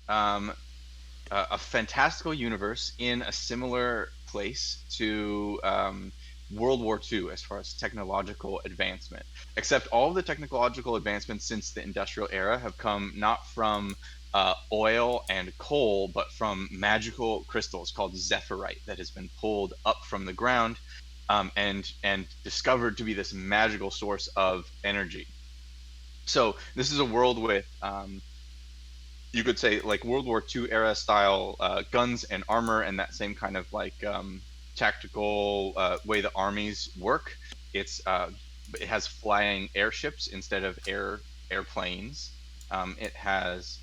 um, a fantastical universe in a similar place to World War II as far as technological advancement. Except all of the technological advancements since the industrial era have come not from oil and coal, but from magical crystals called Zephyrite that has been pulled up from the ground and discovered to be this magical source of energy. So this is a world with you could say like World War II era style guns and armor and that same kind of like tactical way the armies work. It has flying airships instead of airplanes. It has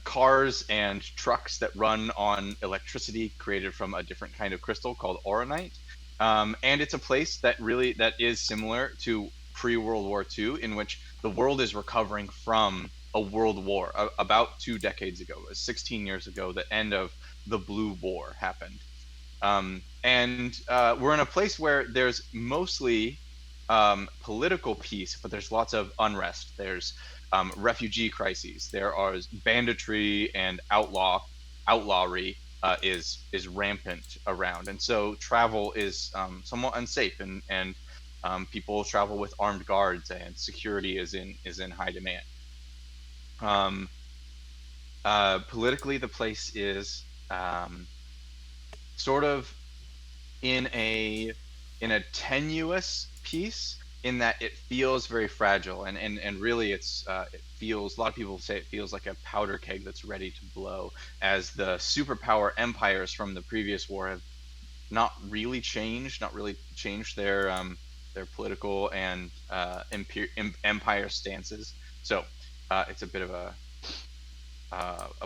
cars and trucks that run on electricity created from a different kind of crystal called oronite. And it's a place that is similar to pre-World War II, in which the world is recovering from a world war about 2 decades ago. It was 16 years ago. The end of the Blue War happened, and we're in a place where there's mostly political peace, but there's lots of unrest. There's refugee crises. There are banditry and outlawry is rampant around, and so travel is somewhat unsafe, and people travel with armed guards, and security is in high demand. Um, Politically, the place is sort of in a tenuous piece in that it feels very fragile, and really it feels, a lot of people say it feels like a powder keg that's ready to blow, as the superpower empires from the previous war have not really changed their political and empire stances. So it's a bit of a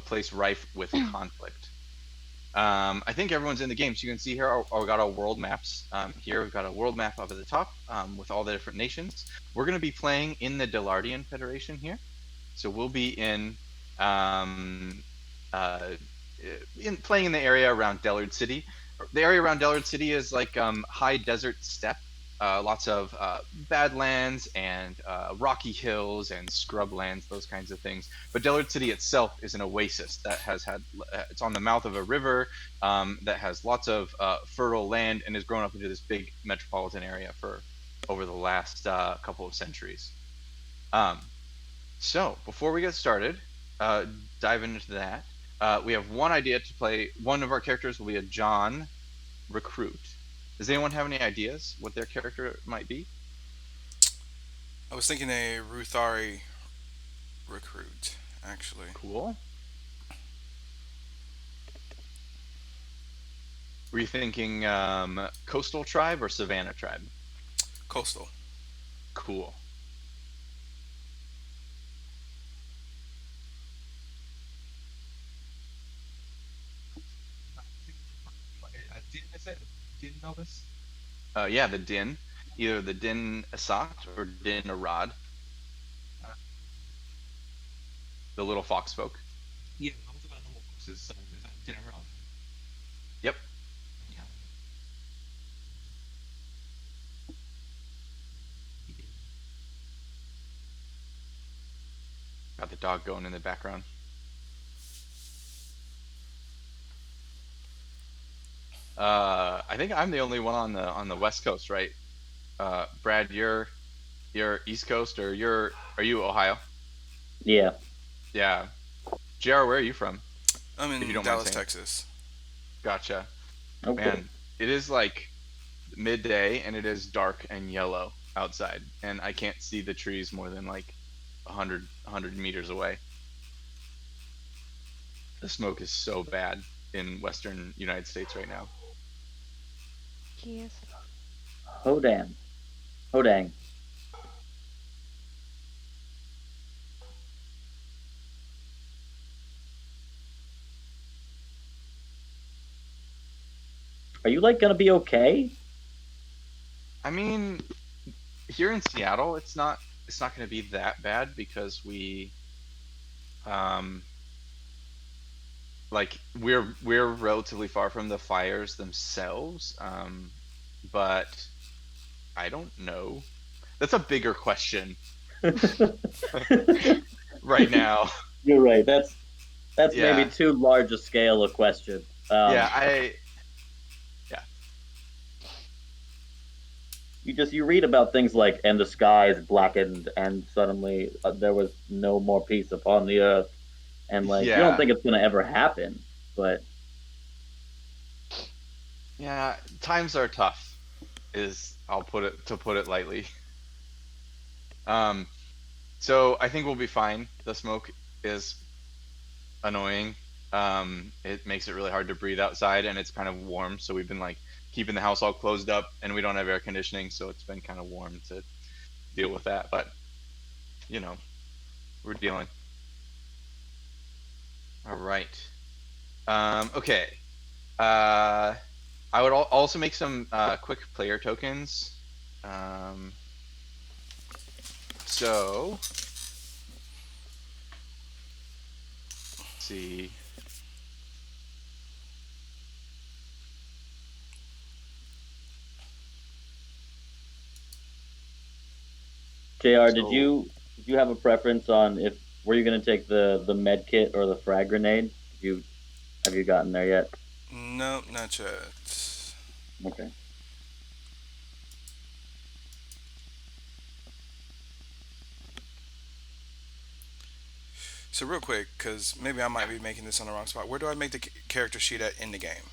place rife with conflict. I think everyone's in the game, so you can see here we got our world maps. Here we've got a world map up at the top with all the different nations. We're going to be playing in the Delardian Federation here, so we'll be um, uh, playing in the area around Dellard City. The area around Dellard City is like high desert steppe, lots of badlands and rocky hills and scrublands, those kinds of things. But Dellard City itself is an oasis that has had, it's on the mouth of a river that has lots of fertile land and has grown up into this big metropolitan area for over the last couple of centuries. Um, so before we get started, uh, dive into that. We have one idea to play. One of our characters will be a John recruit. Does anyone have any ideas what their character might be? I was thinking a Ruthari recruit, actually. Cool. Were you thinking coastal tribe or savannah tribe? Coastal. Cool. I said, didn't know this. Yeah, the Din. Either the Din Asat or Din Arad, Uh, the little fox folk. yeah, I was about normal courses, so is that dinner wrong? Yep. Yeah. Got the dog going in the background. I think I'm the only one on the West Coast, right? Brad, you're East Coast, or are you Ohio? Yeah. Yeah. JR, where are you from? I'm If you in don't mind Dallas, saying. Texas. Gotcha. Okay. Man, it is like midday and it is dark and yellow outside, and I can't see the trees more than like 100 meters away. The smoke is so bad in Western United States right now. Yes. Hodan. Hodang. Are you like gonna be okay? I mean, here in Seattle, it's not going to be that bad because um we're relatively far from the fires themselves. But I don't know. That's a bigger question right now. You're right. That's That's Yeah. maybe too large a scale a question. Yeah, You read about things like and the skies blackened and suddenly there was no more peace upon the earth, and like you don't yeah, think it's gonna ever happen, but yeah. Times are tough. I'll put it lightly. Um, so I think we'll be fine. The smoke is annoying. It makes it really hard to breathe outside, and it's kind of warm. So we've been like keeping the house all closed up, and we don't have air conditioning, so it's been kind of warm to deal with that. But you know, we're dealing. All right. Okay. Uh, I would also make some quick player tokens. Um, so let's see. JR, So did you have a preference on if were you gonna take the med kit or the frag grenade? Have you gotten there yet? No, not yet. Okay. So real quick, because maybe I might be making this on the wrong spot. Where do I make the character sheet at in the game?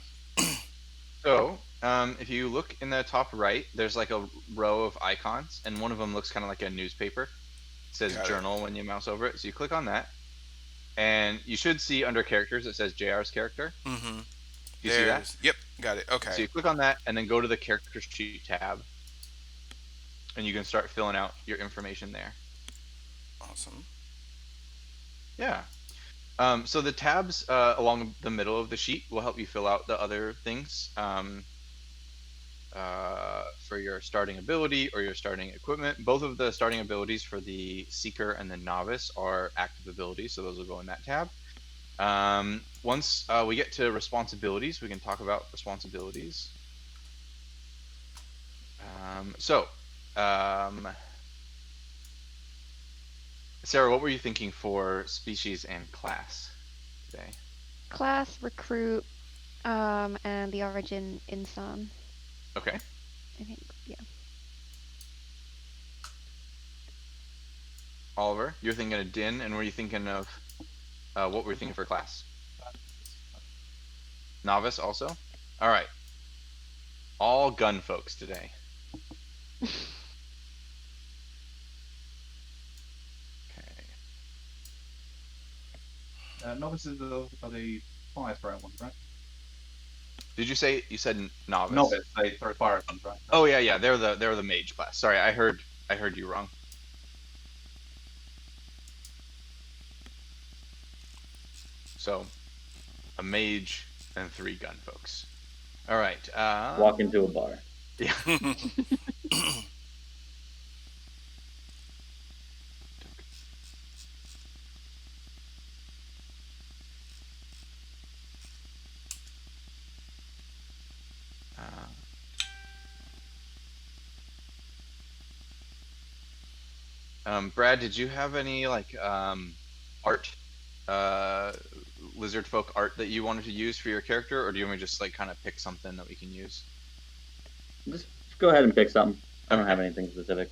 if you look in the top right, there's like a row of icons, and one of them looks kind of like a newspaper. It says Got it. journal when you mouse over it. So you click on that, and you should see under characters it says JR's character. Mm-hmm. Do you see that? Yep, got it. So Okay. you click on that, and then go to the character sheet tab, and you can start filling out your information there. Awesome. Yeah. So the tabs along the middle of the sheet will help you fill out the other things for your starting ability or your starting equipment. Both of the starting abilities for the Seeker and the Novice are active abilities, so those will go in that tab. Once we get to responsibilities, we can talk about responsibilities. Sarah, what were you thinking for species and class today? Class, recruit, and the origin insan. Okay. I think, yeah. Oliver, you're thinking of Din, and were you thinking of what were you thinking for class? Novice also? All right. All gun folks today. Okay. Novices are the fire thrower ones, right? Did you say you said novice? Novice, they throw fire ones, right? Oh yeah, they're the mage class. Sorry, I heard you wrong. So, a mage and 3 gun folks. All right. Walk into a bar. Yeah. Brad, did you have any like art, uh, lizard folk art that you wanted to use for your character, or do you want me to just like kind of pick something that we can use? Just go ahead and pick something. I don't Okay. have anything specific.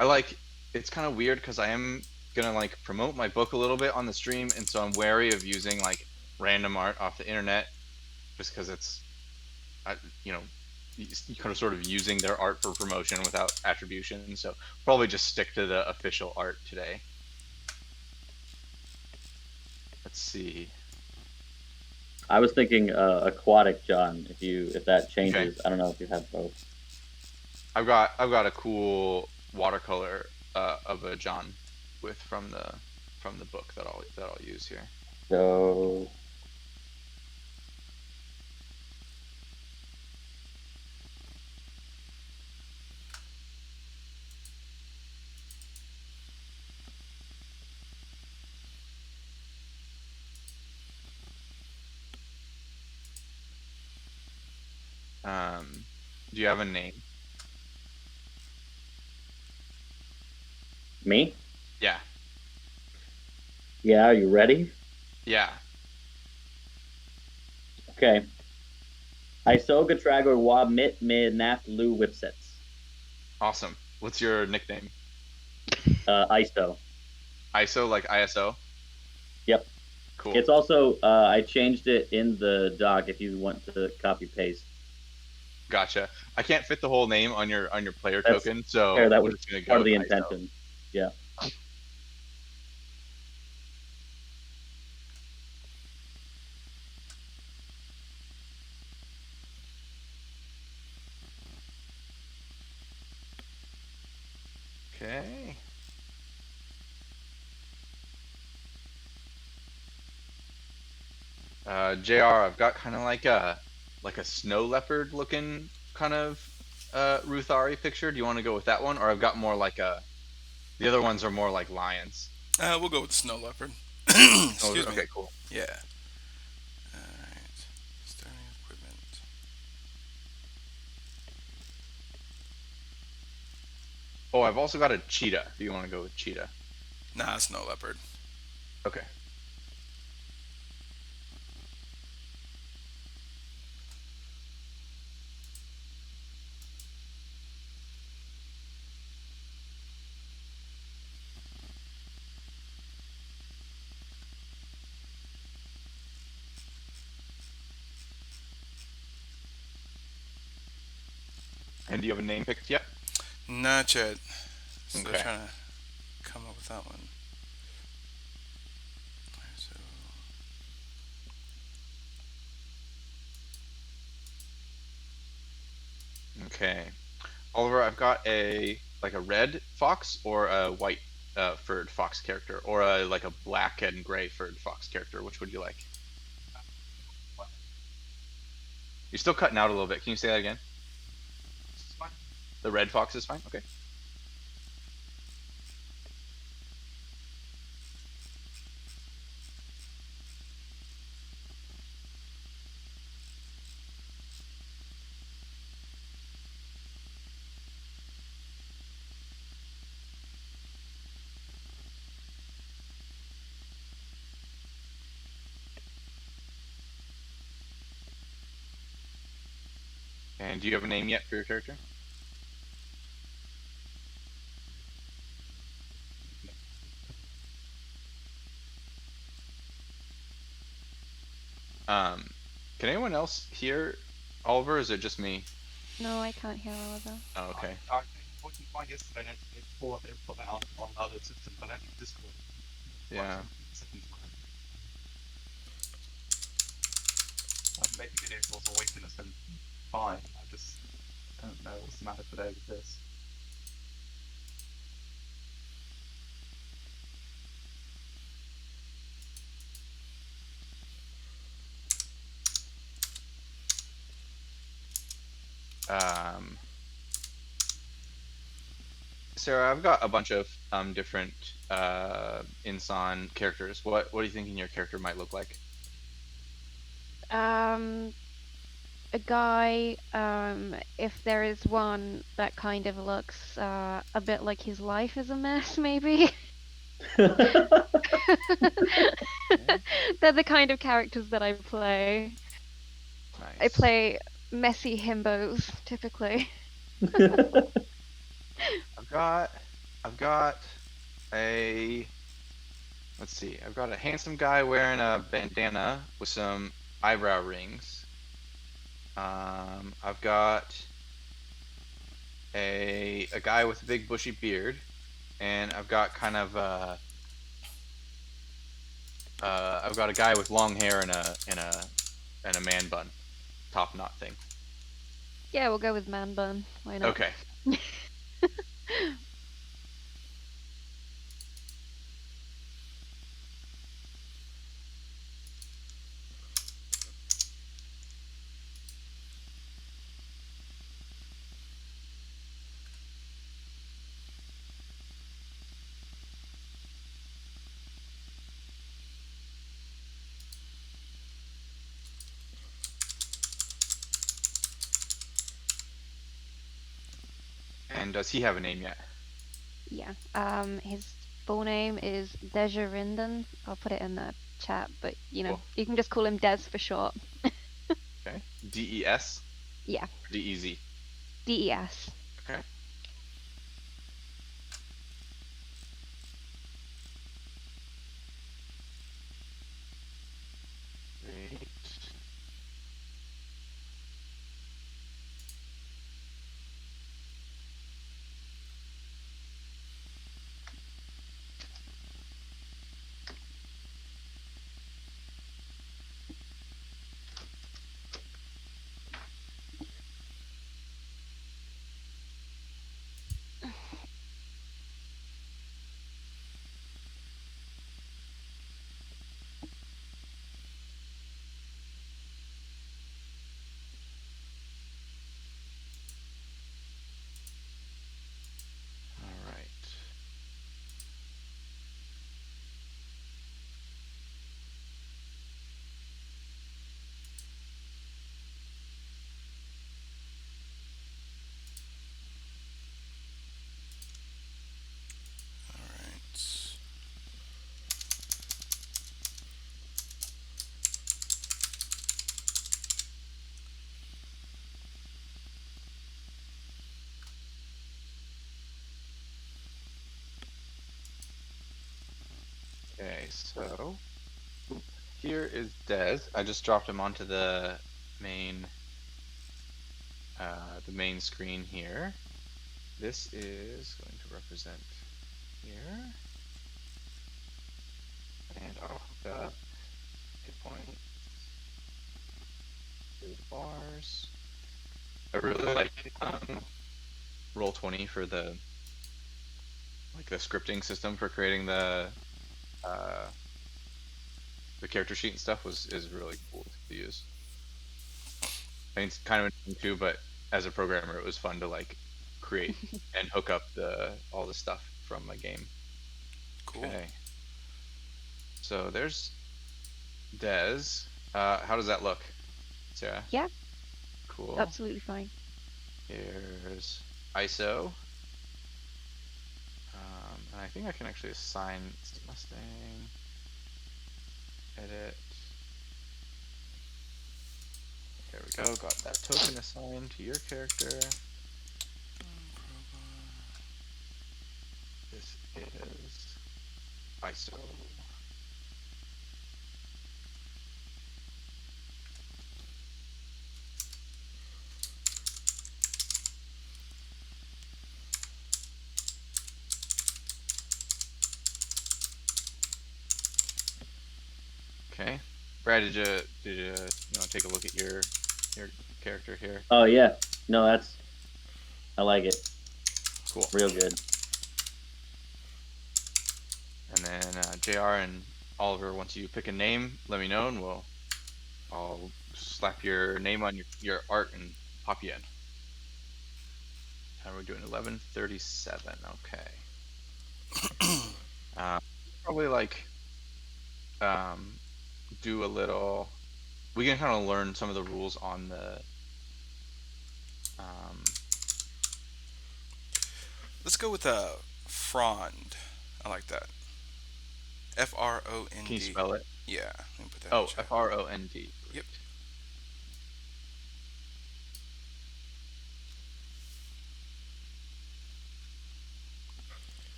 I like it's kind of weird because I am gonna like promote my book a little bit on the stream, and so I'm wary of using like random art off the internet just because it's, you know, you kind of sort of using their art for promotion without attribution. So probably just stick to the official art today. Let's see. I was thinking aquatic John. If that changes, I don't know if you have both. I've got a cool watercolor of a John from the book that I'll use here. So Do you have a name? me? Yeah. Yeah, are you ready? Yeah. Okay. Isoga Tragor Wa Mit Me Naft Lu Whipsets. Awesome. What's your nickname? ISO. ISO, like ISO? Yep. Cool. It's also I changed it in the doc if you want to copy paste. Gotcha. I can't fit the whole name on your player That's token, so fair. That we're was just gonna part go of with the ISO. intention. Yeah. Okay. JR, I've got kind of like a snow leopard looking kind of Ruthari picture. Do you want to go with that one, or I've got more like the other ones are more like lions. We'll go with the snow leopard. Oh, Excuse me. okay, cool. Yeah. All right. Starting equipment. Oh, I've also got a cheetah. Do you want to go with cheetah? Nah, snow leopard. Okay. And do you have a name picked yet? Not yet. Still Okay. trying to come up with that one. So, Okay. Oliver, I've got a red fox or a white furred fox character, or like a black and gray furred fox character. Which would you like? You're still cutting out a little bit. Can you say that again? It's fine. The red fox is fine. Okay. And do you have a name yet for your character? Um, can anyone else hear Oliver? Or is it just me? No, I can't hear Oliver. Oh, okay. I think what you find yesterday, they put that on other systems, but I think Discord. Yeah. I'm making videos also waiting, it's been fine. I just don't know what's the matter today with this. Um, Sarah, I've got a bunch of different Insan characters. What are you thinking your character might look like? A guy, if there is one that kind of looks a bit like his life is a mess, maybe. They're the kind of characters that I play. I Nice. play messy himbos, typically. I've got a let's see. I've got a handsome guy wearing a bandana with some eyebrow rings. I've got a guy with a big bushy beard, and I've got I've got a guy with long hair and a man bun, top knot thing. Yeah, we'll go with man bun. Why not? Okay. And does he have a name yet? Yeah. His full name is Dejarindan. I'll put it in the chat, but Cool. you can just call him Des for short. Okay. DES? Yeah, DEZ? DES. Okay. Great. All right. All right. Okay, so here is Des. I just dropped him onto the main screen here. This is going to represent here, and I'll hook up hit points to the bars. I really like Roll20 for the scripting system for creating uh, the character sheet and stuff is really cool to use. I think it's kind of interesting too, but as a programmer, it was fun to create and hook up all the stuff from a game. Cool. Okay. So there's Des. How does that look, Sarah? Yeah, Cool. absolutely fine. Here's ISO. And I think I can actually assign Mustang. Edit. There we go. Got that token assigned to your character. This is ISO. Okay, Brad, did you take a look at your character here? Oh yeah, no, I like it. Cool. Real good. And then JR and Oliver, once you pick a name, let me know, and I'll slap your name on your art and pop you in. How are we doing? 11:37. Okay. Probably do a little. We can kind of learn some of the rules on the. Let's go with Frond. I like that. Frond. Can you spell it? Yeah. Let me put that in Oh, the chat. Frond. Yep.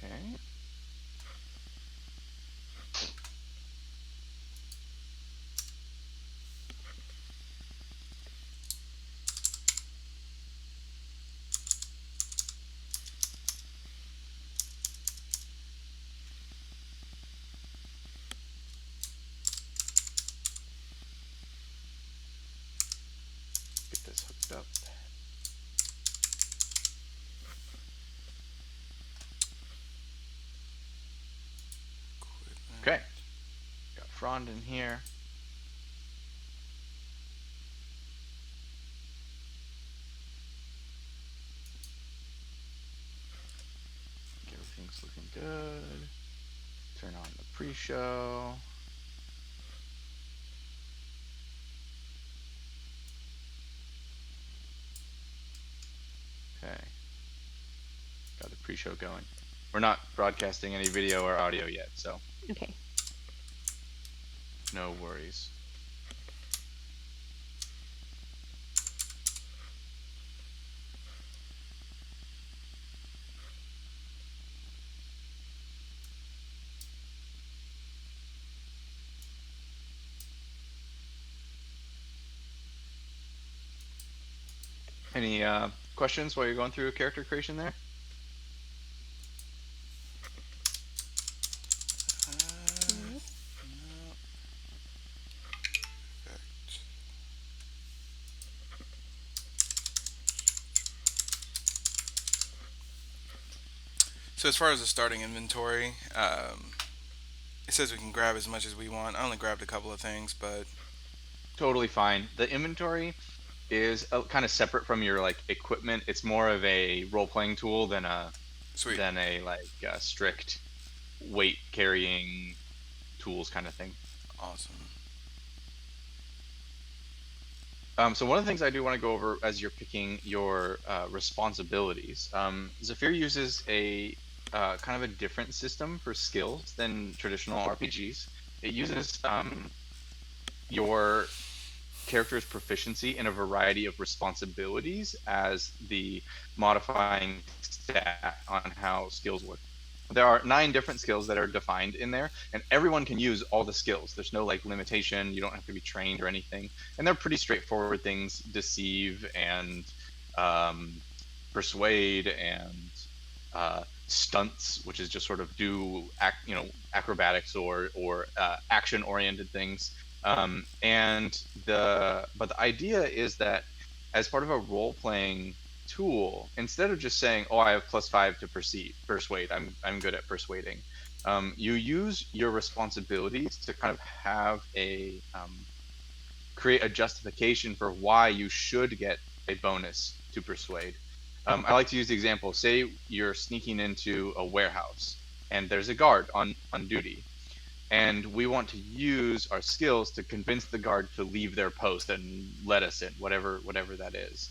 Okay. Get this hooked up. Okay. Got Frond in here. Get everything It's looking good. Turn on the pre-show. Okay. Got the pre-show going. We're not broadcasting any video or audio yet, so Okay. no worries. Any questions while you're going through character creation there? Nope. No. Perfect. So as far as the starting inventory, it says we can grab as much as we want. I only grabbed a couple of things, but Totally fine. The inventory is kind of separate from your like equipment. It's more of a role-playing tool than a sweet. strict weight carrying tools kind of thing. Awesome. So one of the things I do want to go over as you're picking your responsibilities, Zafir uses a kind of a different system for skills than traditional RPGs. It uses your character's proficiency in a variety of responsibilities as the modifying stat on how skills work. There are 9 different skills that are defined in there, and everyone can use all the skills. There's no like limitation. You don't have to be trained or anything, and they're pretty straightforward things: deceive and persuade and stunts, which is just sort of do acrobatics or action oriented things. But the idea is that as part of a role playing tool, instead of just saying, "Oh, I have +5 to persuade. I'm good at persuading," you use your responsibilities to kind of have a create a justification for why you should get a bonus to persuade. I like to use the example: say you're sneaking into a warehouse and there's a guard on duty, and we want to use our skills to convince the guard to leave their post and let us in, whatever that is.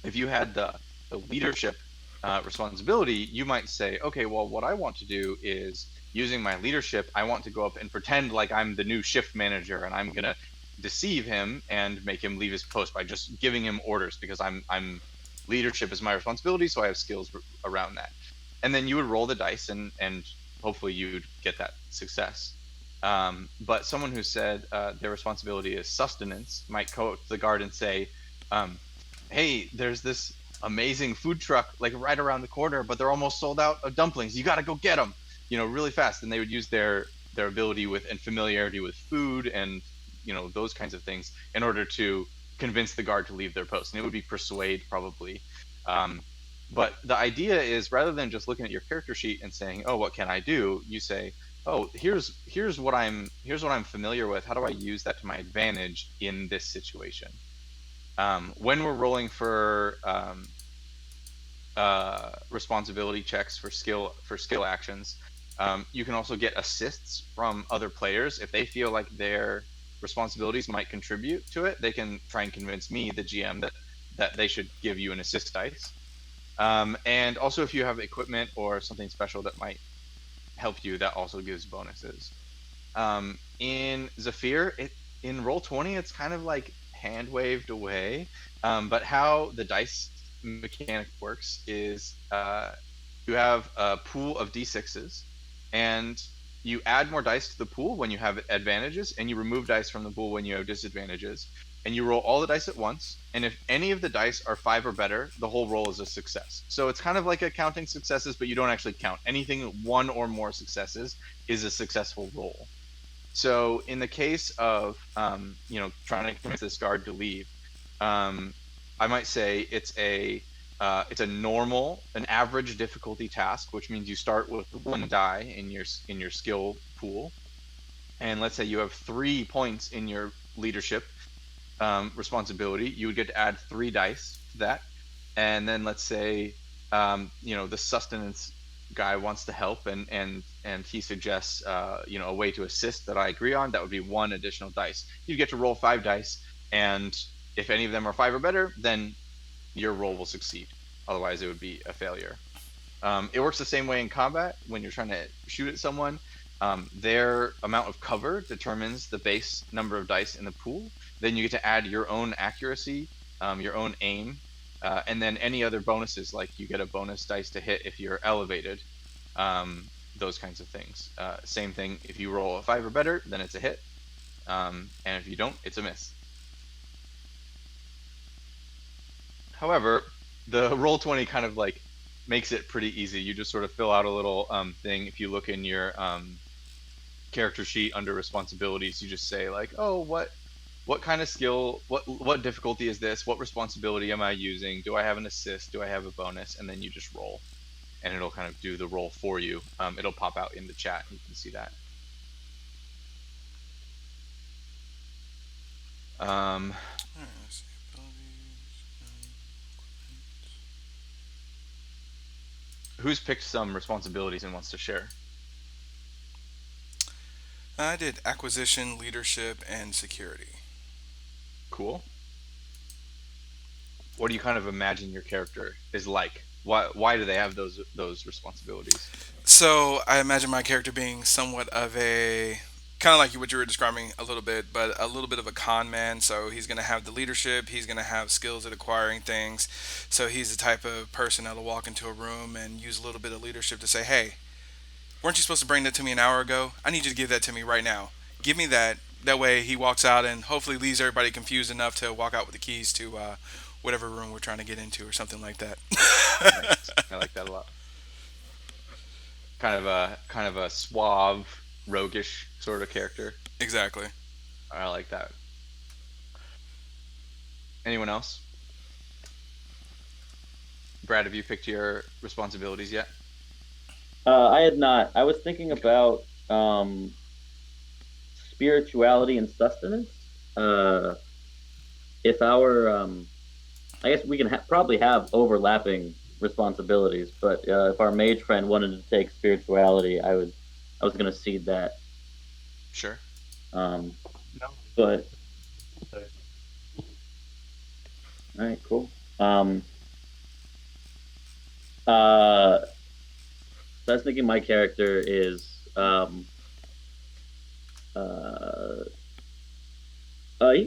If you had the leadership responsibility, you might say, okay, well, what I want to do is, using my leadership, I want to go up and pretend like I'm the new shift manager, and I'm gonna deceive him and make him leave his post by just giving him orders, because I'm leadership is my responsibility, so I have skills around that. And then you would roll the dice, and hopefully you'd get that success. But someone who said their responsibility is sustenance might go to the guard and say, hey, there's this amazing food truck like right around the corner, but they're almost sold out of dumplings. You got to go get them, really fast. And they would use their ability with and familiarity with food and those kinds of things in order to convince the guard to leave their post. And it would be persuade probably. But the idea is, rather than just looking at your character sheet and saying, "Oh, what can I do?" you say, "Oh, here's what I'm familiar with. How do I use that to my advantage in this situation?" When we're rolling for responsibility checks for skill actions, you can also get assists from other players. If they feel like their responsibilities might contribute to it, they can try and convince me, the GM, that they should give you an assist dice. And also, if you have equipment or something special that might help you, that also gives bonuses. In Zafir, in Roll20, it's kind of like hand waved away. But how the dice mechanic works is you have a pool of d6s, and you add more dice to the pool when you have advantages, and you remove dice from the pool when you have disadvantages. And you roll all the dice at once, and if any of the dice are 5 or better, the whole roll is a success. So it's kind of like a counting successes, but you don't actually count. Anything 1 or more successes is a successful roll. So in the case of trying to convince this guard to leave, I might say it's an average difficulty task, which means you start with 1 die in your skill pool, and let's say you have 3 points in your leadership responsibility. You would get to add 3 dice to that, and then let's say the sustenance guy wants to help, and he suggests a way to assist that I agree on, that would be one additional dice. You get to roll 5 dice, and if any of them are 5 or better, then your roll will succeed. Otherwise, it would be a failure. It works the same way in combat when you're trying to shoot at someone. Their amount of cover determines the base number of dice in the pool. Then you get to add your own accuracy, your own aim, and then any other bonuses, like you get a bonus dice to hit if you're elevated, those kinds of things. Same thing, if you roll a 5 or better, then it's a hit, and if you don't, it's a miss. However, the Roll20 kind of like makes it pretty easy. You just sort of fill out a little thing. If you look in your character sheet under responsibilities, you just say like, oh, what kind of skill, what difficulty is this? What responsibility am I using? Do I have an assist? Do I have a bonus? And then you just roll, and it'll kind of do the roll for you. It'll pop out in the chat. You can see that. Alright, let's see. Abilities, Who's picked some responsibilities and wants to share? I did acquisition, leadership, and security. Cool. What do you kind of imagine your character is like? Why do they have those responsibilities? So I imagine my character being somewhat of a kind of like what you were describing a little bit, but a little bit of a con man. So he's going to have the leadership. He's going to have skills at acquiring things. So he's the type of person that'll walk into a room and use a little bit of leadership to say, "Hey, weren't you supposed to bring that to me an hour ago? I need you to give that to me right now. Give me that." That way he walks out and hopefully leaves everybody confused enough to walk out with the keys to whatever room we're trying to get into or something like that. Nice. I like that a lot. Kind of a suave, roguish sort of character. Exactly. I like that. Anyone else? Brad, have you picked your responsibilities yet? I had not. I was thinking about spirituality and sustenance. If our, I guess we can probably have overlapping responsibilities, but if our mage friend wanted to take spirituality, I was going to cede that. Sure. Um, No. but So, all right, cool. So I was thinking my character is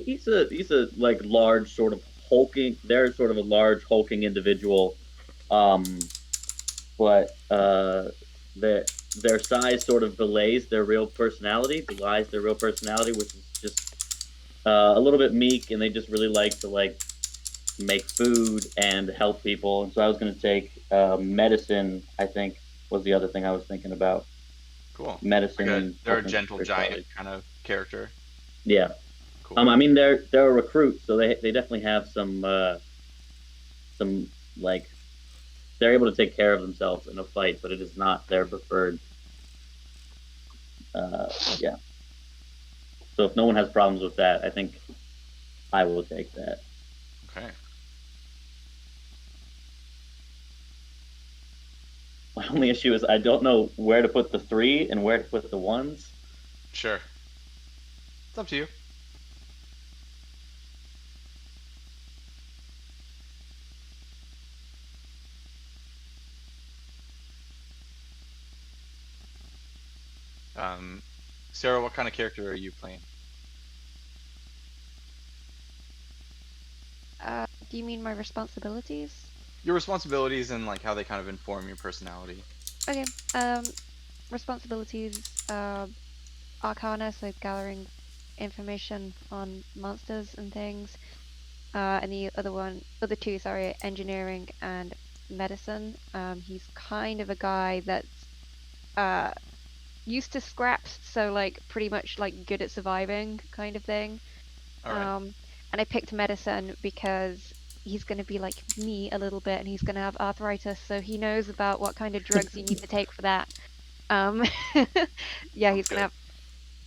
he's a like large sort of hulking. They're sort of a large hulking individual, but their size sort of belies their real personality, which is just a little bit meek, and they just really like to make food and help people. And so I was going to take medicine. I think was the other thing I was thinking about. Cool. Medicine. Like they're a and gentle spirituality. giant kind of character. Yeah. Cool. I mean they're a recruit, so they definitely have some like they're able to take care of themselves in a fight, but it is not their preferred. Yeah. So if no one has problems with that, I think I will take that. Okay. My only issue is I don't know where to put the 3 and where to put the 1s. Sure. It's up to you. Sarah, what kind of character are you playing? Do you mean my responsibilities? Your responsibilities and like how they kind of inform your personality. Okay. Responsibilities. Arcana, so gathering information on monsters and things. And the other two, sorry, engineering and medicine. He's kind of a guy that's used to scraps, so like pretty much like good at surviving kind of thing. All right. And I picked medicine because he's going to be like me a little bit, and he's going to have arthritis, so he knows about what kind of drugs you need to take for that. Yeah, he's going to have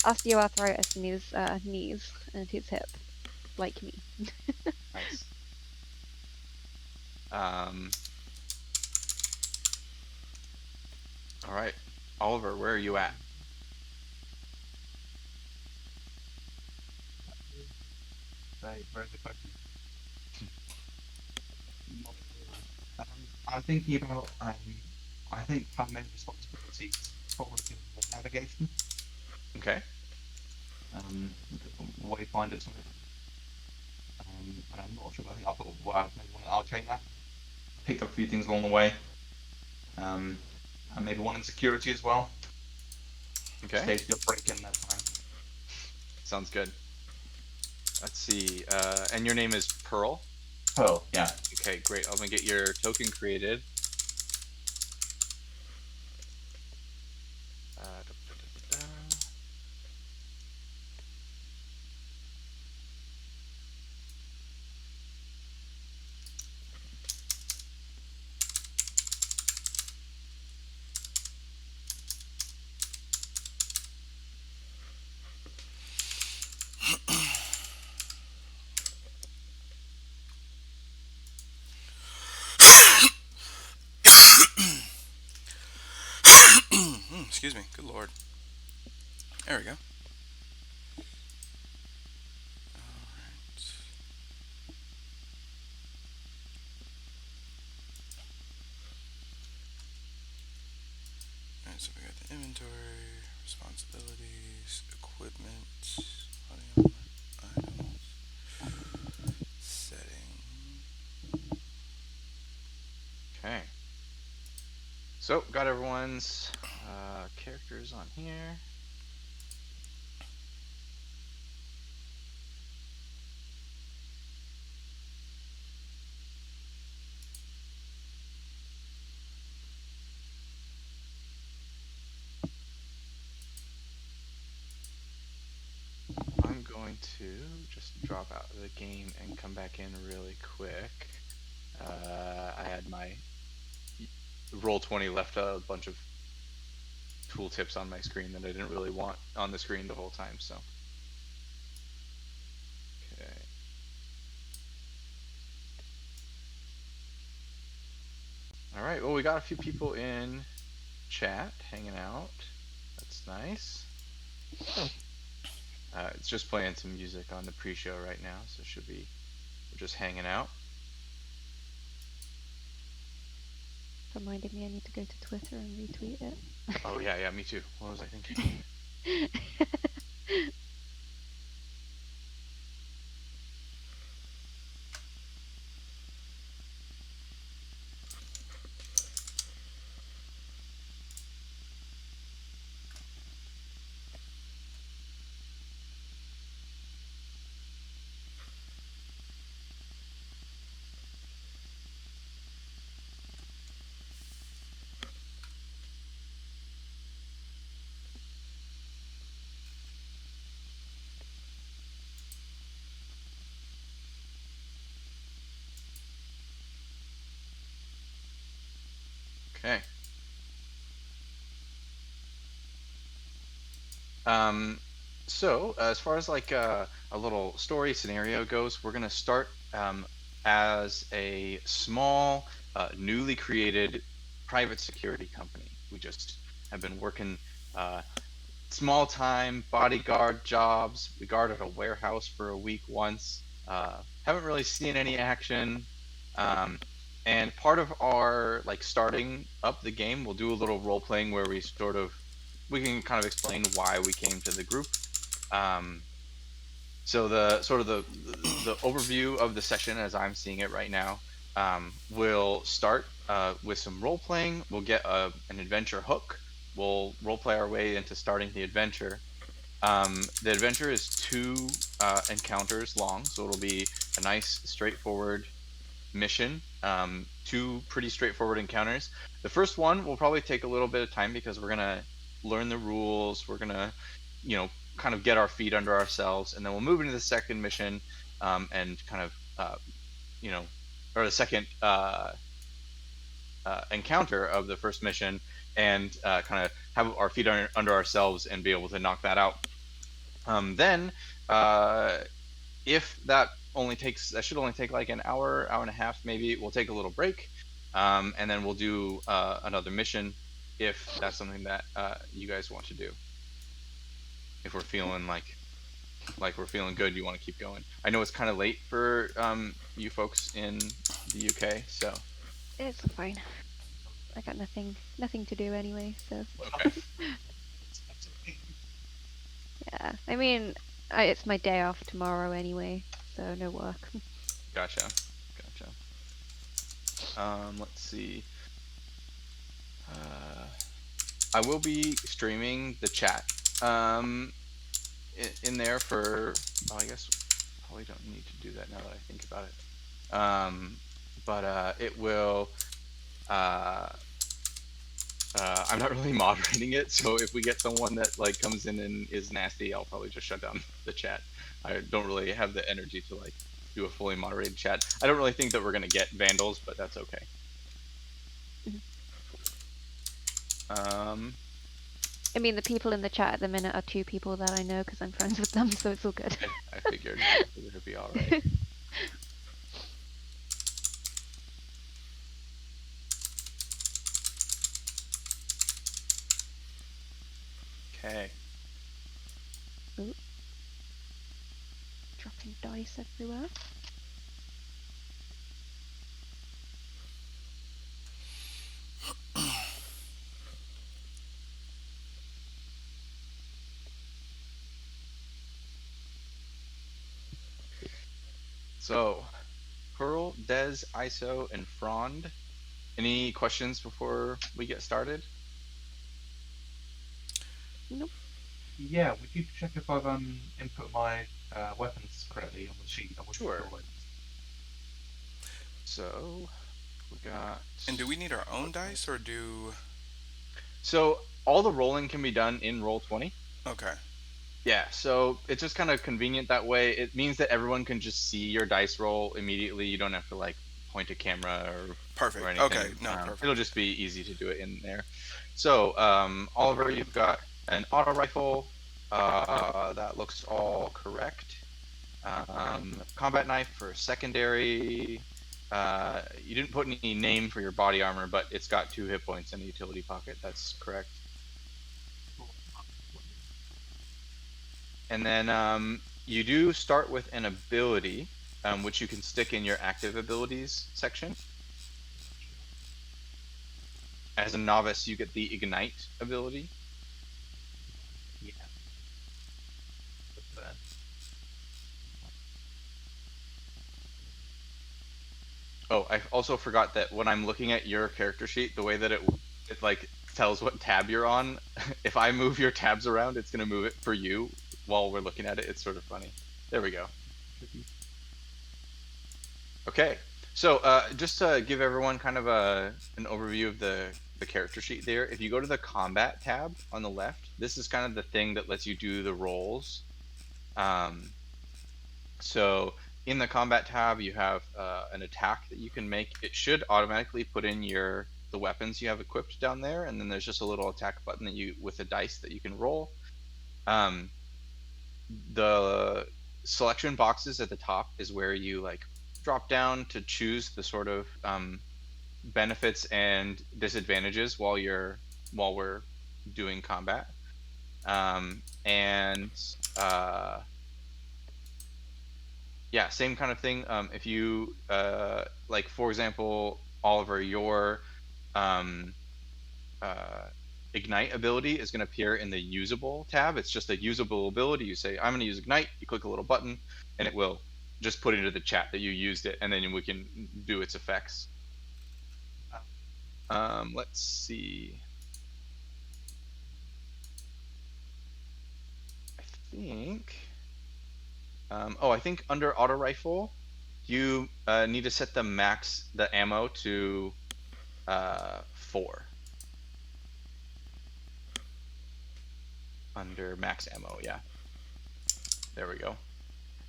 osteoarthritis in his knees and his hip, like me. Nice. All right, Oliver, where are you at? Very good question. I'm thinking about. I think my main responsibility is probably navigation. Okay. Wayfinder sort of. And I'm not sure. I think I'll put maybe one at Arcana. Picked up a few things along the way. And maybe one in security as well. Okay. Stage your break in that time. Sounds good. Let's see. And your name is Pearl? Pearl, yeah. Okay, great. I'm gonna get your token created. Da, da, da, da. Excuse me. Good lord. There we go. Alright, so we got the inventory, responsibilities, equipment, body armor, items, setting. Okay. So, got everyone's characters on here. I'm going to just drop out of the game and come back in really quick. I had my Roll20 left a bunch of tooltips on my screen that I didn't really want on the screen the whole time, so. Okay. All right, well, we got a few people in chat hanging out. That's nice. It's just playing some music on the pre-show right now, so we're just hanging out. Reminded me I need to go to Twitter and retweet it. Oh yeah, me too. What was I thinking? Okay. So as far as like a little story scenario goes, we're gonna start as a small, newly created private security company. We just have been working small time bodyguard jobs. We guarded a warehouse for a week once. Haven't really seen any action. And part of our like starting up the game, we'll do a little role playing where we can kind of explain why we came to the group. So the sort of the overview of the session as I'm seeing it right now, will start with some role playing. We'll get an adventure hook. We'll role play our way into starting the adventure. The adventure is 2 encounters long, so it'll be a nice straightforward mission. 2 pretty straightforward encounters. The first one will probably take a little bit of time because we're gonna learn the rules. We're gonna, kind of get our feet under ourselves, and then we'll move into the second mission, and kind of, or the second encounter of the first mission, and kind of have our feet under ourselves and be able to knock that out. Then, if that should only take like an hour and a half, maybe we'll take a little break, and then we'll do another mission. if that's something that you guys want to do. If we're feeling like we're feeling good, you want to keep going. I know it's kind of late for you folks in the UK, so It's fine. I got nothing to do anyway, so okay, yeah. I mean, it's my day off tomorrow anyway, so no work. gotcha. Let's see. I will be streaming the chat in there for. Oh, I guess probably don't need to do that now that I think about it. But it will. Uh, I'm not really moderating it, so if we get someone that like comes in and is nasty, I'll probably just shut down the chat. I don't really have the energy to like do a fully moderated chat. I don't really think that we're gonna get vandals, but that's okay. I mean, the people in the chat at the minute are 2 people that I know because I'm friends with them, so it's all good. I figured it'd be all right. Okay. Ooh. Dropping dice everywhere. So, Pearl, Des, ISO, and Frond. Any questions before we get started? Nope. Yeah, would you check if I've input my weapons correctly on the sheet? Sure. So, we got. And do we need our own dice or do? So all the rolling can be done in Roll20. Okay. Yeah, so it's just kind of convenient that way. It means that everyone can just see your dice roll immediately. You don't have to like point a camera Perfect. or anything. Okay. No, perfect. It'll just be easy to do it in there. So, Oliver, you've got an auto rifle. That looks all correct. Combat knife for secondary. You didn't put any name for your body armor, but it's got 2 hit points in the utility pocket. That's correct. And then you do start with an ability, which you can stick in your active abilities section. As a novice, you get the Ignite ability. Yeah. But, Oh, I also forgot that when I'm looking at your character sheet, the way that it like tells what tab you're on, if I move your tabs around, it's gonna move it for you while we're looking at it. It's sort of funny. There we go. Okay, so just to give everyone kind of an overview of the character sheet there, if you go to the combat tab on the left, this is kind of the thing that lets you do the rolls. So in the combat tab, you have an attack that you can make. It should automatically put in the weapons you have equipped down there, and then there's just a little attack button that you with a dice that you can roll. The selection boxes at the top is where you like drop down to choose the sort of benefits and disadvantages while we're doing combat. Yeah, same kind of thing. If you like, for example, Oliver, your Ignite ability is going to appear in the usable tab. It's just a usable ability. You say, I'm going to use Ignite. You click a little button, and it will just put into the chat that you used it, and then we can do its effects. Let's see. I think. I think under auto rifle, you need to set the ammo to 4. Under max ammo, yeah. There we go.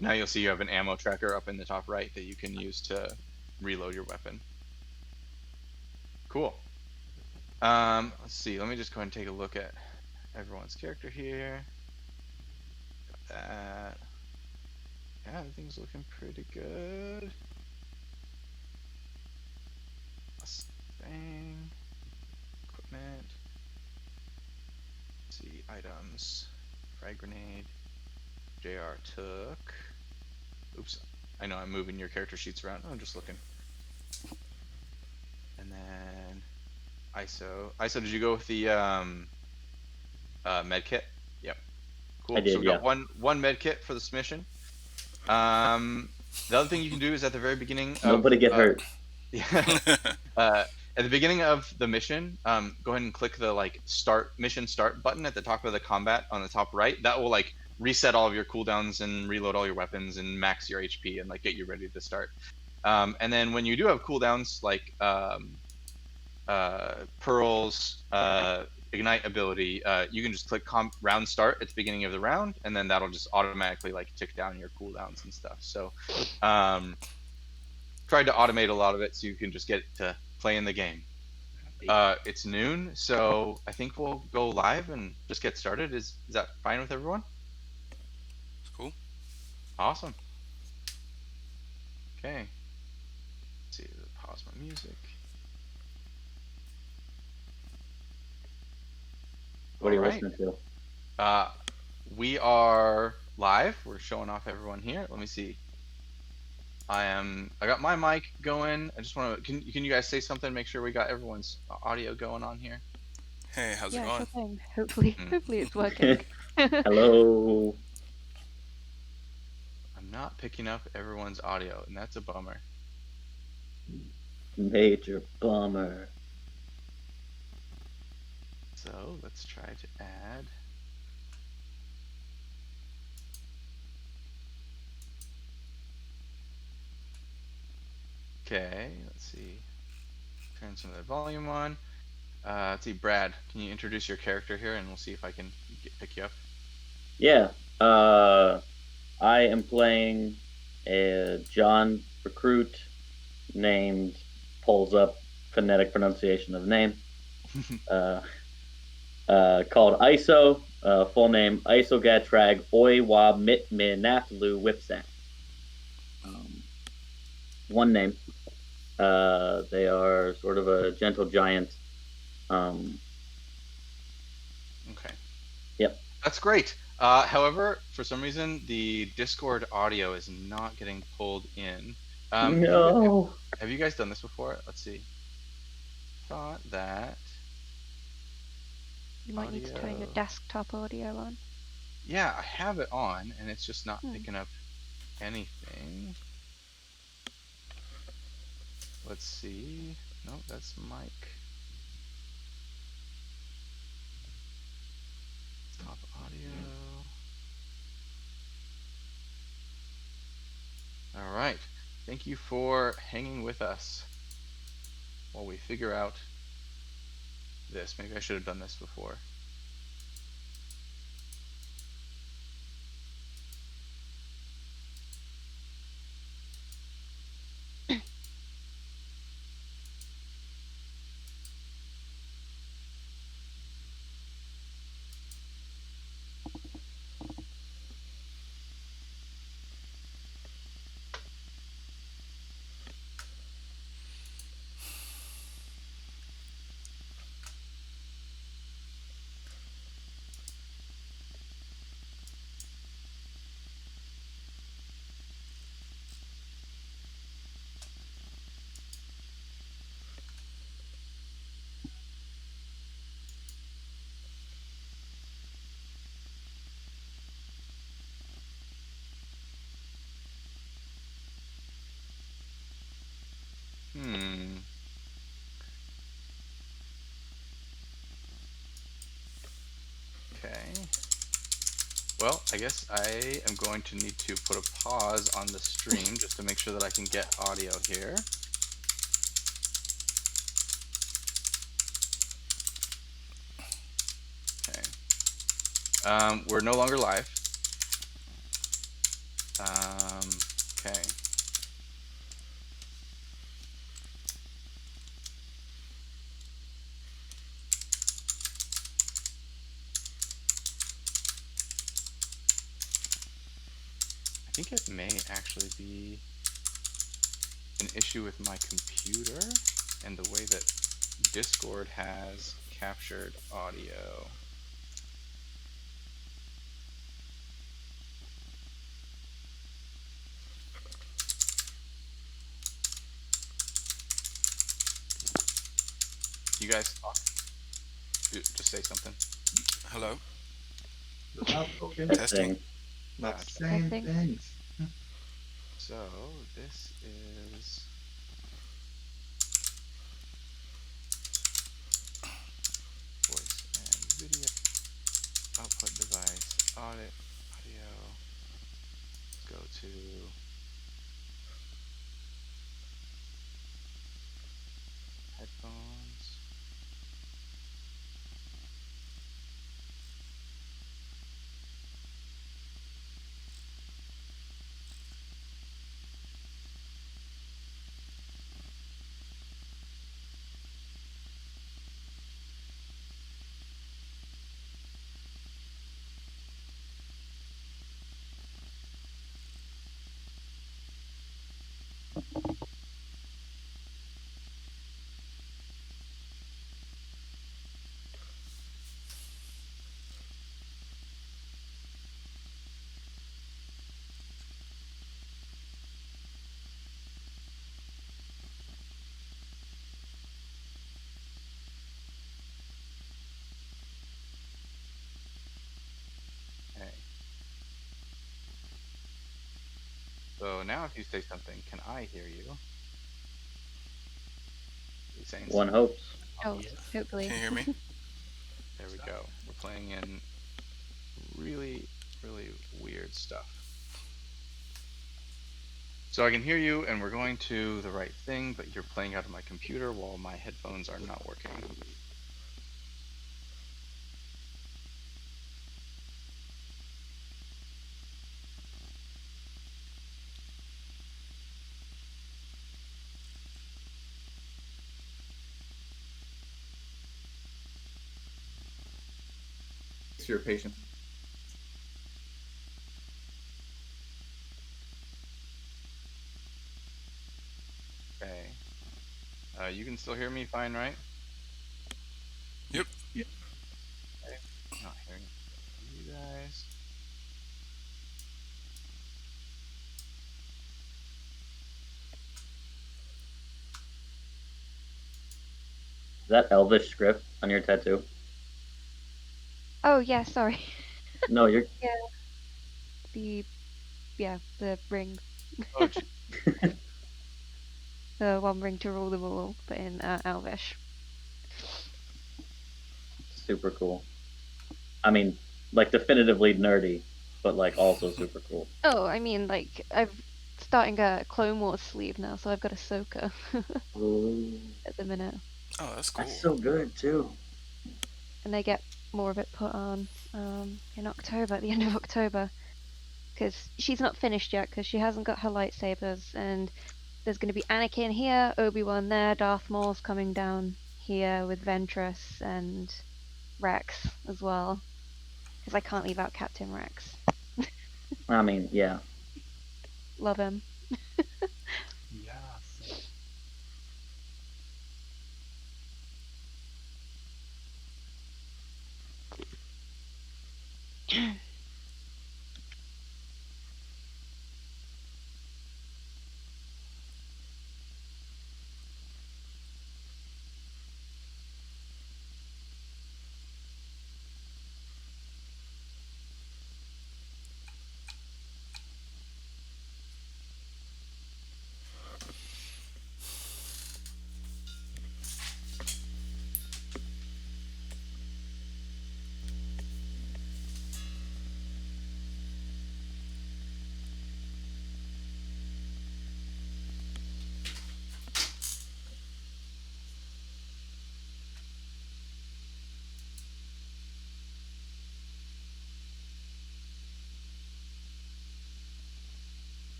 Now you'll see you have an ammo tracker up in the top right that you can use to reload your weapon. Cool. Let's see. Let me just go ahead and take a look at everyone's character here. Got that. Yeah, everything's looking pretty good. Mustang. Equipment. items. Frag grenade. JR took. Oops. I know I'm moving your character sheets around. I'm just looking. And then ISO. ISO, did you go with the med kit? Yep. Cool. I did, So we yeah. got one med kit for this mission. The other thing you can do is at the very beginning of Nobody get hurt. yeah. At the beginning of the mission, go ahead and click the like mission start button at the top of the combat on the top right. That will like reset all of your cooldowns and reload all your weapons and max your HP and like get you ready to start. And then when you do have cooldowns like Pearl's ignite ability, you can just click round start at the beginning of the round, and then that'll just automatically like tick down your cooldowns and stuff. So tried to automate a lot of it so you can just get to play in the game. It's noon, so I think we'll go live and just get started. Is that fine with everyone? It's cool. Awesome. Okay. Let's see, pause my music. What are you Alright. listening to? We are live. We're showing off everyone here. Let me see. I got my mic going. I just want to. Can you guys say something? Make sure we got everyone's audio going on here. Hey, how's it Yeah, going? sure thing. Hopefully, Mm. hopefully it's working. Hello. I'm not picking up everyone's audio, and that's a bummer. Major bummer. So let's try to add. Okay, let's see. Turn some of the volume on. Let's see, Brad, can you introduce your character here, and we'll see if I can pick you up. Yeah. I am playing a John recruit named, pulls up phonetic pronunciation of the name, called ISO, full name ISO Gatrag Oi Wa Mit Minatlu Whipsack. One name. They are sort of a gentle giant. Okay. Yep. That's great. However, for some reason, the Discord audio is not getting pulled in. No. Have you guys done this before? Let's see. Thought that. You might need to turn your Audio. desktop audio on. Yeah, I have it on, and it's just not picking up anything. Let's see. Nope, that's mic. Top audio. All right. Thank you for hanging with us while we figure out this. Maybe I should have done this before. Okay. Well, I guess I am going to need to put a pause on the stream just to make sure that I can get audio here. Okay. We're no longer live. Okay. I think it may actually be an issue with my computer and the way that Discord has captured audio. You guys talk. Just say something. Hello. Without talking, Testing. Testing. like Gotcha. saying Testing. things. So this is voice and video output device audio. Go to headphones. Okay. So now if you say something, can I hear you? Are you saying One something? hopes. Oh, Yes. hopefully. Can you hear me? There we go. We're playing in really, really weird stuff. So I can hear you, and we're going to the right thing, but you're playing out of my computer while my headphones are not working. Thanks for your patience. Okay. You can still hear me fine, right? Yep. Okay. Not hearing you guys. Is that Elvish script on your tattoo? Oh yeah, sorry. No, you're. The the ring, Oh, gee. the one ring to rule them all, but in Elvish. Super cool. I mean, like definitively nerdy, but like also super cool. Oh, I mean, like I've starting a Clone Wars sleeve now, so I've got a Ahsoka Ooh, at the minute, Oh, that's cool. that's so good too. and I get more of it put on in October, at the end of October, because she's not finished yet, because she hasn't got her lightsabers, and there's going to be Anakin here, Obi-Wan there, Darth Maul's coming down here with Ventress and Rex as well, because I can't leave out Captain Rex. I mean, yeah. Love him. Yes.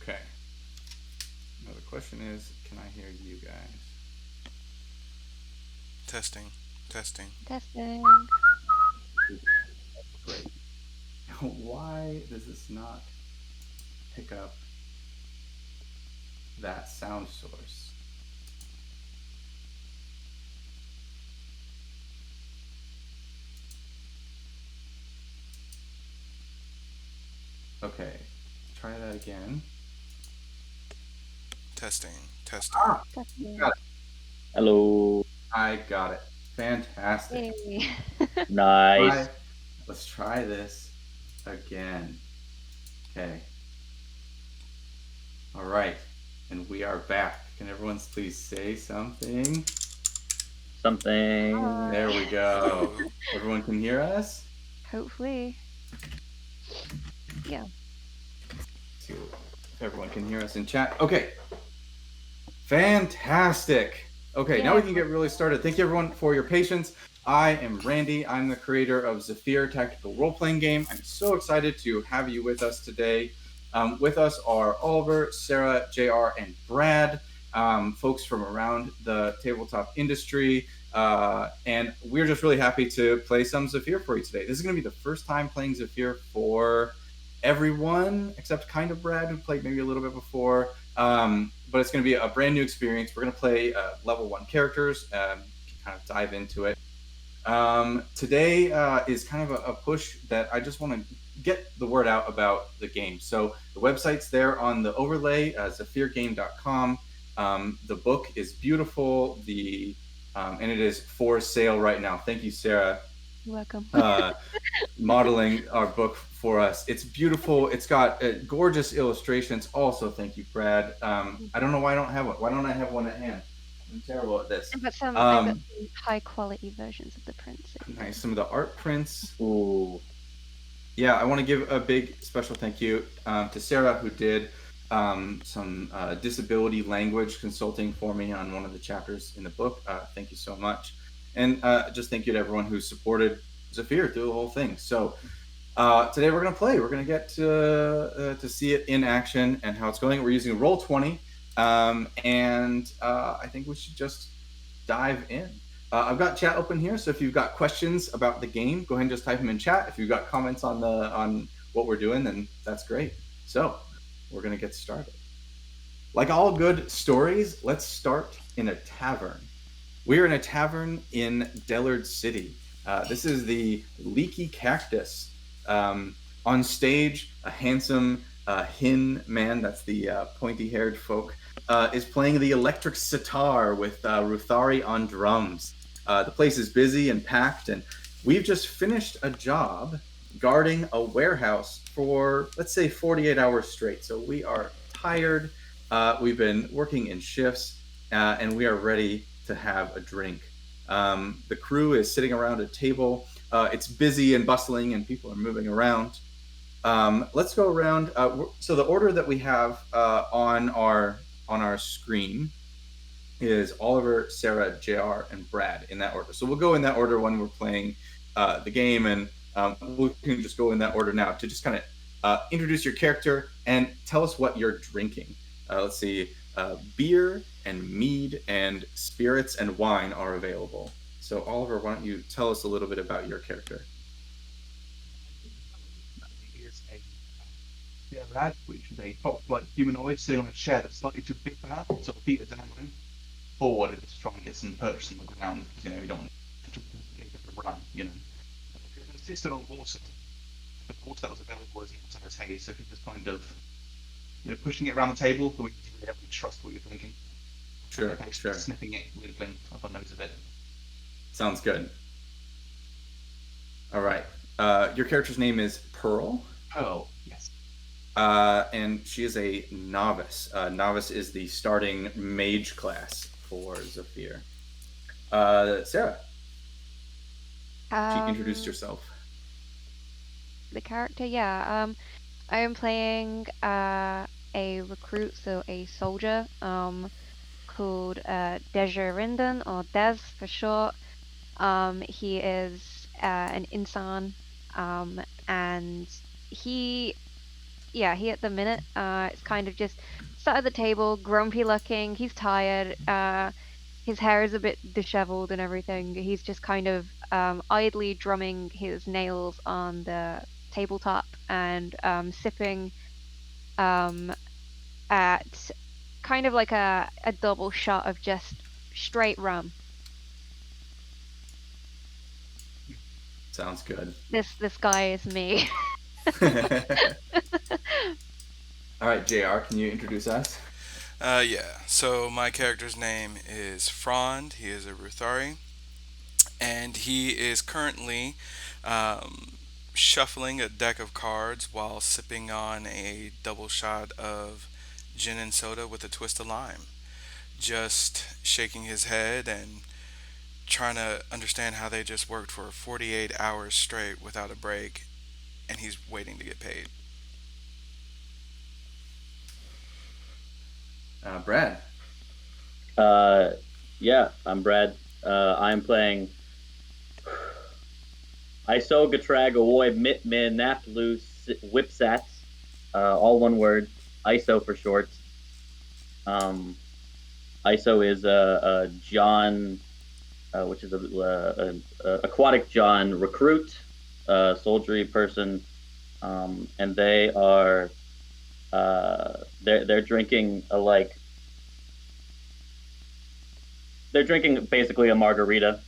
Okay. Now the question is, can I hear you guys? Testing. Testing. Testing. Great. Why does this not pick up that sound source? Okay, try that again. Testing. Testing. Ah, Testing. got it. Hello. I got it. Fantastic. Yay. Nice. Let's try this again. Okay. All right. And we are back. Can everyone please say something? Something. There we go. Hello. Everyone can hear us? Hopefully. Yeah. See if everyone can hear us in chat. Okay. Fantastic. Okay, now we can get really started. Thank you everyone for your patience. I am Randy. I'm the creator of Zafir Tactical Role-Playing Game. I'm so excited to have you with us today. With us are Oliver, Sarah, JR, and Brad, folks from around the tabletop industry. And we're just really happy to play some Zafir for you today. This is going to be the first time playing Zafir for everyone, except kind of Brad, who played maybe a little bit before. But it's going to be a brand new experience. We're going to play level 1 characters, kind of dive into it. Today is kind of a push that I just want to get the word out about the game. So the website's there on the overlay, zafirgame.com. The book is beautiful, and it is for sale right now. Thank you, Sarah. You're welcome. Modeling our book for us. It's beautiful. It's got gorgeous illustrations. Also, thank you, Brad. I don't know why I don't have one. Why don't I have one at hand? I'm terrible at this. I've got some high quality versions of the prints. Nice. Some of the art prints. Ooh. Yeah, I want to give a big special thank you to Sarah, who did some disability language consulting for me on one of the chapters in the book. Thank you so much. And just thank you to everyone who supported Zafir through the whole thing. So today we're going to play. We're going to get to see it in action and how it's going. We're using Roll20, and I think we should just dive in. I've got chat open here, so if you've got questions about the game, go ahead and just type them in chat. If you've got comments on what we're doing, then that's great. So we're going to get started. Like all good stories, let's start in a tavern. We're in a tavern in Dellard City. This is the Leaky Cactus. On stage, a handsome Hin man, that's the pointy-haired folk, is playing the electric sitar with Ruthari on drums. The place is busy and packed, and we've just finished a job guarding a warehouse for, let's say, 48 hours straight. So we are tired. We've been working in shifts, and we are ready to have a drink. The crew is sitting around a table. It's busy and bustling, and people are moving around. Let's go around. So the order that we have on our screen is Oliver, Sarah, JR, and Brad in that order. So we'll go in that order when we're playing the game, and we can just go in that order now to just kind of introduce your character and tell us what you're drinking. Let's see. Beer and mead and spirits and wine are available. So Oliver, why don't you tell us a little bit about your character? He is a lad, which is a top-flight humanoid sitting on a chair that's slightly too big for her, so feet are dangling forward and just trying to get some purchase on the ground. You know, you don't want to run, you know. It consisted of water. The water that was available is not so tasty, so if you're just kind of, you know, pushing it around the table, but we really trust what you're drinking. Sure, sure. Sniffing it, wiggling up on nose of it. Sounds good. All right. Your character's name is Pearl. Oh, yes. And she is a novice. Novice is the starting mage class for Zafir. Sarah, she introduced herself. The character, yeah. I am playing a recruit, so a soldier, called Dejarinden, or Dez for short. He is an insan, and he at the minute, it's kind of just sat at the table, grumpy looking. He's tired. His hair is a bit disheveled and everything. He's just kind of idly drumming his nails on the tabletop and sipping at kind of like a double shot of just straight rum. Sounds good. This guy is me. All right, JR, can you introduce us? Yeah. So my character's name is Frond. He is a Ruthari, and he is currently um, shuffling a deck of cards while sipping on a double shot of gin and soda with a twist of lime. Just shaking his head and trying to understand how they just worked for 48 hours straight without a break, and he's waiting to get paid. Brad. Yeah, I'm Brad. I'm playing ISO Gatrag Awoy Mitmin Naplu Whipsats, all one word, ISO for short. ISO is a John, which is a aquatic John recruit, soldiery person, and they are they're drinking they're drinking basically a margarita,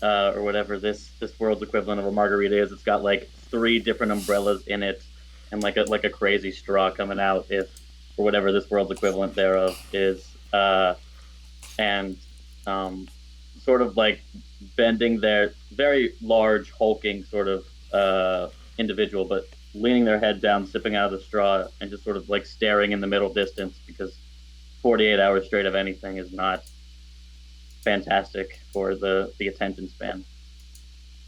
or whatever this world's equivalent of a margarita is. It's got like 3 different umbrellas in it, and like a crazy straw coming out, if or whatever this world's equivalent thereof is, and sort of like bending their very large, hulking sort of individual, but leaning their head down, sipping out of the straw, and just sort of like staring in the middle distance, because 48 hours straight of anything is not fantastic for the attention span.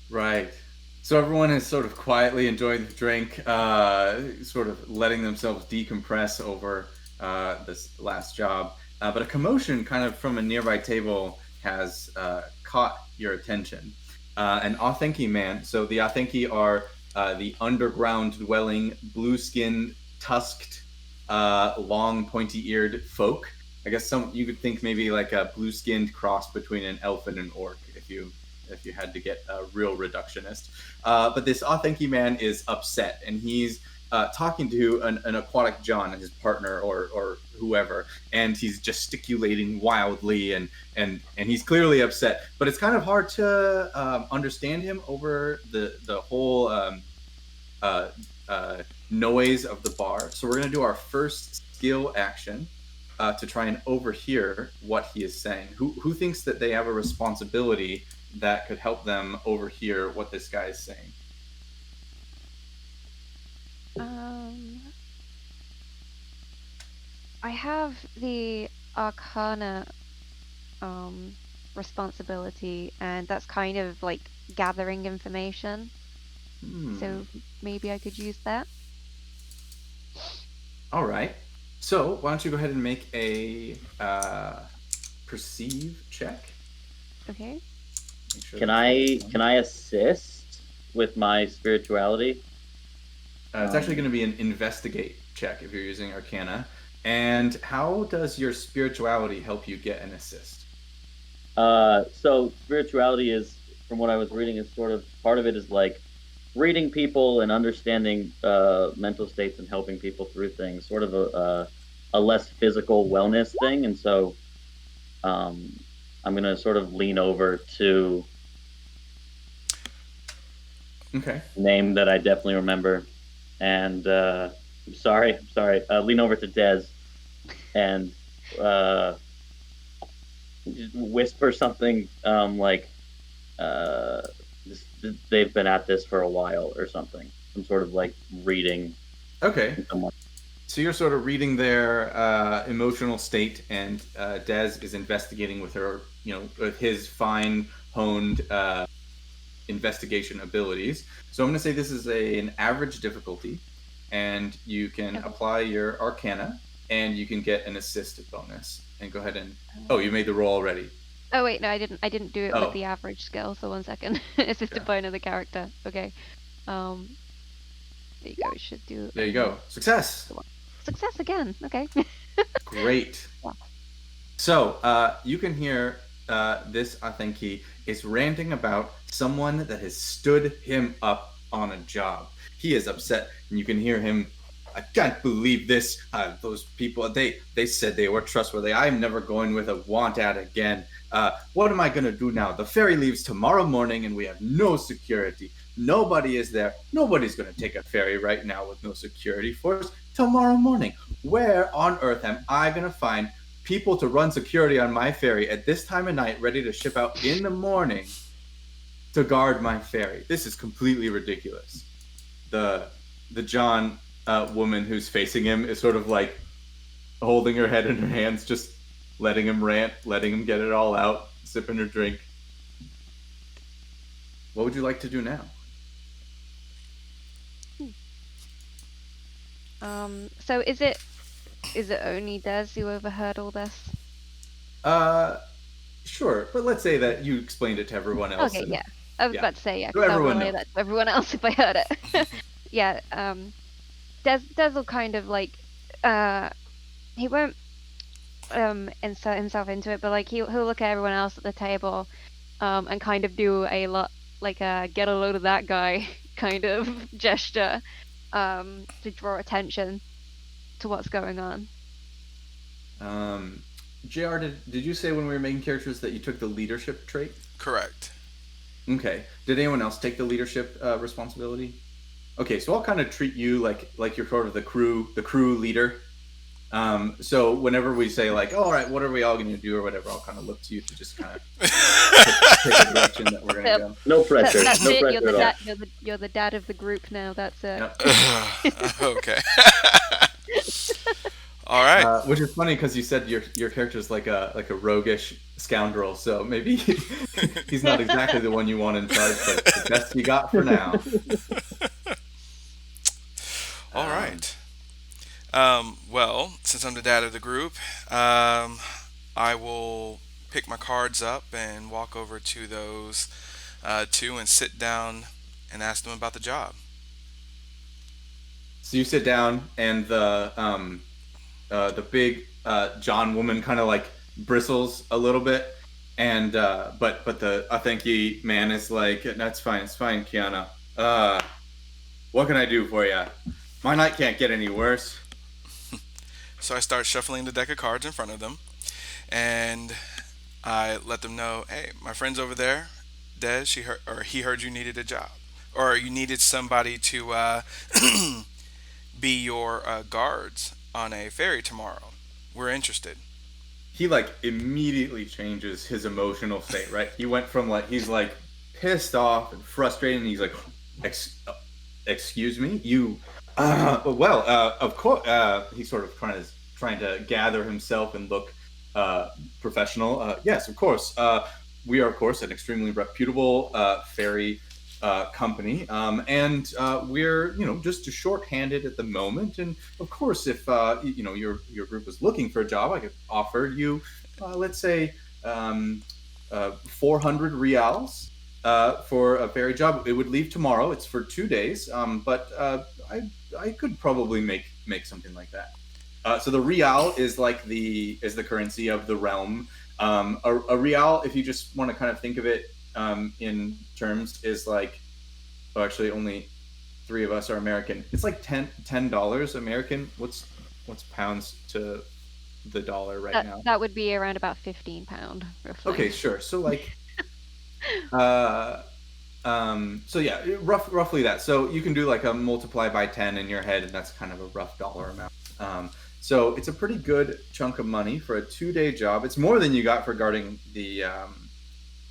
Right. So everyone is sort of quietly enjoying the drink, sort of letting themselves decompress over this last job. But a commotion kind of from a nearby table has caught your attention. An Othenki man. So the Othenki are the underground dwelling, blue-skinned, tusked, long, pointy-eared folk. I guess you could think maybe like a blue-skinned cross between an elf and an orc, if you had to get a real reductionist. But this Othenki man is upset, and he's talking to an aquatic John, his partner or whoever, and he's gesticulating wildly, and he's clearly upset. But it's kind of hard to understand him over the whole noise of the bar. So we're gonna do our first skill action. To try and overhear what he is saying. Who thinks that they have a responsibility that could help them overhear what this guy is saying? I have the Arcana responsibility, and that's kind of like gathering information. So maybe I could use that. All right. So why don't you go ahead and make a perceive check? Okay. Sure Can I assist with my spirituality? It's actually going to be an investigate check if you're using Arcana. And how does your spirituality help you get an assist? So spirituality is, from what I was reading, is sort of part of it is like reading people and understanding mental states and helping people through things, sort of a less physical wellness thing. And so I'm going to sort of lean over to a name that I definitely remember. And I'm sorry. Lean over to Dez and whisper something like, they've been at this for a while or something. Some sort of like reading. Okay. So you're sort of reading their emotional state, and Dez is investigating with her, with his fine-honed investigation abilities. So I'm going to say this is an average difficulty, and you can apply your Arcana, and you can get an assist bonus. And go ahead and you made the roll already. Oh wait, no, I didn't do it with the average skill. So 1 second. Assisted by another character. Okay. There you go. It should do. There you go. Success. Success again. Okay. Great. Yeah. So you can hear this, I think he is ranting about someone that has stood him up on a job. He is upset, and you can hear him. I can't believe this. Those people, they said they were trustworthy. I'm never going with a want ad again. What am I going to do now? The ferry leaves tomorrow morning, and we have no security. Nobody is there. Nobody's going to take a ferry right now with no security force tomorrow morning. Where on earth am I going to find people to run security on my ferry at this time of night, ready to ship out in the morning to guard my ferry. This is completely ridiculous. The John woman who's facing him is sort of like holding her head in her hands, just letting him rant, letting him get it all out, sipping her drink. What would you like to do now? So is it only Des who overheard all this? Sure, but let's say that you explained it to everyone else. Okay, and- yeah. I was yeah. about to say, yeah, So 'cause I'll everyone relay knows. that to everyone else if I heard it. Yeah, Des will kind of like, he won't insert himself into it, but like he'll look at everyone else at the table, and kind of do a lot like a get a load of that guy kind of gesture, to draw attention to what's going on. JR, did you say when we were making characters that you took the leadership trait? Correct. Okay. Did anyone else take the leadership responsibility? Okay, so I'll kind of treat you like you're sort of the crew leader. So whenever we say like, oh, all right, what are we all going to do or whatever, I'll kind of look to you to just kind of take the direction that we're going to go. No pressure. That's No it. pressure You're the at all. dad. You're the dad of the group now. That's it. Yep. Okay. All right. Which is funny because you said your character's like a roguish scoundrel, so maybe he's not exactly the one you want in charge, but the best you got for now. All right. Well, since I'm the dad of the group, I will pick my cards up and walk over to those two and sit down and ask them about the job. So you sit down, and the big John woman kind of like bristles a little bit, and but the Athenki man is like, that's fine, it's fine, Kiana. What can I do for you? My night can't get any worse. So I start shuffling the deck of cards in front of them, and I let them know, hey, my friend's over there, Des, he heard you needed a job, or you needed somebody to be your guards on a ferry tomorrow. We're interested. He like immediately changes his emotional state, right? He went from like, he's like pissed off and frustrated, and he's like, excuse me, you of course, he's sort of trying to gather himself and look professional. Yes, of course. We are, of course, an extremely reputable ferry company, and we're, just short-handed at the moment. And of course, if your group was looking for a job, I could offer you, let's say, 400 reals. For a ferry job. It would leave tomorrow. It's for 2 days, but I could probably make something like that. So the real is like the currency of the realm. A real, if you just want to kind of think of it in terms, is like, oh, actually only 3 of us are American. It's like $10 American. What's pounds to the dollar right now? That would be around about £15 roughly. Okay, sure. So like. So yeah, roughly that. So you can do like a multiply by 10 in your head, and that's kind of a rough dollar amount. So it's a pretty good chunk of money for a 2-day job. It's more than you got for guarding the.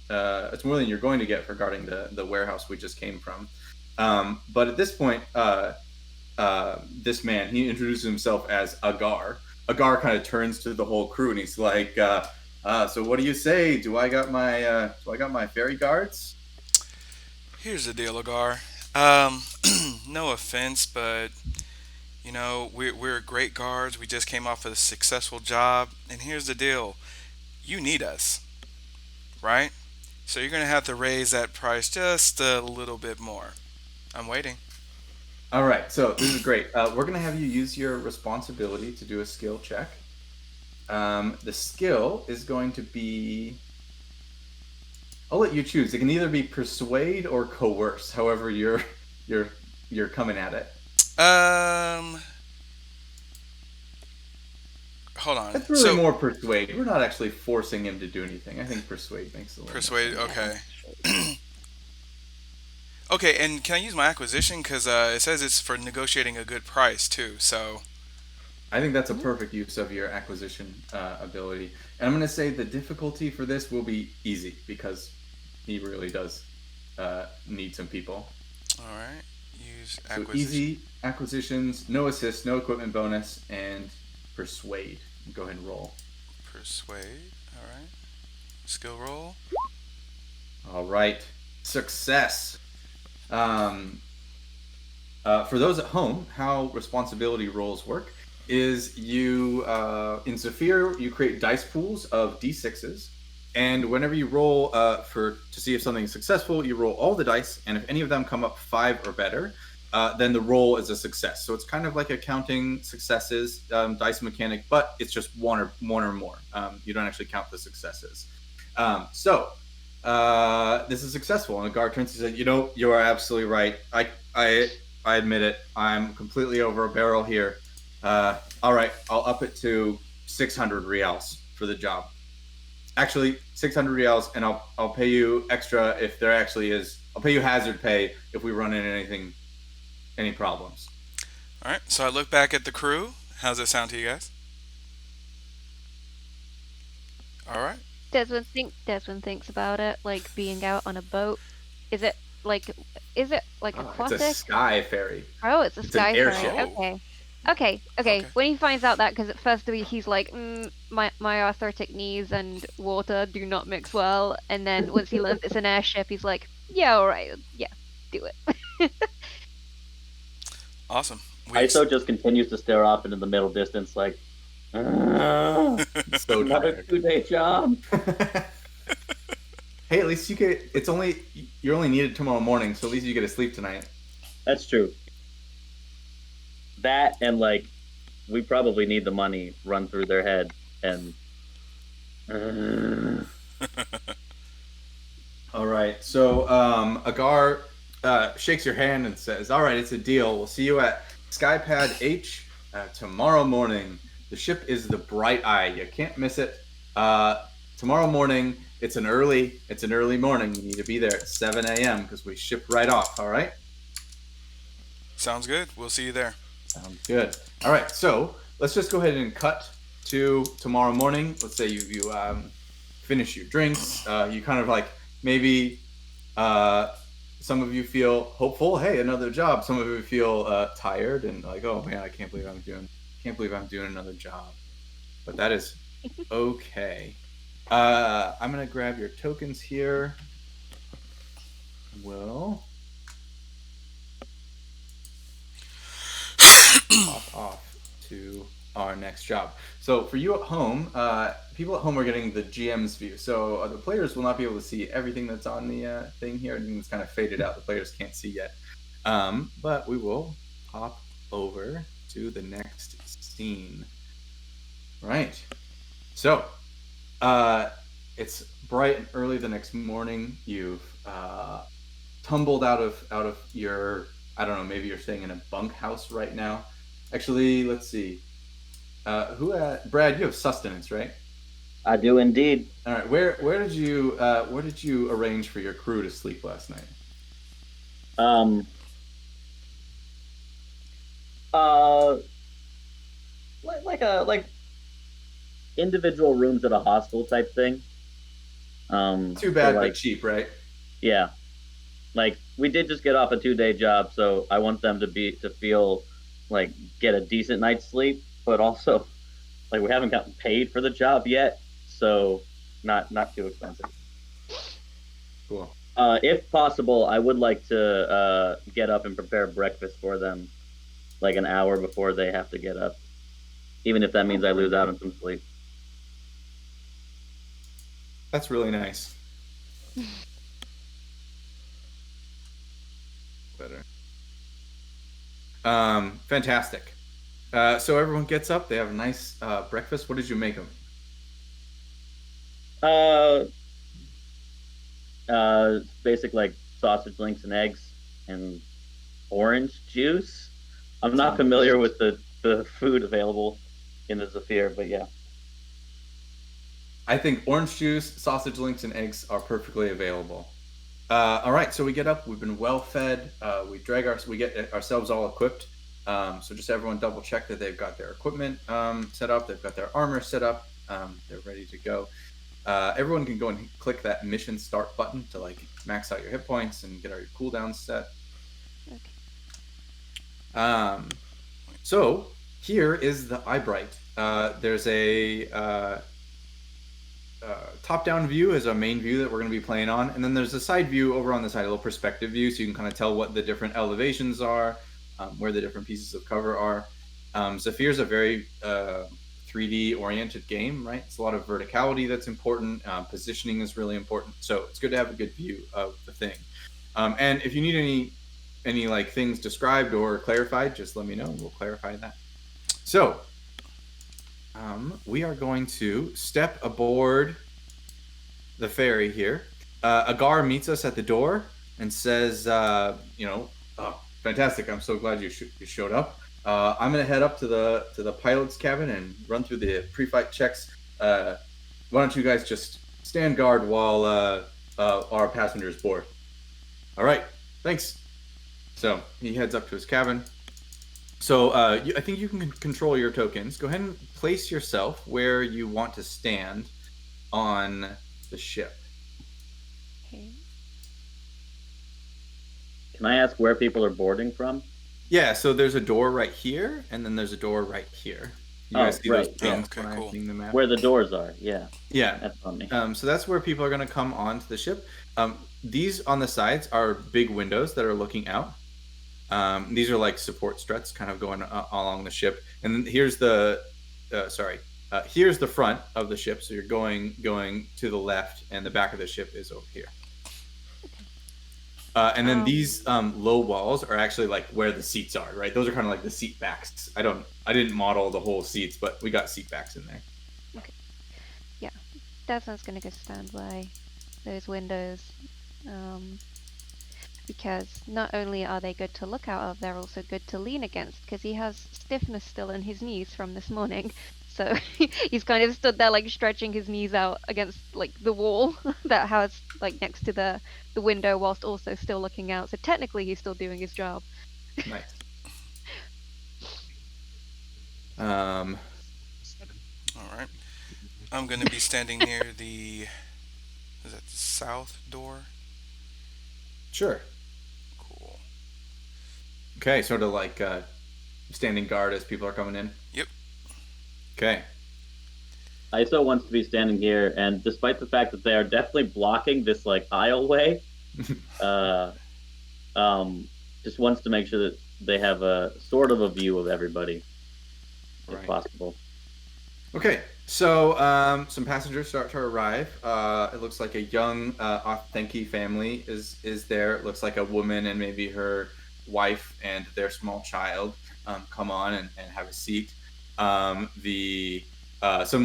It's more than you're going to get for guarding the warehouse we just came from. But at this point, this man, he introduces himself as Agar. Agar kind of turns to the whole crew, and he's like, so what do you say? Do I got my ferry guards? Here's the deal, Agar. No offense, but we're great guards. We just came off of a successful job, and here's the deal: you need us, right? So you're gonna have to raise that price just a little bit more. I'm waiting. All right, so this is great. We're gonna have you use your responsibility to do a skill check. The skill is going to be. I'll let you choose. It can either be persuade or coerce. However, you're coming at it. Hold on. It's really more persuade. We're not actually forcing him to do anything. I think persuade makes a little. Persuade. more Okay. Okay, and can I use my acquisition? Because it says it's for negotiating a good price too. So. I think that's a perfect use of your acquisition ability. And I'm going to say the difficulty for this will be easy because he really does need some people. All right. Use So acquisition. easy acquisitions, no assist, no equipment bonus, and persuade. Go ahead and roll. Persuade. All right. Skill roll. All right. Success. Um, for those at home, how responsibility rolls work is you, in Zafir, you create dice pools of d6s. And whenever you roll to see if something is successful, you roll all the dice. And if any of them come up 5 or better, then the roll is a success. So it's kind of like a counting successes dice mechanic, but it's just one or more. You don't actually count the successes. This is successful. And the guard turns and says, you are absolutely right. I admit it. I'm completely over a barrel here. All right, I'll up it to 600 reals for the job. Actually, 600 reals, and I'll pay you extra if there actually is. I'll pay you hazard pay if we run into any problems. All right. So I look back at the crew. How's that sound to you guys? All right. Desmond thinks about it, like being out on a boat. Is it like aquatic? It's a sky ferry. Oh, it's a It's an sky ferry. airship. Okay. When he finds out that, because at first he's like, my arthritic knees and water do not mix well, and then once he learns it's an airship, he's like, yeah, all right, yeah, do it. Awesome. ISO just continues to stare off into the middle distance, like, So another tired. 2-day job. Hey, at least you're only needed tomorrow morning, so at least you get to sleep tonight. That's true. That and we probably need the money run through their head, and All right. So Agar shakes your hand and says, "All right, it's a deal. We'll see you at Skypad H tomorrow morning. The ship is the Bright Eye. You can't miss it. Tomorrow morning. It's an early morning. You need to be there at 7 a.m. because we ship right off. All right." Sounds good. We'll see you there. Sounds good. All right. So let's just go ahead and cut to tomorrow morning. Let's say you finish your drinks. You kind of maybe some of you feel hopeful. Hey, another job. Some of you feel tired and like, oh man, I can't believe I'm doing another job. But that is okay. I'm gonna grab your tokens here. Well, hop off to our next job. So for you at home, people at home are getting the GM's view. So the players will not be able to see everything that's on the thing here. It's kind of faded out. The players can't see yet. But we will hop over to the next scene. Right. So it's bright and early the next morning. You've tumbled out of your, I don't know, maybe you're staying in a bunkhouse right now. Actually, let's see. Brad, you have sustenance, right? I do indeed. All right. Where did you arrange for your crew to sleep last night? Like individual rooms at a hostel type thing. Too bad, but cheap, right? Yeah. We did just get off a 2-day job, so I want them to feel get a decent night's sleep, but also we haven't gotten paid for the job yet, so not too expensive. Cool. If possible, I would like to get up and prepare breakfast for them an hour before they have to get up, even if that means I lose out on some sleep. That's really nice. Better. Fantastic. So everyone gets up. They have a nice breakfast. What did you make them? Basic sausage links and eggs and orange juice. I'm not familiar with the food available in the Zafir, but yeah. I think orange juice, sausage links, and eggs are perfectly available. All right, so we get up. We've been well fed. We get ourselves all equipped, So just everyone double check that they've got their equipment set up, they've got their armor set up, they're ready to go. Everyone can go and click that mission start button to like max out your hit points and get all your cooldowns set. Okay. So here is the Eyebright. There's a top-down view is a main view that we're going to be playing on, and then there's a side view over on the side, a little perspective view, so you can kind of tell what the different elevations are, where the different pieces of cover are. Zafir's a very 3D oriented game, right? It's a lot of verticality that's important. Positioning is really important, so it's good to have a good view of the thing. And if you need any like things described or clarified, just let me know and we'll clarify that. So we are going to step aboard the ferry here. Agar meets us at the door and says, oh, fantastic, I'm so glad you showed up. I'm going to head up to the pilot's cabin and run through the pre-flight checks. Why don't you guys just stand guard while our passengers board? All right, thanks. So he heads up to his cabin. So I think you can control your tokens. Go ahead and place yourself where you want to stand on the ship. Okay. Can I ask where people are boarding from? Yeah, so there's a door right here, and then there's a door right here. You guys see those right. pins Okay, when I cool. ping the map? Where the doors are, yeah. Yeah. That's on me. So that's where people are going to come onto the ship. These on the sides are big windows that are looking out. These are like support struts kind of going along the ship. And then here's here's the front of the ship. So you're going to the left, and the back of the ship is over here. And then these low walls are actually like where the seats are, right? Those are kind of like the seat backs. I didn't model the whole seats, but we got seat backs in there. Okay. Yeah, Desmond's gonna go stand by those windows, because not only are they good to look out of, they're also good to lean against, because he has stiffness still in his knees from this morning. So he's kind of stood there like stretching his knees out against like the wall that has like next to the window, whilst also still looking out. So technically he's still doing his job. Nice. All right. I'm going to be standing near the south door? Sure. Cool. Okay, sort of like standing guard as people are coming in. Yep. Okay. ISO wants to be standing here, and despite the fact that they are definitely blocking this like aisleway, just wants to make sure that they have a sort of a view of everybody, if possible. Okay, so some passengers start to arrive. It looks like a young Authenki family is there. It looks like a woman and maybe her wife and their small child come on and have a seat. Some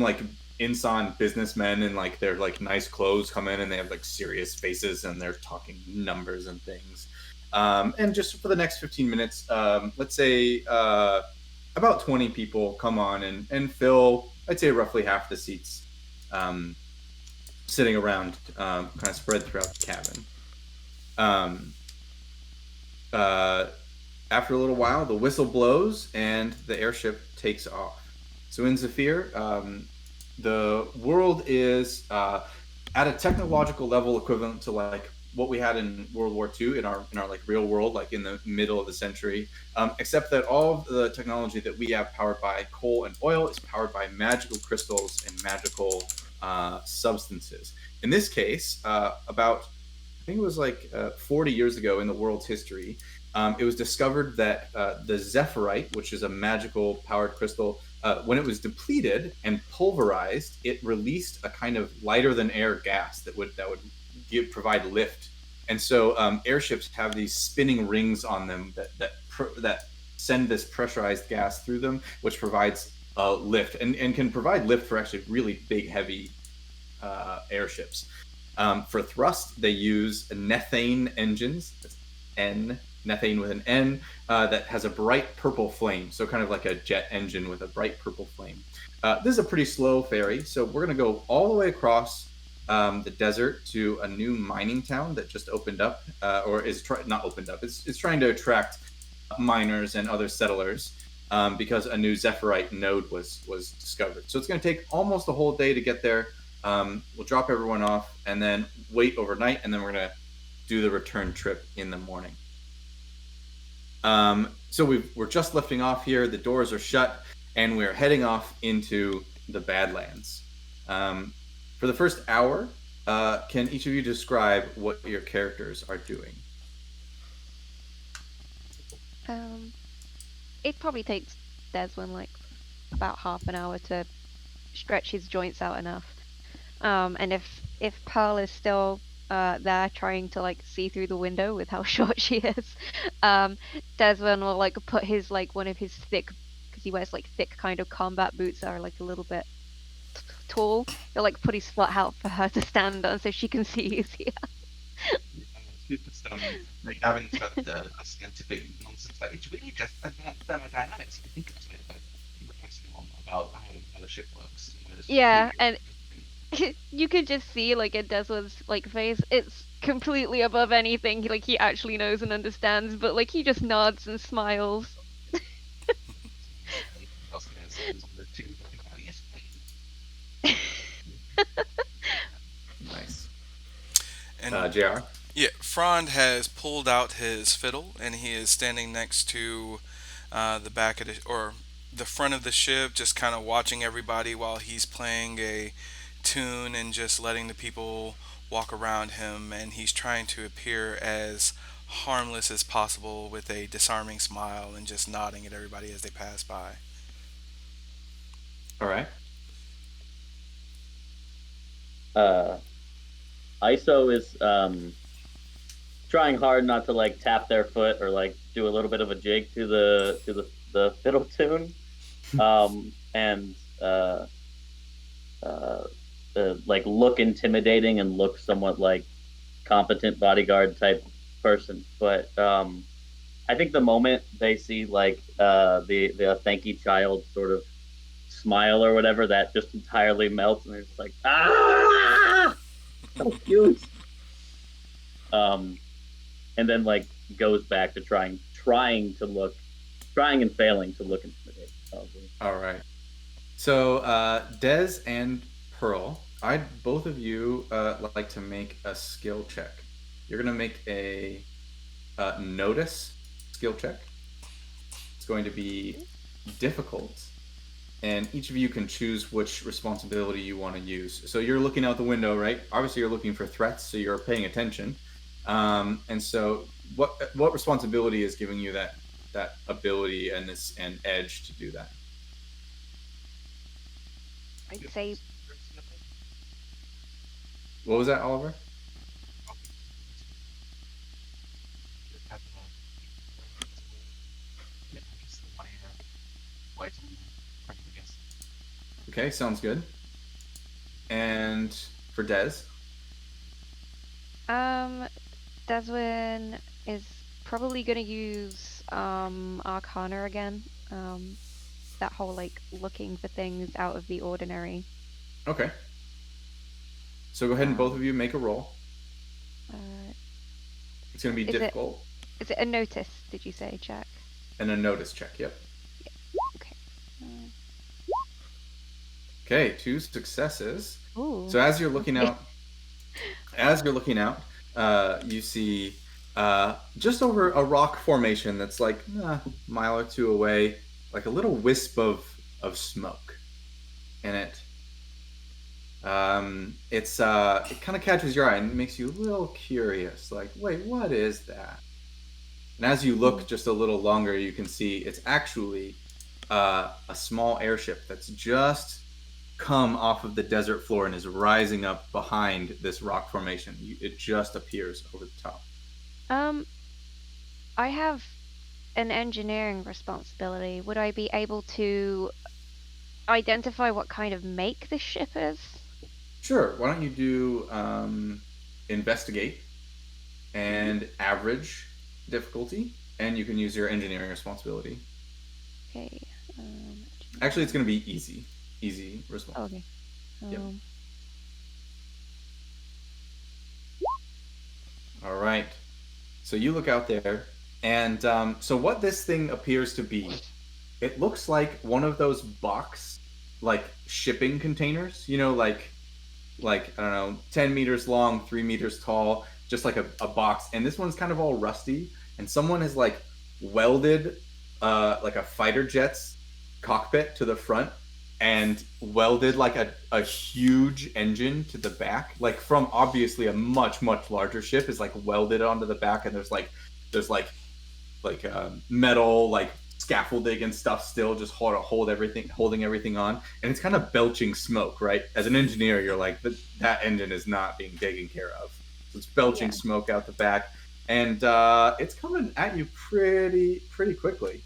like Insan businessmen in like their like nice clothes come in, and they have like serious faces, and they're talking numbers and things. And just for the next 15 minutes, let's say about 20 people come on and fill, I'd say, roughly half the seats sitting around, kind of spread throughout the cabin. After a little while, the whistle blows and the airship takes off. So in Zafir, the world is at a technological level equivalent to like what we had in World War II in our like real world, like in the middle of the century, except that all of the technology that we have powered by coal and oil is powered by magical crystals and magical substances. In this case, about I think it was like 40 years ago in the world's history, it was discovered that the Zephyrite, which is a magical powered crystal, when it was depleted and pulverized, it released a kind of lighter than air gas that would provide lift. And so airships have these spinning rings on them that send this pressurized gas through them, which provides lift and can provide lift for actually really big, heavy airships. For thrust, they use methane engines. Methane with an N, that has a bright purple flame, so kind of like a jet engine with a bright purple flame. This is a pretty slow ferry, so we're going to go all the way across the desert to a new mining town that just opened up, or is not opened up. It's trying to attract miners and other settlers because a new Zephyrite node was discovered. So it's going to take almost a whole day to get there. We'll drop everyone off and then wait overnight, and then we're going to do the return trip in the morning. So we're just lifting off here. The doors are shut, and we're heading off into the Badlands. For the first hour, can each of you describe what your characters are doing? It probably takes Desmond like about half an hour to stretch his joints out enough. And if Pearl is still there trying to like see through the window with how short she is, Desmond will like put his like one of his thick, because he wears like thick kind of combat boots that are like a little bit tall. He'll like put his foot out for her to stand on so she can see he's here. It's like having the scientific nonsense. Like it's really just advanced thermodynamics. If you think of it, like impressing on about how the ship works. Yeah, and you could just see like in Desmond's like face, it's completely above anything like he actually knows and understands, but like he just nods and smiles. Nice. And JR? yeah, Frond has pulled out his fiddle and he is standing next to the back of the front of the ship, just kind of watching everybody while he's playing a tune and just letting the people walk around him. And he's trying to appear as harmless as possible with a disarming smile and just nodding at everybody as they pass by. All right. ISO is trying hard not to like tap their foot or like do a little bit of a jig to the fiddle tune, and like look intimidating and look somewhat like competent bodyguard type person. But I think the moment they see like the thank you child sort of smile or whatever, that just entirely melts and they're just like, ah, so cute. And then like goes back to trying and failing to look intimidating. Probably. All right. So Des and Pearl, I'd both of you like to make a skill check. You're gonna make a notice skill check. It's going to be difficult, and each of you can choose which responsibility you want to use. So you're looking out the window, right? Obviously, you're looking for threats, so you're paying attention. And so, what responsibility is giving you that ability and edge to do that? I'd say What was that, Oliver? Okay, sounds good. And for Des? Deswin is probably gonna use Arcana again. That whole like looking for things out of the ordinary. Okay. So go ahead and both of you make a roll. It's going to be difficult. Is it a notice, did you say, check? And a notice check, yep. Yeah. Okay. Okay, 2 successes. Ooh. So as you're looking out, you see just over a rock formation that's like a mile or two away, like a little wisp of smoke in it. It kind of catches your eye and makes you a little curious, like, wait, what is that? And as you look just a little longer, you can see it's actually a small airship that's just come off of the desert floor and is rising up behind this rock formation. It just appears over the top. I have an engineering responsibility. Would I be able to identify what kind of make this ship is? Sure. Why don't you do investigate and average difficulty, and you can use your engineering responsibility. Okay. Actually, it's going to be easy response. Okay. Yep. All right. So you look out there, And so what this thing appears to be, it looks like one of those box, like shipping containers. You know, like I don't know, 10 meters long, 3 meters tall, just like a box. And this one's kind of all rusty. And someone has like welded like a fighter jet's cockpit to the front and welded like a huge engine to the back, like from obviously a much larger ship is like welded onto the back. And there's metal like scaffolding and stuff still just holding everything on, and it's kind of belching smoke, right? As an engineer, you're like, that engine is not being taken care of, so it's belching smoke out the back, and it's coming at you pretty quickly.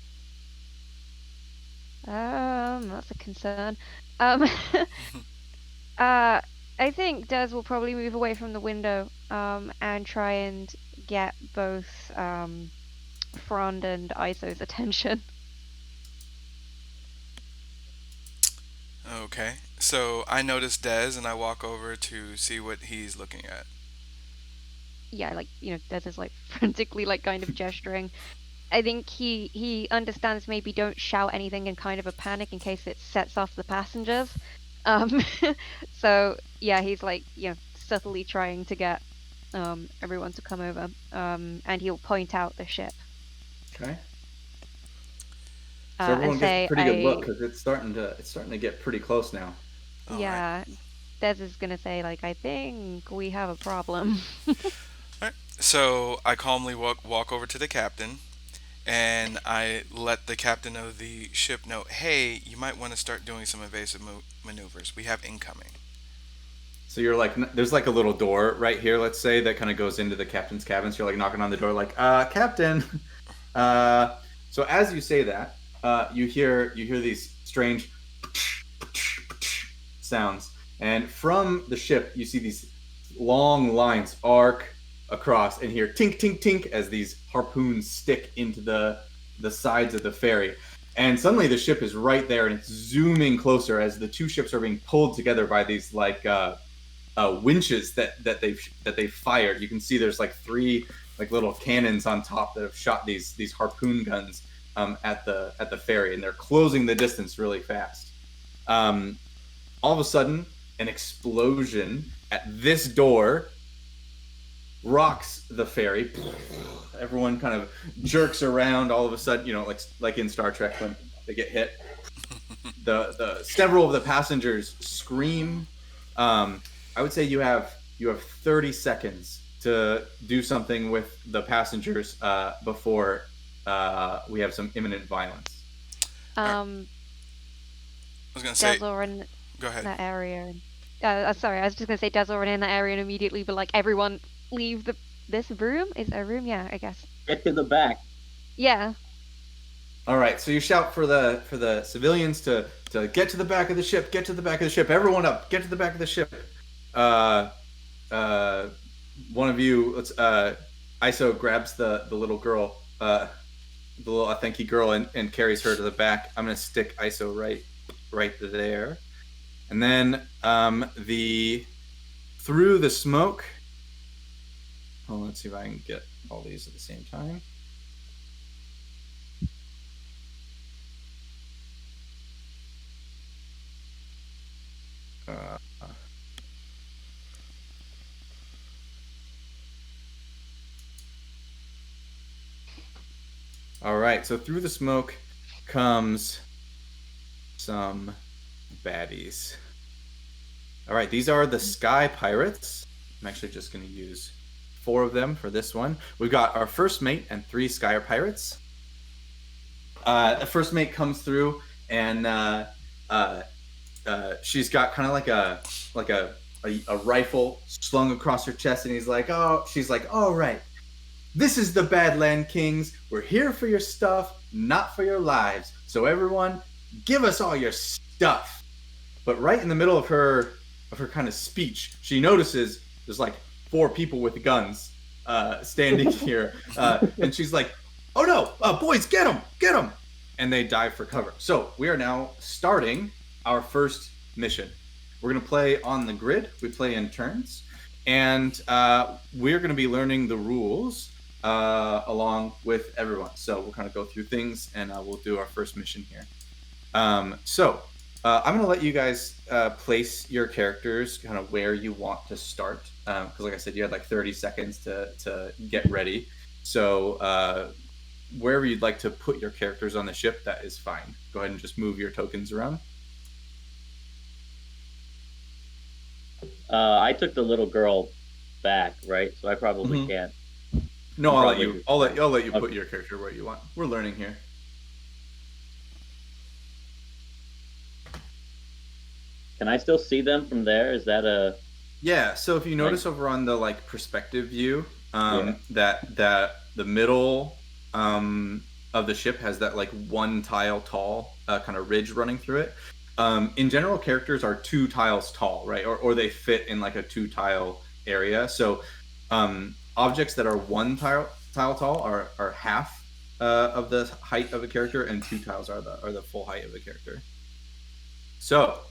That's a concern. I think Des will probably move away from the window, and try and get both Frond and Iso's attention. Okay. So I notice Dez and I walk over to see what he's looking at. Yeah, like, Des is like frantically like kind of gesturing. I think he understands maybe don't shout anything in kind of a panic in case it sets off the passengers. So yeah, he's like, subtly trying to get everyone to come over. And he'll point out the ship. Okay. So everyone and gets say, a pretty good look because it's starting to get pretty close now. All yeah, right. Des is gonna say like, I think we have a problem. All right. So I calmly walk over to the captain, and I let the captain of the ship know, hey, you might want to start doing some evasive maneuvers. We have incoming. So you're like, there's like a little door right here, let's say, that kind of goes into the captain's cabin. So you're like knocking on the door, like, Captain. So as you say that, you hear these strange sounds, and from the ship you see these long lines arc across, and hear tink tink tink as these harpoons stick into the sides of the ferry. And suddenly the ship is right there, and it's zooming closer as the two ships are being pulled together by these like winches that they've fired. You can see there's like three like little cannons on top that have shot these harpoon guns at the ferry, and they're closing the distance really fast. All of a sudden, an explosion at this door rocks the ferry. Everyone kind of jerks around. All of a sudden, like in Star Trek when they get hit. The several of the passengers scream. I would say you have 30 seconds to do something with the passengers before we have some imminent violence. I was gonna say. Dazzle in Go ahead. that area. Sorry, I was just gonna say Dazzle run in that area and immediately be like, everyone leave this room. Is it a room? Yeah, I guess. Get to the back. Yeah. All right, so you shout for the civilians to get to the back of the ship. Get to the back of the ship. Everyone up. Get to the back of the ship. One of you, Iso grabs the little girl, the little Athenki girl, and carries her to the back. I'm gonna stick Iso right there, and then through the smoke. Oh, let's see if I can get all these at the same time. All right, so through the smoke comes some baddies. All right, these are the Sky Pirates. I'm actually just going to use 4 of them for this one. We've got our first mate and 3 Sky Pirates. The first mate comes through, and she's got kind of like a rifle slung across her chest, and she's like, all right. This is the Badland Kings. We're here for your stuff, not for your lives. So everyone, give us all your stuff. But right in the middle of her kind of speech, she notices there's like 4 people with guns standing here, and she's like, "Oh no, boys, get them!" And they dive for cover. So we are now starting our first mission. We're gonna play on the grid. We play in turns, and we're gonna be learning the rules along with everyone. So we'll kind of go through things, and we'll do our first mission here. So I'm going to let you guys place your characters kind of where you want to start. Because like I said, you had like 30 seconds to get ready. So wherever you'd like to put your characters on the ship, that is fine. Go ahead and just move your tokens around. I took the little girl back, right? So I probably can't. No, I'll let you Okay. put your character where you want. We're learning here. Can I still see them from there? Is that a... Yeah, so if you notice over on the like perspective view, Yeah. that the middle of the ship has that like one tile tall kind of ridge running through it. In general, characters are 2 tiles tall, right? Or they fit in like a 2 tile area. So objects that are 1 tile tall are half of the height of a character, and 2 tiles are the full height of the character. So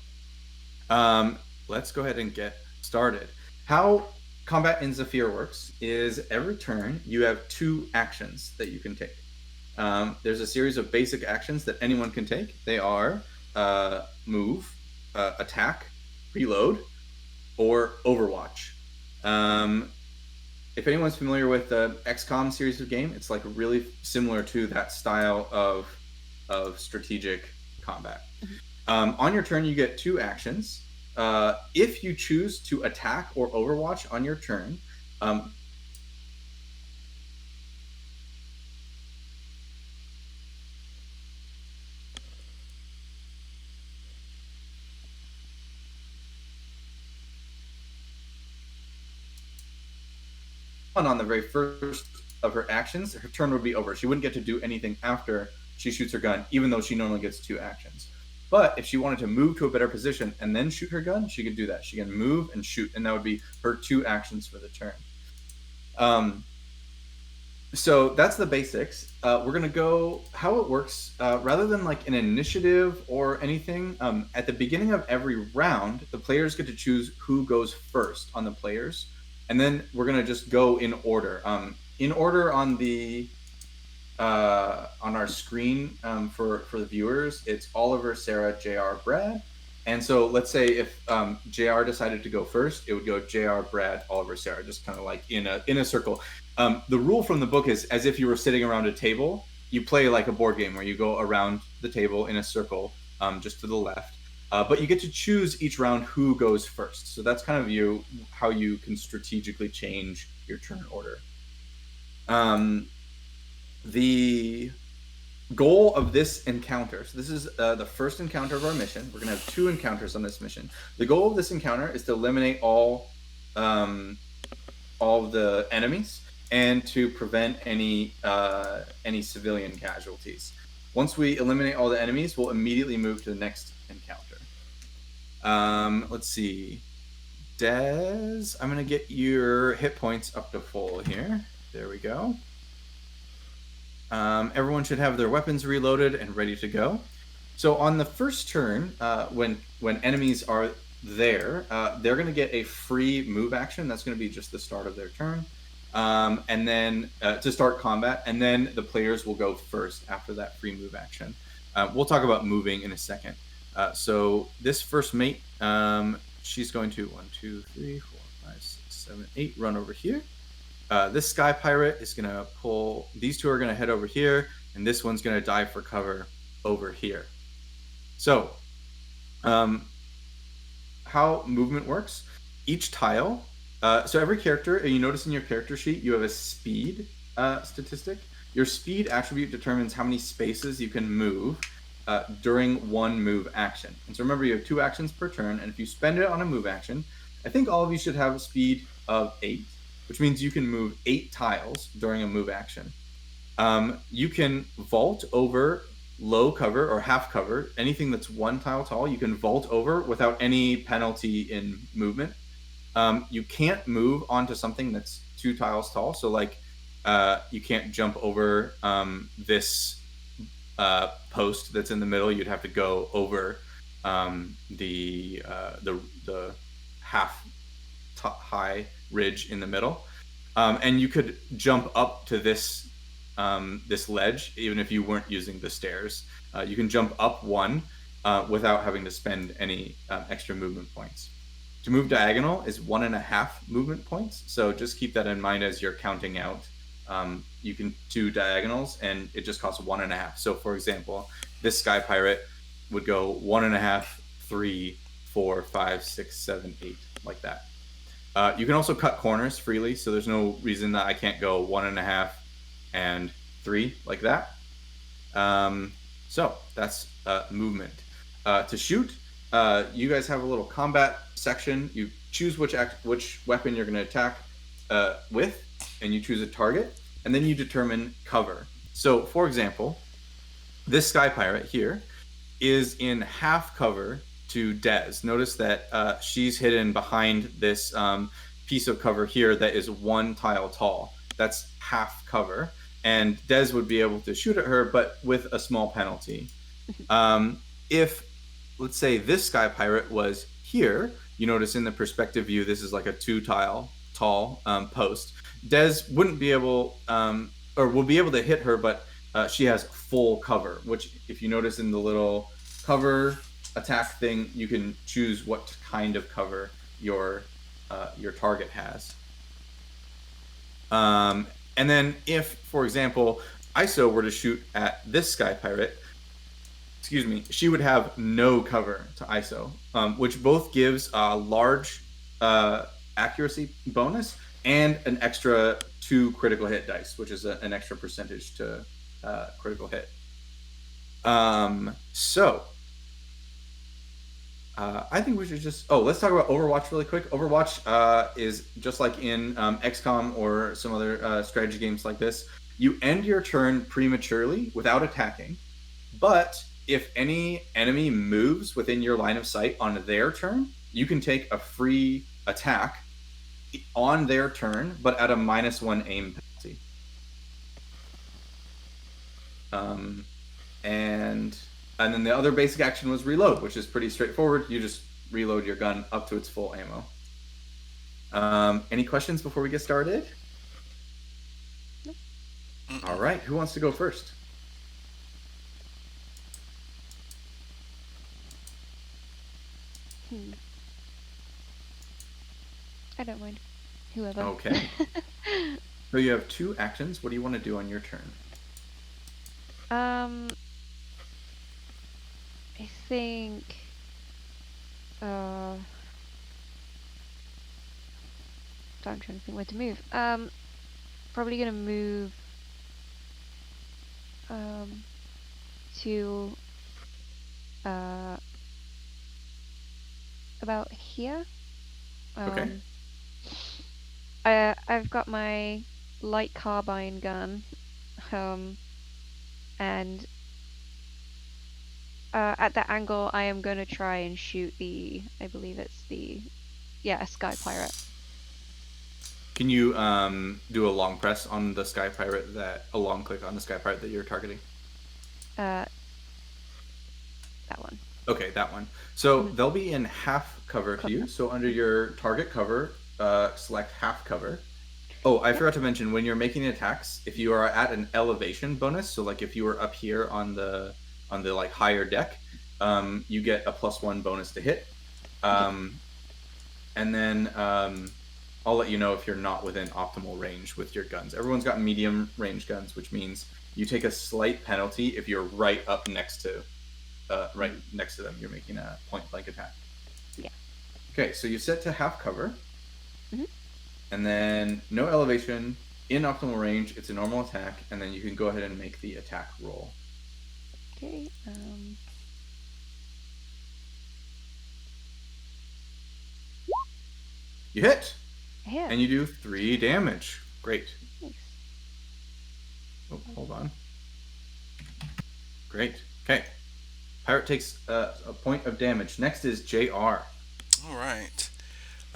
let's go ahead and get started. How combat in Zafir works is every turn you have 2 actions that you can take. There's a series of basic actions that anyone can take. They are move, attack, reload, or overwatch. If anyone's familiar with the XCOM series of game, it's like really similar to that style of strategic combat. On your turn, you get 2 actions. If you choose to attack or overwatch on your turn, on the very first of her actions, her turn would be over. She wouldn't get to do anything after she shoots her gun, even though she normally gets 2 actions. But if she wanted to move to a better position and then shoot her gun, she could do that. She can move and shoot, and that would be her 2 actions for the turn. So that's the basics. We're going to go how it works. Rather than like an initiative or anything, at the beginning of every round, the players get to choose who goes first on the players. And then we're going to just go in order. In order on the on our screen for the viewers, it's Oliver, Sarah, JR, Brad. And so let's say if JR decided to go first, it would go JR, Brad, Oliver, Sarah, just kind of like in a circle. The rule from the book is as if you were sitting around a table. You play like a board game where you go around the table in a circle, just to the left. But you get to choose each round who goes first. So that's kind of how you can strategically change your turn order. The goal of this encounter, so this is the first encounter of our mission. We're going to have 2 encounters on this mission. The goal of this encounter is to eliminate all of the enemies and to prevent any civilian casualties. Once we eliminate all the enemies, we'll immediately move to the next encounter. Let's see. Des, I'm going to get your hit points up to full here. There we go. Everyone should have their weapons reloaded and ready to go. So on the first turn, when enemies are there, they're going to get a free move action. That's going to be just the start of their turn. And then to start combat, and then the players will go first after that free move action. We'll talk about moving in a second. So this first mate, she's going to 1, 2, 3, 4, 5, 6, 7, 8 run over here. This sky pirate is going to pull. These 2 are going to head over here, and this one's going to dive for cover over here. So, how movement works? Each tile. So every character, you notice in your character sheet, you have a speed statistic. Your speed attribute determines how many spaces you can move during one move action. And so remember, you have 2 actions per turn, and if you spend it on a move action, I think all of you should have a speed of 8. Which means you can move 8 tiles during a move action. You can vault over low cover or half cover. Anything that's 1 tile tall, you can vault over without any penalty in movement. You can't move onto something that's 2 tiles tall. So like you can't jump over this post that's in the middle. You'd have to go over the half high ridge in the middle. And you could jump up to this ledge even if you weren't using the stairs. You can jump up one without having to spend any extra movement points. To move diagonal is 1.5 movement points, so just keep that in mind as you're counting out. You can do diagonals, and it just costs 1.5. So, for example, this Sky Pirate would go 1.5, 3, 4, 5, 6, 7, 8, like that. You can also cut corners freely, so there's no reason that I can't go 1.5 and 3 like that. So that's movement. To shoot, you guys have a little combat section. You choose which weapon you're going to attack with, and you choose a target, and then you determine cover. So, for example, this Sky Pirate here is in half cover to Dez. Notice that she's hidden behind this piece of cover here that is 1 tile tall. That's half cover. And Dez would be able to shoot at her, but with a small penalty. If, let's say, this Sky Pirate was here, you notice in the perspective view, this is like a 2 tile tall post. Dez wouldn't be able, or will be able to hit her, but she has full cover, which if you notice in the little cover attack thing, you can choose what kind of cover your target has. And then if, for example, ISO were to shoot at this Sky Pirate, she would have no cover to ISO, which both gives a large accuracy bonus and an extra 2 critical hit dice, which is an extra percentage to critical hit. I think we should just... let's talk about Overwatch really quick. Overwatch is just like in XCOM or some other strategy games like this. You end your turn prematurely without attacking, but if any enemy moves within your line of sight on their turn, you can take a free attack on their turn, but at a -1 aim penalty. And then the other basic action was reload, which is pretty straightforward. You just reload your gun up to its full ammo. Any questions before we get started? Nope. All right, who wants to go first? I don't mind. Whoever. Okay. So you have 2 actions. What do you want to do on your turn? I think I'm trying to think where to move. Probably gonna move to about here. Okay. I've got my light carbine gun, and at that angle, I am going to try and shoot I believe it's a Sky Pirate. Can you do a long press on the Sky Pirate, a long click on the Sky Pirate that you're targeting? That one. Okay, that one. So they'll be in half cover to you. So under your target cover, select half cover. Oh, I forgot to mention, when you're making attacks, if you are at an elevation bonus, so like if you were up here on the like higher deck, you get a +1 bonus to hit. And then I'll let you know if you're not within optimal range with your guns. Everyone's got medium range guns, which means you take a slight penalty if you're right next to them. You're making a point blank attack. Yeah. Okay, so you set to half cover. Mm-hmm. And then no elevation, in optimal range, it's a normal attack, and then you can go ahead and make the attack roll. Okay. You hit! Yeah. And you do 3 damage. Great. Nice. Oh, hold on. Great. Okay. Pirate takes a point of damage. Next is JR. All right.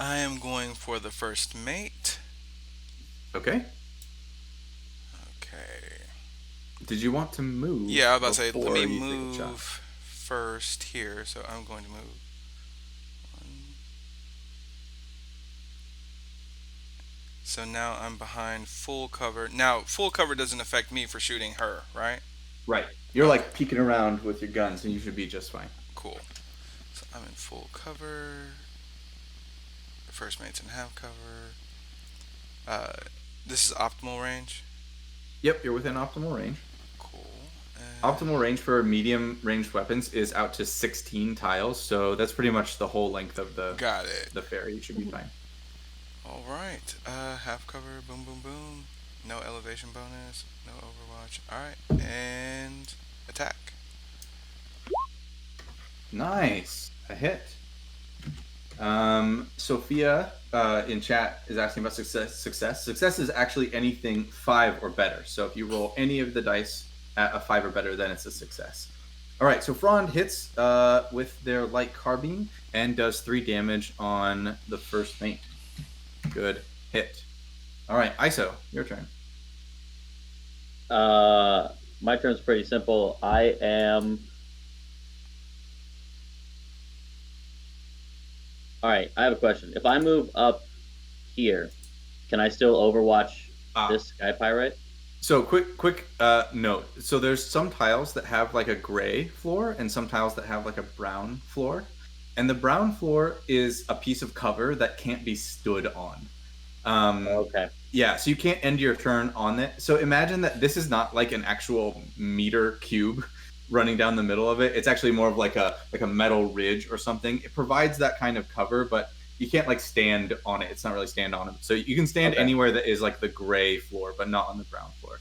I am going for the first mate. Okay. Okay. Did you want to move? Yeah, I was about to say, let before me you take a shot? move first here. So I'm going to move. 1, So now I'm behind full cover. Now, full cover doesn't affect me for shooting her, right? Right. You're Okay, like peeking around with your guns, and you should be just fine. cool. So I'm in full cover. The first mate's in half cover. Uh, this is optimal range. Yep, you're within optimal range. Cool. Optimal range for medium ranged weapons is out to 16 tiles, so that's pretty much the whole length of Got it. the fairy. You should be fine. All right. Half cover. Boom, boom, boom. No elevation bonus. No overwatch. All right. And attack. Nice. A hit. Sophia in chat is asking about success. Success is actually anything 5 or better. So if you roll any of the dice at a 5 or better, then it's a success. All right, so Frond hits with their light carbine and does 3 damage on the first mate. Good hit. All right, ISO, your turn. My turn's pretty simple. I am. All right, I have a question. If I move up here, can I still overwatch this Sky Pyrite? So quick note. So there's some tiles that have like a gray floor and some tiles that have like a brown floor. And the brown floor is a piece of cover that can't be stood on. Okay. Yeah, so you can't end your turn on it. So imagine that this is not like an actual meter cube running down the middle of it. It's actually more of like a metal ridge or something. It provides that kind of cover, but you can't like stand on it. It's not really stand on it. So you can stand anywhere that is like the gray floor, but not on the brown floor.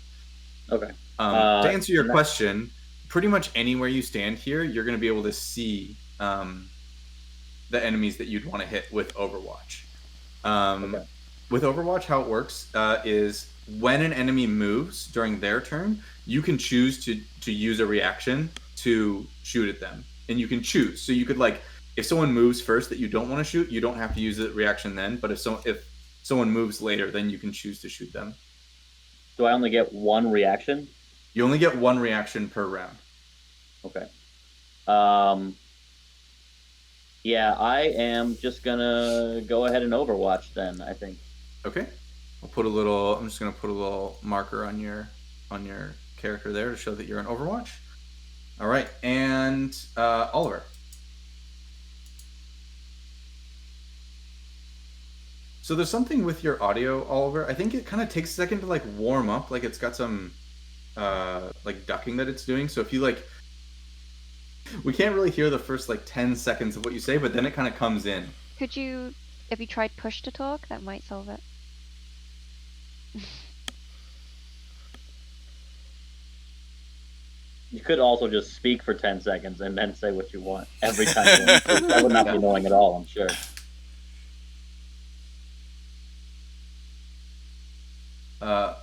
Okay. To answer your question, pretty much anywhere you stand here, you're going to be able to see the enemies that you'd want to hit with Overwatch. With Overwatch, how it works is when an enemy moves during their turn, you can choose to use a reaction to shoot at them, and you can choose. So you could like, if someone moves first that you don't want to shoot, you don't have to use the reaction then. But if someone moves later, then you can choose to shoot them. Do I only get one reaction? You only get one reaction per round. Okay. Yeah, I am just gonna go ahead and Overwatch then, I think. Okay. I'm just gonna put a little marker on your character there to show that you're in Overwatch. All right, and Oliver. So there's something with your audio, Oliver. I think it kind of takes a second to like warm up, like it's got some like ducking that it's doing. So if you like, we can't really hear the first like 10 seconds of what you say, but then it kind of comes in. Have you tried push to talk? That might solve it. You could also just speak for 10 seconds and then say what you want every time you want to. That would not be annoying at all, I'm sure.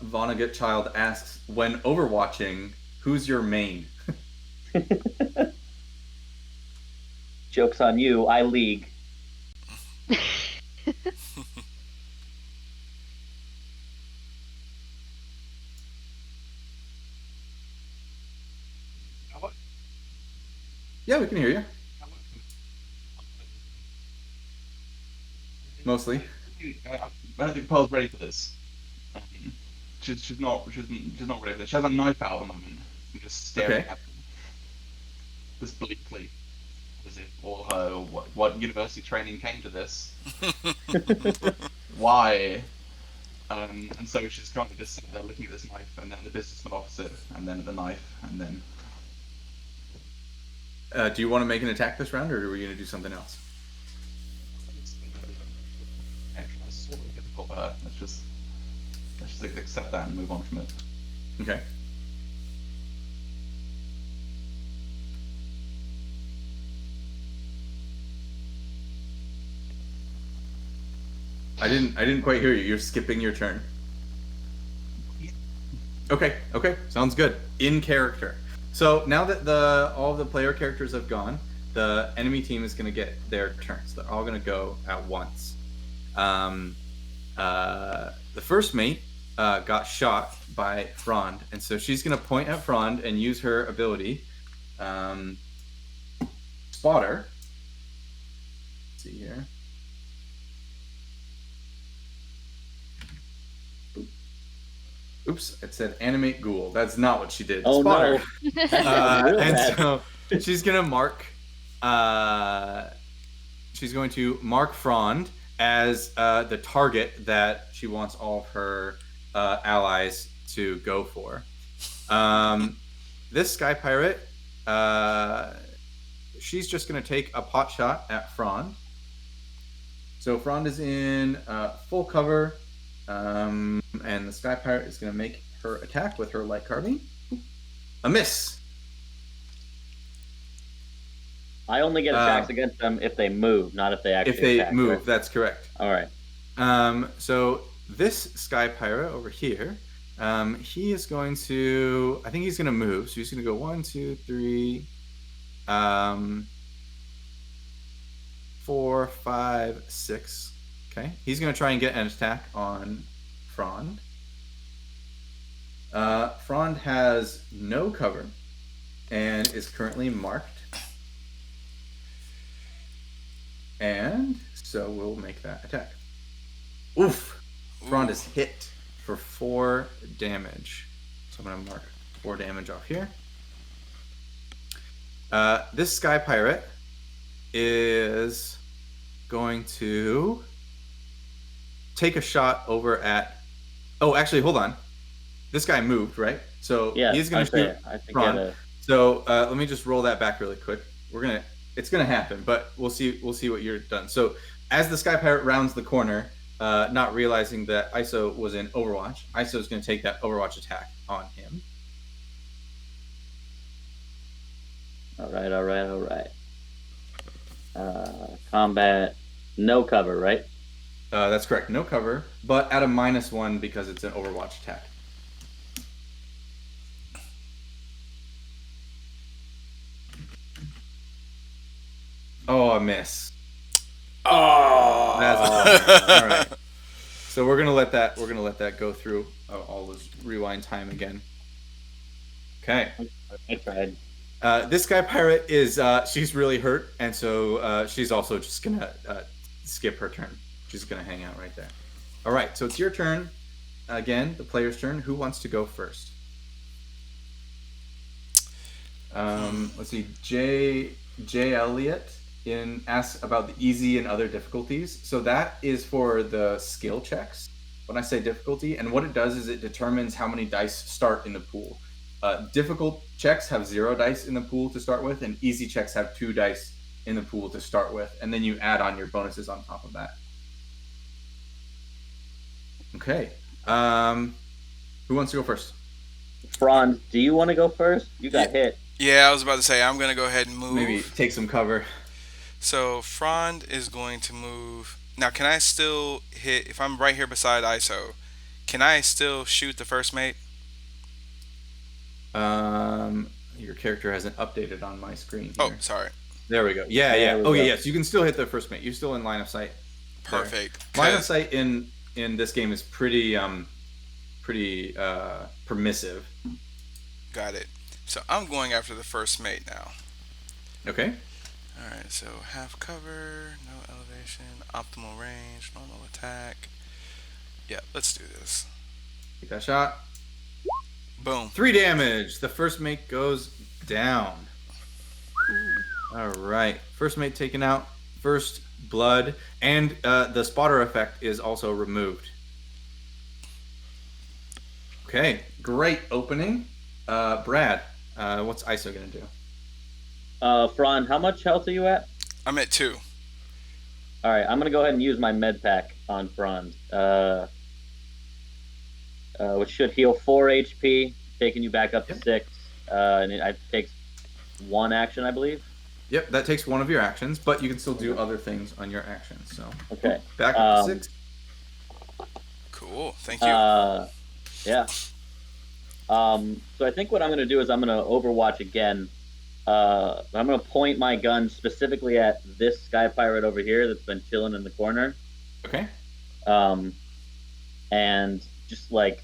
Vonnegut Child asks, when overwatching, who's your main? Joke's on you, I league. Yeah, we can hear you. Mostly. I don't think Pearl's ready for this. She's not ready for this. She has a knife out at the moment. And just staring at them. Just bleakly. As if all her what university training came to this. Why? And so she's kind of just sitting there looking at this knife, and then the businessman opposite, and then at the knife, and then. Do you want to make an attack this round, or are we going to do something else? It's sort of difficult for her. Let's just accept that and move on from it. Okay. I didn't quite hear you. You're skipping your turn. Okay, sounds good. In character. So now that all the player characters have gone, the enemy team is going to get their turns. They're all going to go at once. The first mate got shot by Frond, and so she's going to point at Frond and use her ability, Spotter. Let's see here. Oops, it said animate ghoul. That's not what she did. Oh Spotter. no, that sounds real And bad. so she's gonna mark. She's going to mark Frond as the target that she wants all of her allies to go for. This sky pirate, she's just going to take a pot shot at Frond. So Frond is in full cover, and the sky pirate is going to make her attack with her light carbine. A miss. I only get attacks against them if they move, not if they actually If they attack, move, right? that's correct. All right. So this sky pirate over here, he is going to. I think he's going to move. So he's going to go 1, 2, 3, 4, 5, 6. Okay, he's going to try and get an attack on Frond. Frond has no cover and is currently marked. And so we'll make that attack. Oof! Frond is hit for 4 damage. So I'm going to mark 4 damage off here. This sky pirate is going to take a shot over at... Oh, actually, hold on. This guy moved, right? So Yeah, he's going to shoot Frond. So let me just roll that back really quick. It's gonna happen, but we'll see what you're done. So as the sky pirate rounds the corner, not realizing that ISO was in Overwatch, ISO is gonna take that Overwatch attack on him. All right. Combat, no cover, right? That's correct, no cover, but at a -1 because it's an Overwatch attack. Oh, a miss. Oh, That's all right. So we're gonna let that go through. I'll just rewind time again. Okay. I tried. This sky pirate is she's really hurt, and so she's also just gonna skip her turn. She's gonna hang out right there. All right. So it's your turn again. The player's turn. Who wants to go first? Let's see. J. Elliott asks about the easy and other difficulties. So that is for the skill checks. When I say difficulty, and what it does is it determines how many dice start in the pool. Difficult checks have 0 dice in the pool to start with, and easy checks have 2 dice in the pool to start with, and then you add on your bonuses on top of that. Okay. Who wants to go first? Frond, do you want to go first? You got hit. Yeah, I was about to say I'm gonna go ahead and move. Maybe take some cover. So Frond is going to move. Now, can I still hit if I'm right here beside ISO? Can I still shoot the first mate? Your character hasn't updated on my screen here. Oh, sorry. There we go. Yeah. There we Oh, go. yes. You can still hit the first mate. You're still in line of sight. Perfect. Line of sight in this game is pretty permissive. Got it. So I'm going after the first mate now. Okay. All right. So half cover, no elevation, optimal range, normal attack. Yeah, let's do this. Take that shot. Boom. 3 damage. The first mate goes down. All right. First mate taken out. First blood. And the spotter effect is also removed. Okay. Great opening. Brad, what's ISO going to do? Frond, how much health are you at? I'm at 2. All right, I'm going to go ahead and use my med pack on Frond, which should heal 4 HP, taking you back up to 6. And it takes 1 action, I believe. Yep, that takes one of your actions, but you can still do other things on your actions. So Okay. back up to 6. Cool. Thank you. Yeah. So I think what I'm going to do is I'm going to Overwatch again. I'm going to point my gun specifically at this sky pirate over here that's been chilling in the corner. Okay. And just like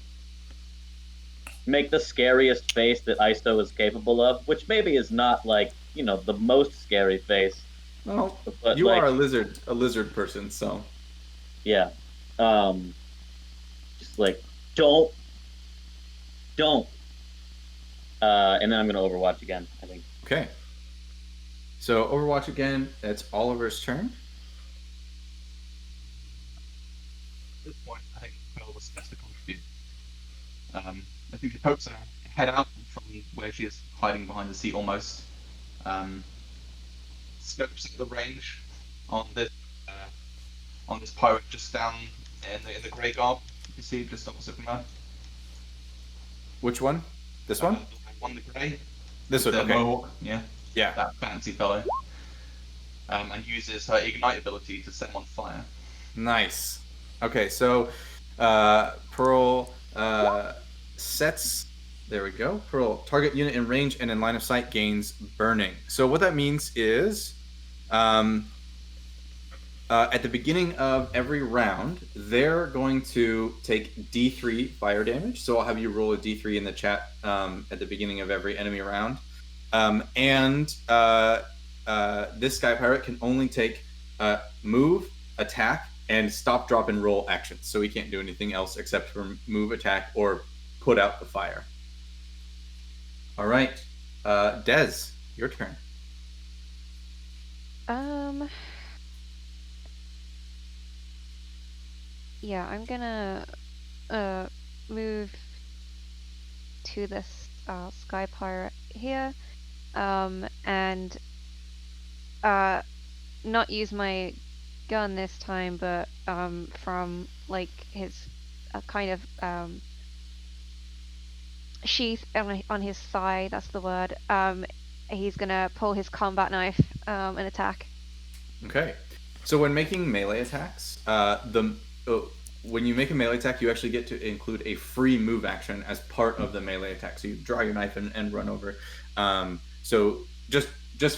make the scariest face that ISO is capable of, which maybe is not like, the most scary face. Well, but you like, are a lizard person, so. Yeah. Just like, don't Don't. And then I'm gonna Overwatch again, I think. Okay. So Overwatch again. It's Oliver's turn. At this point, I think Pearl was best to contribute. I think she pokes her head out from where she is hiding behind the seat almost. Scopes at the range on this pirate just down in the grey garb. You see just opposite from her. Which one? This one? The one, the grey. This one. The Okay. Mohawk, yeah, Yeah. that fancy fellow. And uses her ignite ability to set him on fire. Nice. Okay, so Pearl sets. There we go. Pearl, target unit in range and in line of sight gains burning. So what that means is, at the beginning of every round, they're going to take D3 fire damage. So I'll have you roll a D3 in the chat at the beginning of every enemy round. This Sky Pirate can only take move, attack, and stop, drop, and roll actions. So he can't do anything else except for move, attack, or put out the fire. All right. Des, your turn. Yeah, I'm gonna move to this Sky Pirate here, and not use my gun this time, but from like his kind of sheath on his thigh, that's the word. He's gonna pull his combat knife and attack. Okay. So when making melee attacks, when you make a melee attack, you actually get to include a free move action as part of the melee attack. So you draw your knife and run over. So just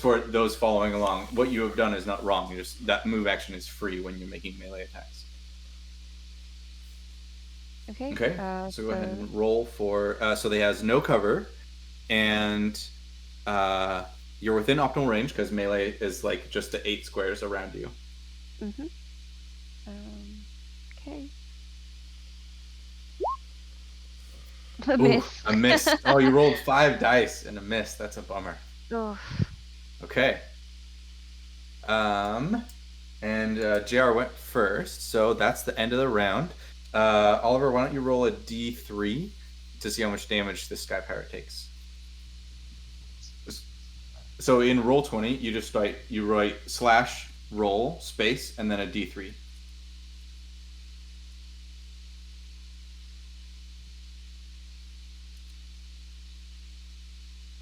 for those following along, what you have done is not wrong. That move action is free when you're making melee attacks. Okay. Okay. So go ahead and roll for. So they has no cover, and you're within optimal range because melee is like just the 8 squares around you. Mm-hmm. Okay. A miss. A miss. Oh, you rolled 5 dice and a miss. That's a bummer. Oh. Okay. And JR went first, so that's the end of the round. Oliver, why don't you roll a D3 to see how much damage this Sky Pirate takes? So in Roll20, you just write / roll space and then a D3.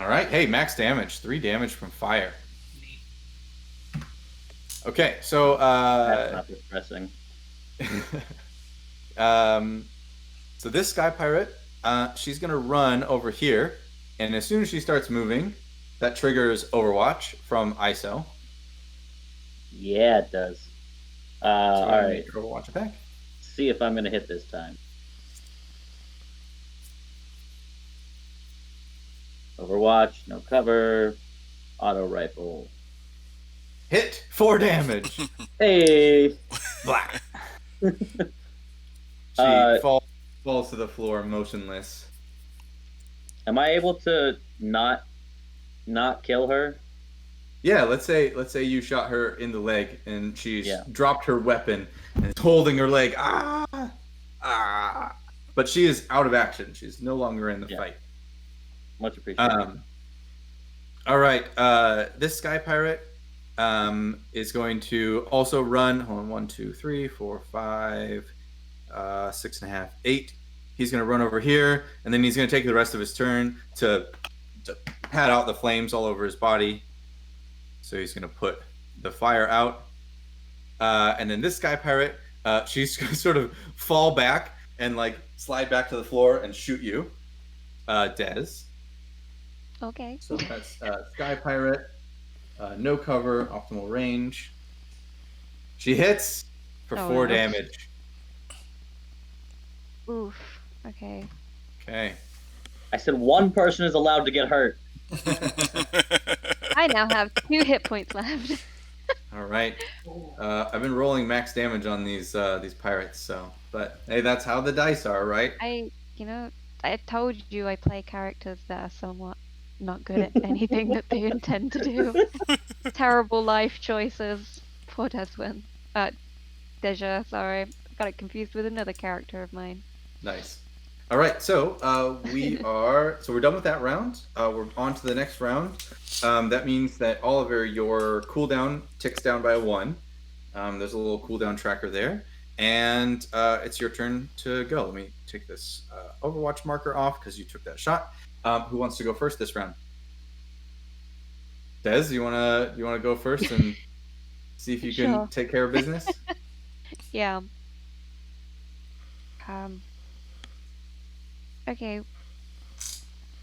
All right. Hey, max damage. 3 damage from fire. Okay, so That's not depressing. So this Sky Pirate, she's gonna run over here, and as soon as she starts moving, that triggers Overwatch from ISO. Yeah, it does. So all right. Overwatch attack. See if I'm gonna hit this time. Overwatch, no cover, auto rifle. Hit 4 damage. Hey. Black. She falls to the floor motionless. Am I able to not kill her? Yeah, let's say you shot her in the leg and she's dropped her weapon and is holding her leg. But she is out of action. She's no longer in the fight. Much appreciated. All right. This Sky Pirate is going to also run. Hold on. 1, 2, 3, 4, 5, 6.5, 8. He's going to run over here, and then he's going to take the rest of his turn to pat out the flames all over his body. So he's going to put the fire out. And then this Sky Pirate, she's going to sort of fall back and like slide back to the floor and shoot you, Des. Okay. So that's Sky Pirate, no cover, optimal range. She hits for 4 damage. Oof. Okay. Okay. I said one person is allowed to get hurt. I now have 2 hit points left. All right. I've been rolling max damage on these pirates, but hey, that's how the dice are, right? I told you I play characters that are somewhat not good at anything that they intend to do. Terrible life choices. Poor Deswin. Deja, sorry. Got it confused with another character of mine. Nice. All right, so we're done with that round. We're on to the next round. That means that Oliver, your cooldown ticks down by 1. There's a little cooldown tracker there, and it's your turn to go. Let me take this Overwatch marker off because you took that shot. Who wants to go first this round? Des, you wanna go first and see if you can Sure. take care of business? Yeah. Okay.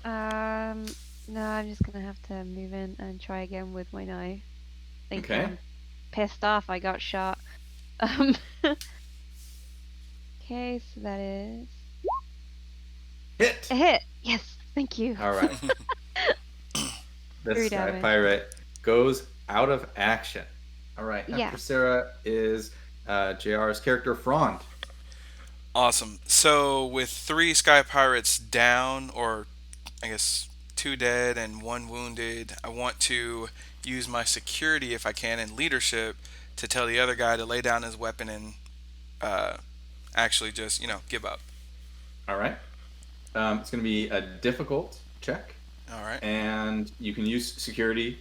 No, I'm just gonna have to move in and try again with my knife. Thinking Okay. I'm pissed off I got shot. Um. Okay, so that is Hit. a hit. Yes, thank you. All right. This 3 Sky damage. Pirate goes out of action. All right. Yeah. After Sarah is JR's character Frond. Awesome. So with 3 Sky Pirates down, or I guess 2 dead and 1 wounded, I want to use my security if I can and leadership to tell the other guy to lay down his weapon and actually just give up. All right. It's going to be a difficult check, All right. and you can use security.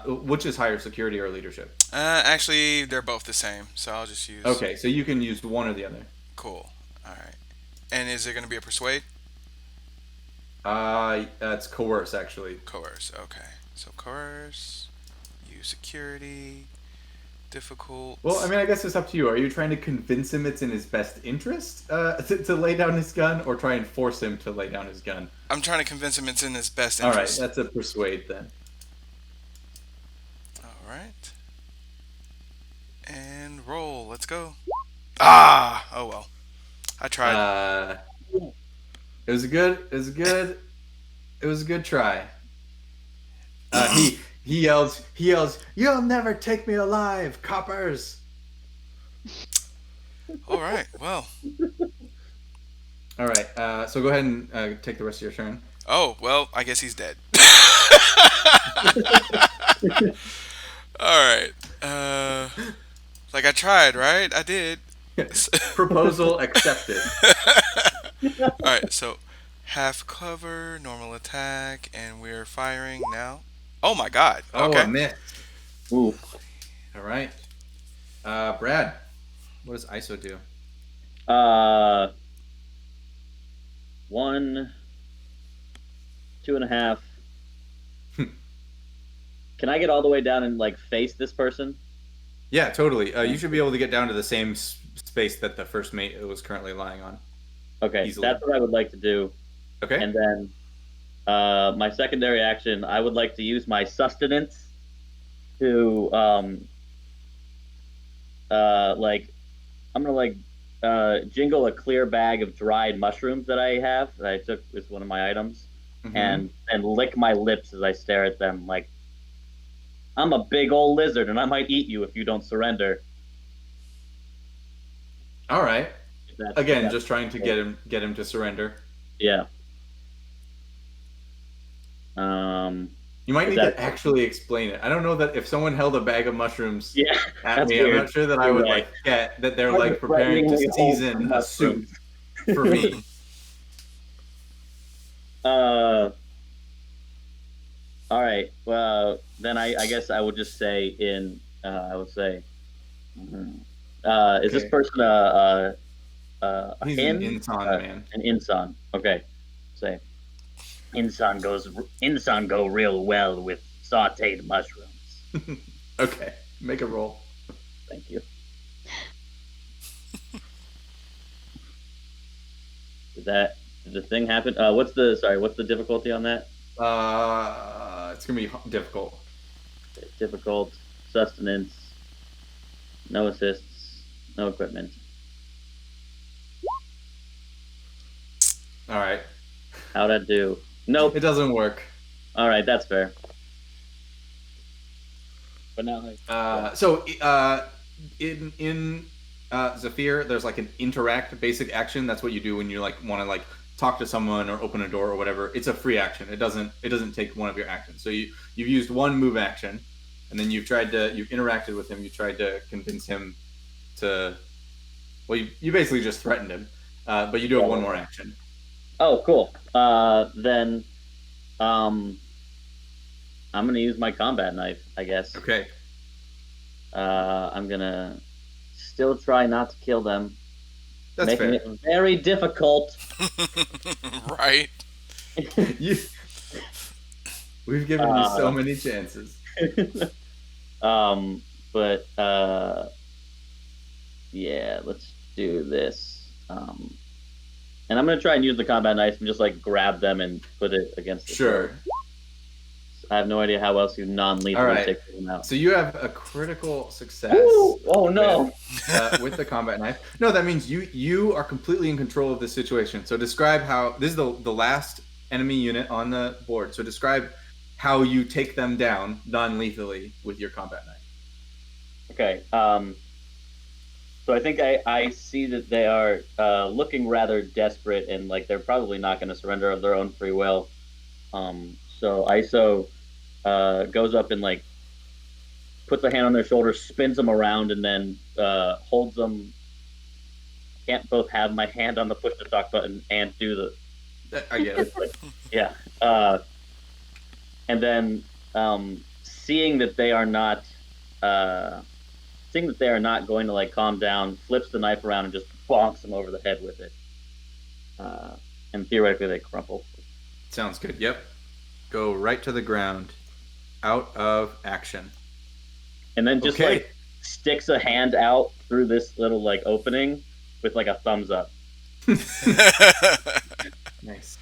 Which is higher, security or leadership? Actually, they're both the same, so I'll just use. Okay, so you can use one or the other. Cool. All right. And is it going to be a persuade? It's coerce, actually. Coerce. Okay. So coerce. Use security. Difficult. Well, I mean, I guess it's up to you. Are you trying to convince him it's in his best interest to lay down his gun, or try and force him to lay down his gun? I'm trying to convince him it's in his best All right, interest. that's a persuade then. All right. And roll. Let's go. Ah! Oh well. I tried. It was a good try. He yells, "You'll never take me alive, coppers!" All right. Well. All right. So go ahead and take the rest of your turn. Oh well. I guess he's dead. All right. Like I tried, right? I did. Proposal accepted. All right. So half cover, normal attack, and we're firing now. Oh my God. Oh, Okay. a miss. Ooh. All right. Brad, what does ISO do? 1, 2.5. Can I get all the way down and like face this person? Yeah, totally. You should be able to get down to the same space that the first mate was currently lying on. Okay, Easily. that's what I would like to do. Okay. And then my secondary action, I would like to use my sustenance to I'm gonna jingle a clear bag of dried mushrooms that I have that I took as one of my items, and lick my lips as I stare at them like I'm a big old lizard and I might eat you if you don't surrender. All right. Again, That's just trying to get him to surrender. yeah. You might Is need that- to actually explain it. I don't know that if someone held a bag of mushrooms Yeah, at that's me, I'm weird. not sure that I You're would right. like get that they're Hard like to preparing to threateningly hold season some a soup mushrooms. for me. All right. Well, then I guess I would just say I would say, is this Okay. person a He's in? an Inson man. An insan. Okay. Say, insan go real well with sautéed mushrooms. Okay, make a roll. Thank you. Did the thing happen? What's the difficulty on that? It's gonna be difficult. Difficult, sustenance, no assists, no equipment. All right, How'd I do? Nope. it doesn't work. All right, that's fair. But now, In Zafir, there's like an interact basic action. That's what you do when you like want to like talk to someone or open a door or whatever, it's a free action. It doesn't take one of your actions. So you've used one move action, and then you've interacted with him. You tried to convince him to. Well, you basically just threatened him, but you do have one more action. Oh, cool. Then, I'm gonna use my combat knife, I guess. Okay. I'm gonna still try not to kill them. That's making fair. it very difficult. Right. We've given you so many chances. But yeah, let's do this. And I'm gonna try and use the combat knife and just like grab them and put it against the Sure. sword. I have no idea how else you non-lethally All right. take them out. So you have a critical success. Ooh! Oh no! With the combat knife. No, that means you are completely in control of the situation. So describe how this is the last enemy unit on the board. So describe how you take them down non-lethally with your combat knife. Okay. So I think I see that they are looking rather desperate and like they're probably not going to surrender of their own free will. So ISO goes up and like puts a hand on their shoulder, spins them around, and then holds them. Can't both have my hand on the push to talk button and do the. I get it. Yeah. And then seeing that they are not going to like calm down, flips the knife around and just bonks them over the head with it. And theoretically they crumple. Sounds good. Yep. Go right to the ground. Out of action. And then just like sticks a hand out through this little like opening with like a thumbs up. Nice.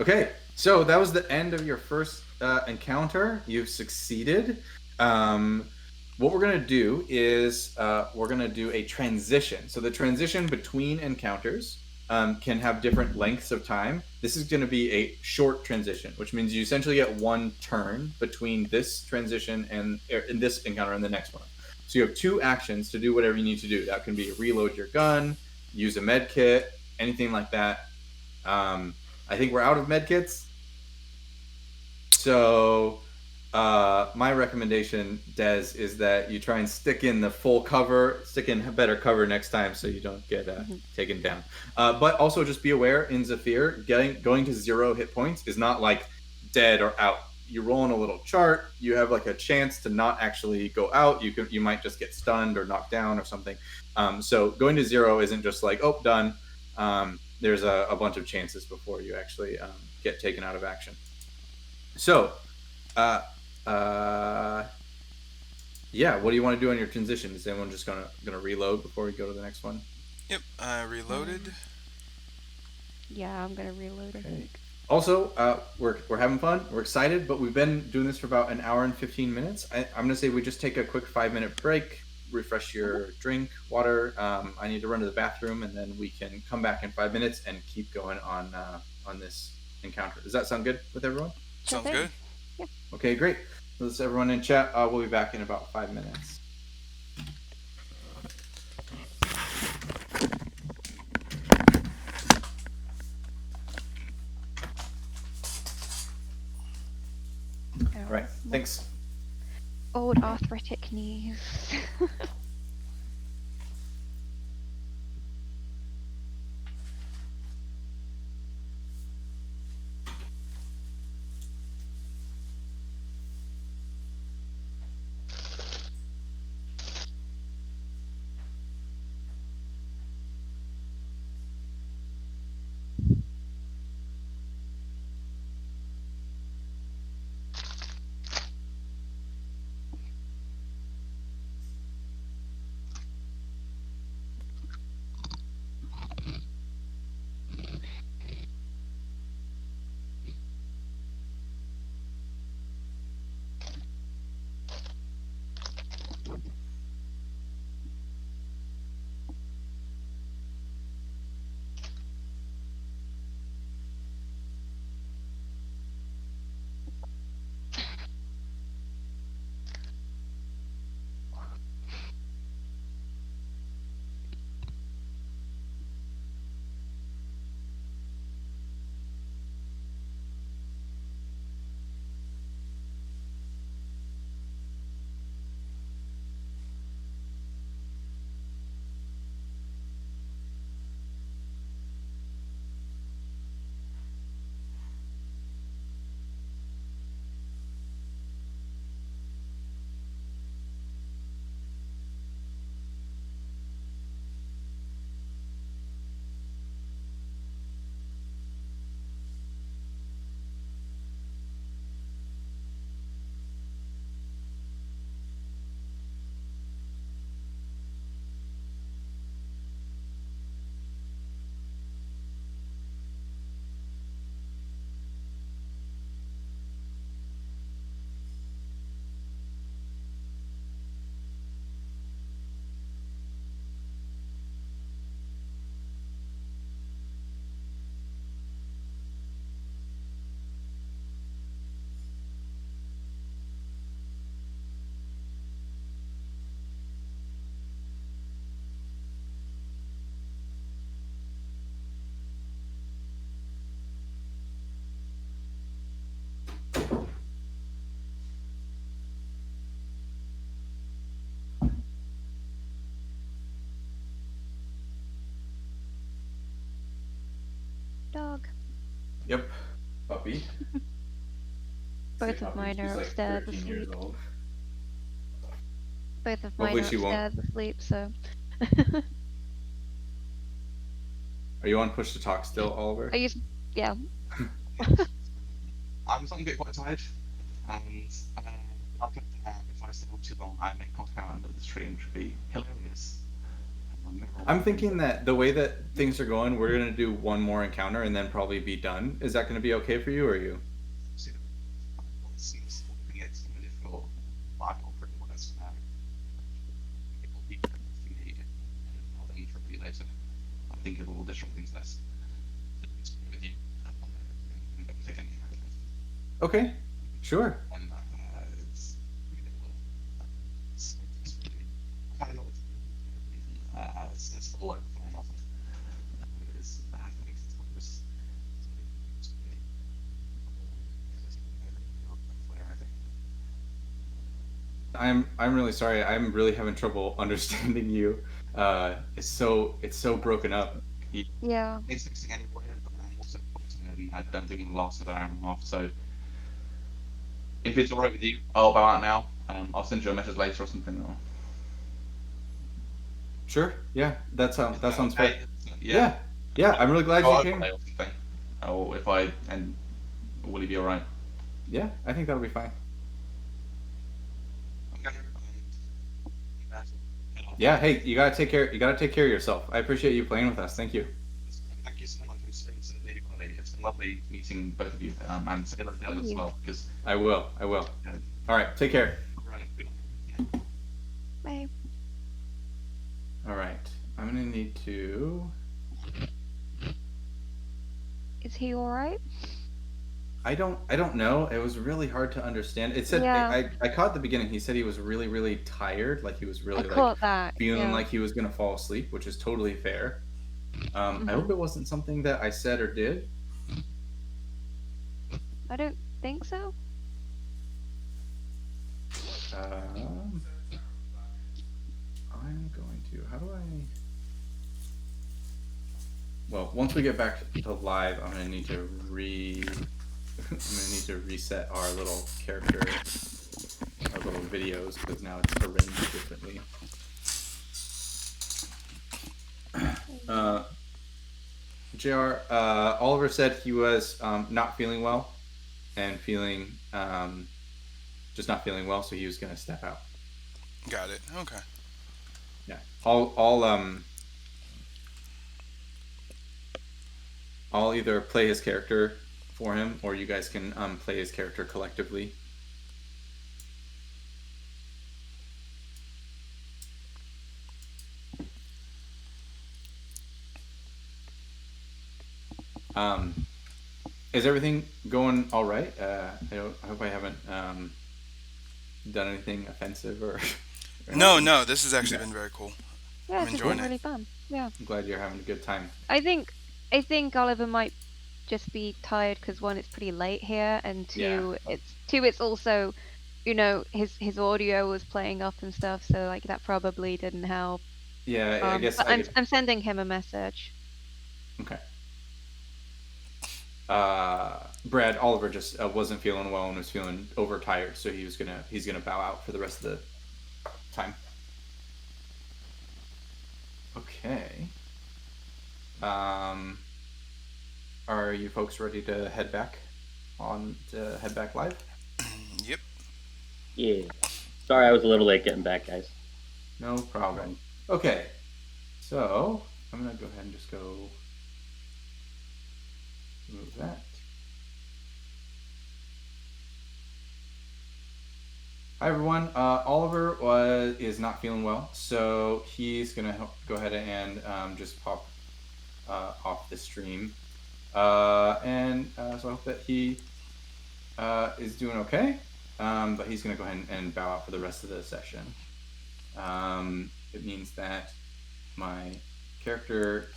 Okay, so that was the end of your first encounter. You've succeeded. What we're going to do is we're going to do a transition. So the transition between encounters can have different lengths of time. This is going to be a short transition, which means you essentially get one turn between this transition and in this encounter and the next one. So you have two actions to do whatever you need to do. That can be reload your gun, use a med kit, anything like that. I think we're out of med kits. So my recommendation, Des, is that you try and stick in the full cover, stick in better cover next time so you don't get taken down. But also just be aware in Zafir, going to 0 hit points is not like dead or out. You roll on a little chart, you have like a chance to not actually go out. You might just get stunned or knocked down or something. So going to 0 isn't just like, oh, done. There's a bunch of chances before you actually get taken out of action. So, yeah, what do you want to do on your transition? Is anyone just gonna reload before we go to the next one? Yep, I reloaded. Yeah, I'm gonna reload. Okay. Also, we're having fun. We're excited, but we've been doing this for about an hour and 15 minutes. I'm gonna say we just take a quick 5-minute break, refresh your drink, water. I need to run to the bathroom, and then we can come back in 5 minutes and keep going on this encounter. Does that sound good with everyone? Sounds good. Yeah. Okay, great. Let's everyone in chat. We'll be back in about 5 minutes. All right. Thanks. Old arthritic knees. dog. Yep, puppy. Both of mine are She's like upstairs 13 years asleep. old. Both of mine Hopefully are she won't. upstairs asleep, so. Are you on push to talk still, Oliver? Yeah. I'm starting to get quite tired, and I'll get if I stay on too long, I may contact out under the stream, which would be hilarious. I'm thinking that the way that things are going, we're gonna do one more encounter and then probably be done. Is that gonna be okay for you, or you? Seems it's kind of difficult. But I've got pretty much it will be investigated and I'll then for you later. I think it will disrupt things less. With you. Okay, sure. And it's kind of it's all over for nothing. It's that makes it worse. I'm really sorry. I'm really having trouble understanding you. It's so broken up. Yeah. It's fixing anyway, but I'm also and I don't think it'll last an hour and a half. So if it's alright with you, I'll bow out now. I'll send you a message later or something. Or... Sure. Yeah, that sounds okay? great. Yeah. I'm really glad you came. Or something. Or if I and will he be alright? Yeah, I think that'll be fine. Okay. Yeah. Hey, you gotta take care. You gotta take care of yourself. I appreciate you playing with us. Thank you. Thank you so much for staying so late. It's been lovely meeting both of you, and say hello to the others as well. Because I will. All right. Take care. right. Bye. All right. I'm gonna need to. Is he alright? I don't know. It was really hard to understand. It said Yeah. I caught at the beginning. He said he was really, really tired. Like he was really I like caught that. feeling Yeah. like he was gonna fall asleep, which is totally fair. I hope Mhm. it wasn't something that I said or did. I don't think so. I'm going to. How do I? Well, once we get back to live, I'm gonna need to I'm gonna need to reset our little character, our little videos, because now it's arranged differently. JR, Oliver said he was not feeling well, and feeling just not feeling well, so he was gonna step out. Got it. Okay. Yeah. I'll either play his character for him, or you guys can play his character collectively. Is everything going all right? I hope I haven't done anything offensive or. No, this has actually been very cool. Yeah, I'm it's just enjoying been it. really fun. Yeah. I'm glad you're having a good time. I think Oliver might just be tired because one, it's pretty late here, and two, it's also, his audio was playing up and stuff, so like that probably didn't help. Yeah, I guess but I'm sending him a message. Okay. Brad, Oliver just wasn't feeling well and was feeling overtired, so he's gonna bow out for the rest of the time. Okay. Are you folks ready to head back live? Yep. Yeah. Sorry, I was a little late getting back, guys. No problem. Okay. So I'm gonna go ahead and just go move that. Hi everyone. Oliver is not feeling well, so he's gonna go ahead and just pop off the stream, and so I hope that he is doing okay. But he's gonna go ahead and bow out for the rest of the session. It means that my character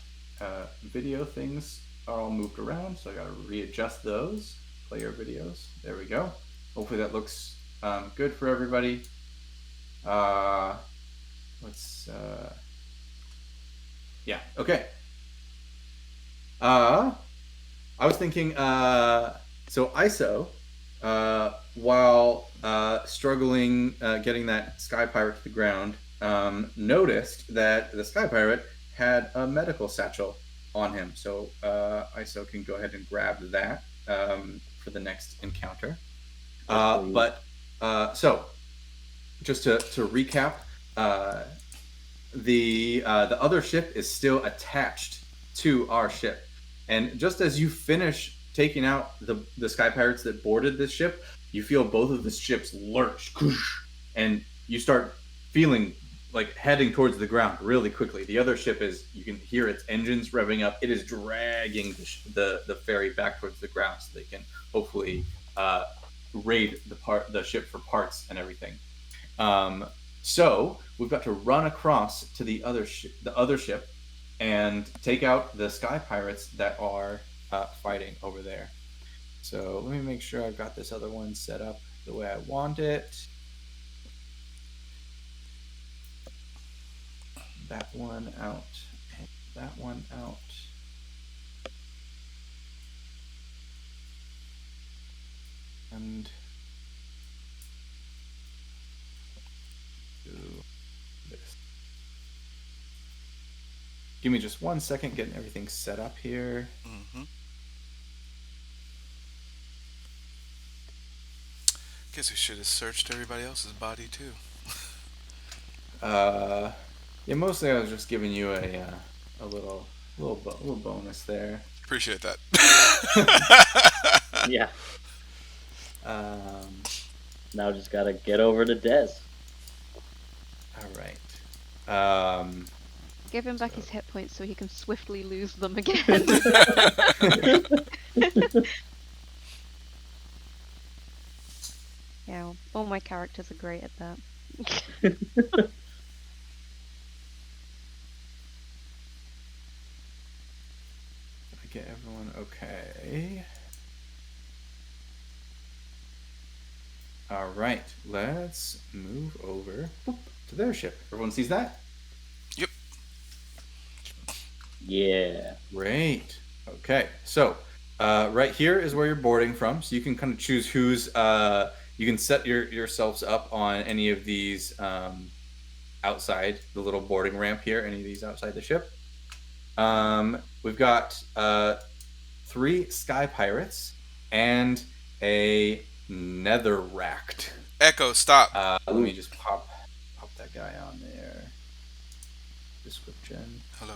video things are all moved around, so I gotta readjust those player videos. There we go. Hopefully that looks good for everybody. Yeah, okay. I was thinking. So ISO, while struggling getting that sky pirate to the ground, noticed that the sky pirate had a medical satchel on him. So ISO can go ahead and grab that for the next encounter. So just to recap, the other ship is still attached to our ship, and just as you finish taking out the sky pirates that boarded this ship, you feel both of the ships lurch, and you start feeling like heading towards the ground really quickly. The other ship you can hear its engines revving up. It is dragging the ferry back towards the ground so they can hopefully raid the ship for parts and everything. So we've got to run across to the other ship and take out the sky pirates that are fighting over there. So let me make sure I've got this other one set up the way I want it. That one out, and that one out. And do this. Give me just 1 second getting everything set up here. Mm-hmm. Guess we should have searched everybody else's body too. Yeah, mostly I was just giving you a little bonus there. Appreciate that. Yeah. Now just gotta get over to Des. All right. Give him back his hit points so he can swiftly lose them again. Yeah, all my characters are great at that. Get everyone okay. All right, let's move over to their ship. Everyone sees that? Yep. Yeah. Great. Okay, so right here is where you're boarding from. So you can kind of choose who's. You can set yourselves up on any of these outside the little boarding ramp here. Any of these outside the ship. We've got 3 sky pirates and a netherracked. Echo, stop. Let me just pop that guy on there. Description. Hello.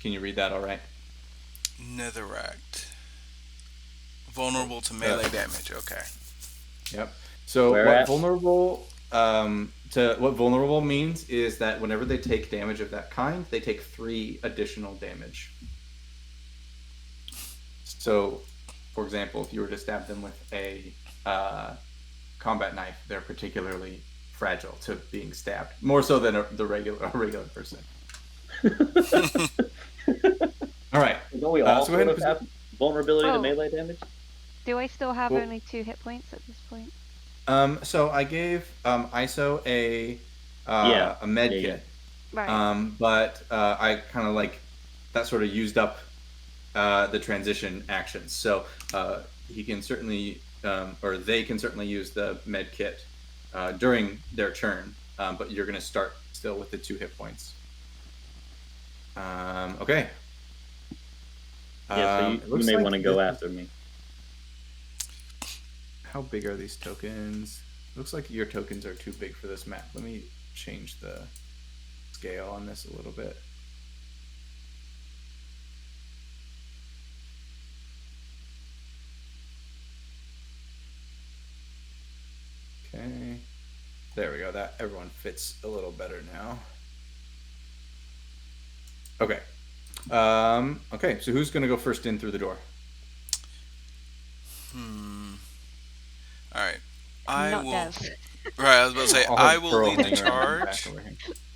Can you read that all right? Netherracked. Vulnerable to melee damage. Okay. Yep. So what vulnerable means is that whenever they take damage of that kind, they take 3 additional damage. So, for example, if you were to stab them with a combat knife, they're particularly fragile to being stabbed, more so than a regular person. All right. Don't we all sort of have vulnerability to melee damage? Do I still have only 2 hit points at this point? So I gave ISO a med kit. Right. But I kind of like that sort of used up the transition actions. So he can certainly, or they can certainly use the med kit during their turn. But you're going to start still with the 2 hit points. Okay. Yeah, so you may want to go after me. How big are these tokens? Looks like your tokens are too big for this map. Let me change the scale on this a little bit. Okay. There we go. That everyone fits a little better now. Okay. Okay, so who's going to go first in through the door? All right. I Not will. Des. Right, I was about to say I will lead the charge.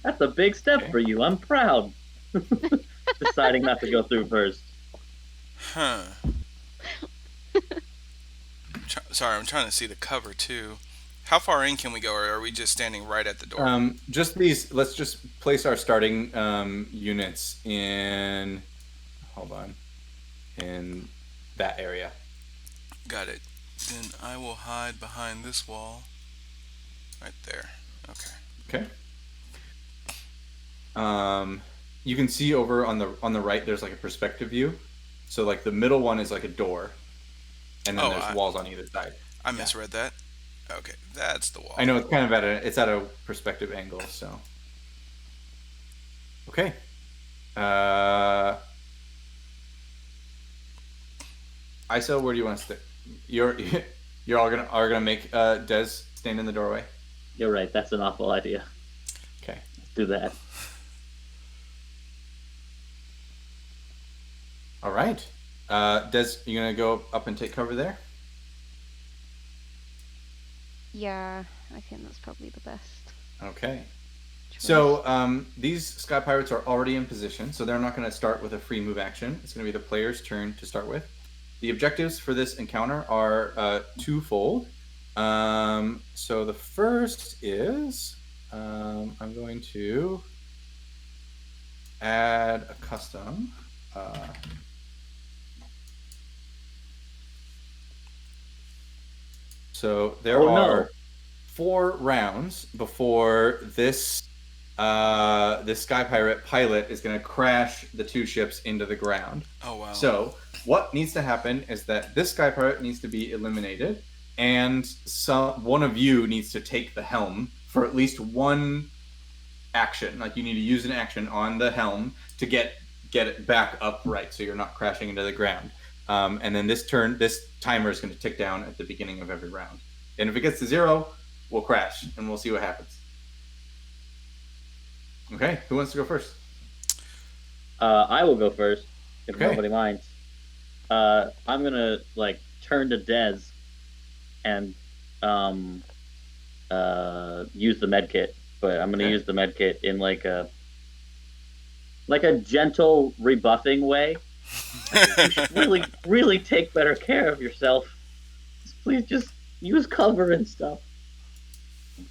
That's a big step for you. I'm proud. Deciding not to go through first. Sorry, I'm trying to see the cover too. How far in can we go, or are we just standing right at the door? Just these. Let's just place our starting units in. Hold on. In that area. Got it. Then I will hide behind this wall. Right there. Okay. Okay. You can see over on the right. There's like a perspective view. So like the middle one is like a door, and then there's walls on either side. I misread that. Okay, that's the wall. I know it's kind of at a perspective angle. So. Okay. ISO, where do you want to stick? You're all gonna make Des stand in the doorway. You're right. That's an awful idea. Okay. Let's do that. All right. Des, you gonna go up and take cover there? Yeah, I think that's probably the best Okay. choice. So these Sky Pirates are already in position, so they're not going to start with a free move action. It's going to be the player's turn to start with. The objectives for this encounter are twofold. So the first is I'm going to add a custom. So there are 4 rounds before this this Sky Pirate pilot is going to crash the 2 ships into the ground. Oh wow. So what needs to happen is that this Sky Pirate needs to be eliminated, and one of you needs to take the helm for at least one action. Like you need to use an action on the helm to get it back upright, so you're not crashing into the ground. And then this timer is going to tick down at the beginning of every round. And if it gets to 0, we'll crash, and we'll see what happens. Okay, who wants to go first? I will go first, if Okay. nobody minds. I'm gonna turn to Dez and use the med kit, but I'm gonna use the med kit in like a gentle rebuffing way. You should really take better care of yourself. Please just use cover and stuff.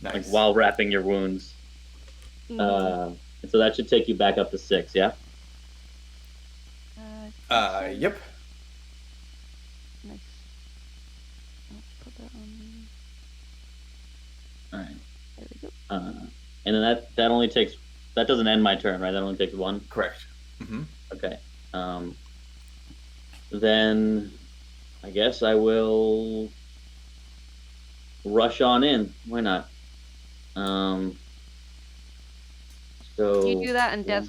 Nice. Like while wrapping your wounds. And so that should take you back up to 6, yeah? Yep. Nice. I'll put that on. Alright. There we go. And then that only takes... That doesn't end my turn, right? That only takes 1? Correct. Mm-hmm. Okay. Then I guess I will rush on in. Why not? So You do that, and Des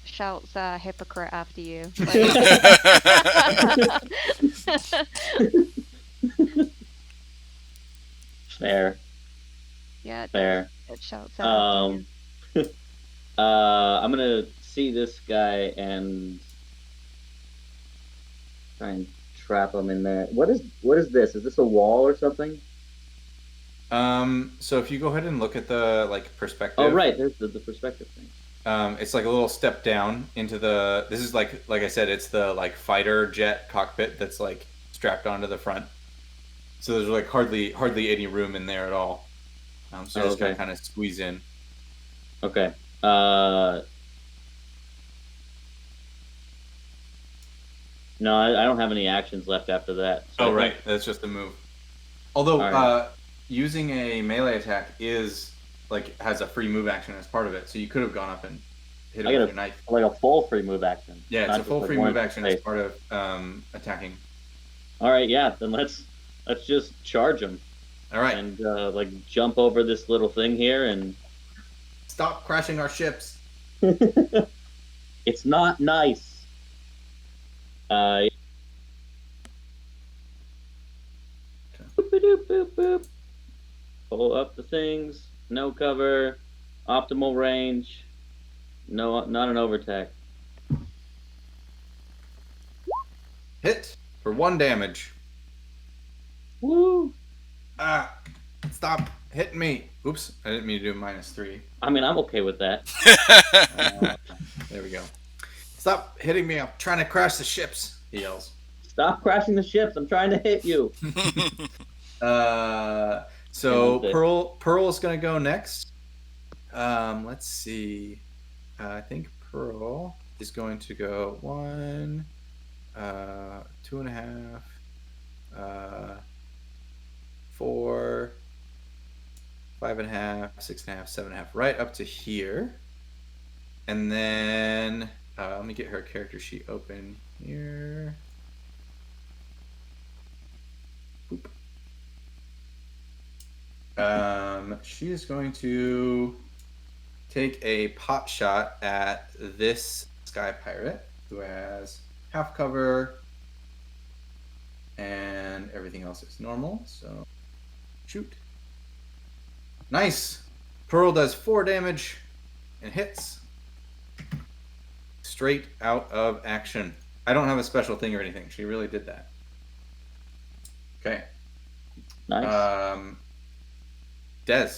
shouts "hypocrite" after you. Fair. Yeah, Fair. it shouts out after you. I'm gonna see this guy and try and trap him in there. What is this? Is this a wall or something? So if you go ahead and look at the perspective. Oh right, there's the perspective thing. It's like a little step down into the. This is like I said, it's the fighter jet cockpit that's strapped onto the front. So there's hardly any room in there at all. So just gotta kind of squeeze in. Okay. No, I don't have any actions left after that. So right, that's just a move. Although using a melee attack is has a free move action as part of it, so you could have gone up and hit it with your knife. Like a full free move action. Yeah, it's a full free move action as part of attacking. All right, yeah, then let's just charge him. All right, and jump over this little thing here and stop crashing our ships. It's not nice. Boop, boop, boop, boop. Pull up the things. No cover. Optimal range. No, not an overtake. Hit for 1 damage. Woo! Stop hitting me. Oops, I didn't mean to do -3. I mean, I'm okay with that. There we go. Stop hitting me. I'm trying to crash the ships, he yells. Stop crashing the ships. I'm trying to hit you. So Day. Pearl is gonna go next. Let's see. I think Pearl is going to go 1, 2.5, 4, 5.5, 6.5, 7.5, right up to here. And then let me get her character sheet open here. Boop. She is going to take a pot shot at this sky pirate who has half cover and everything else is normal. So shoot. Nice. Pearl does 4 damage and hits straight out of action. I don't have a special thing or anything. She really did that. Okay. Nice. Des.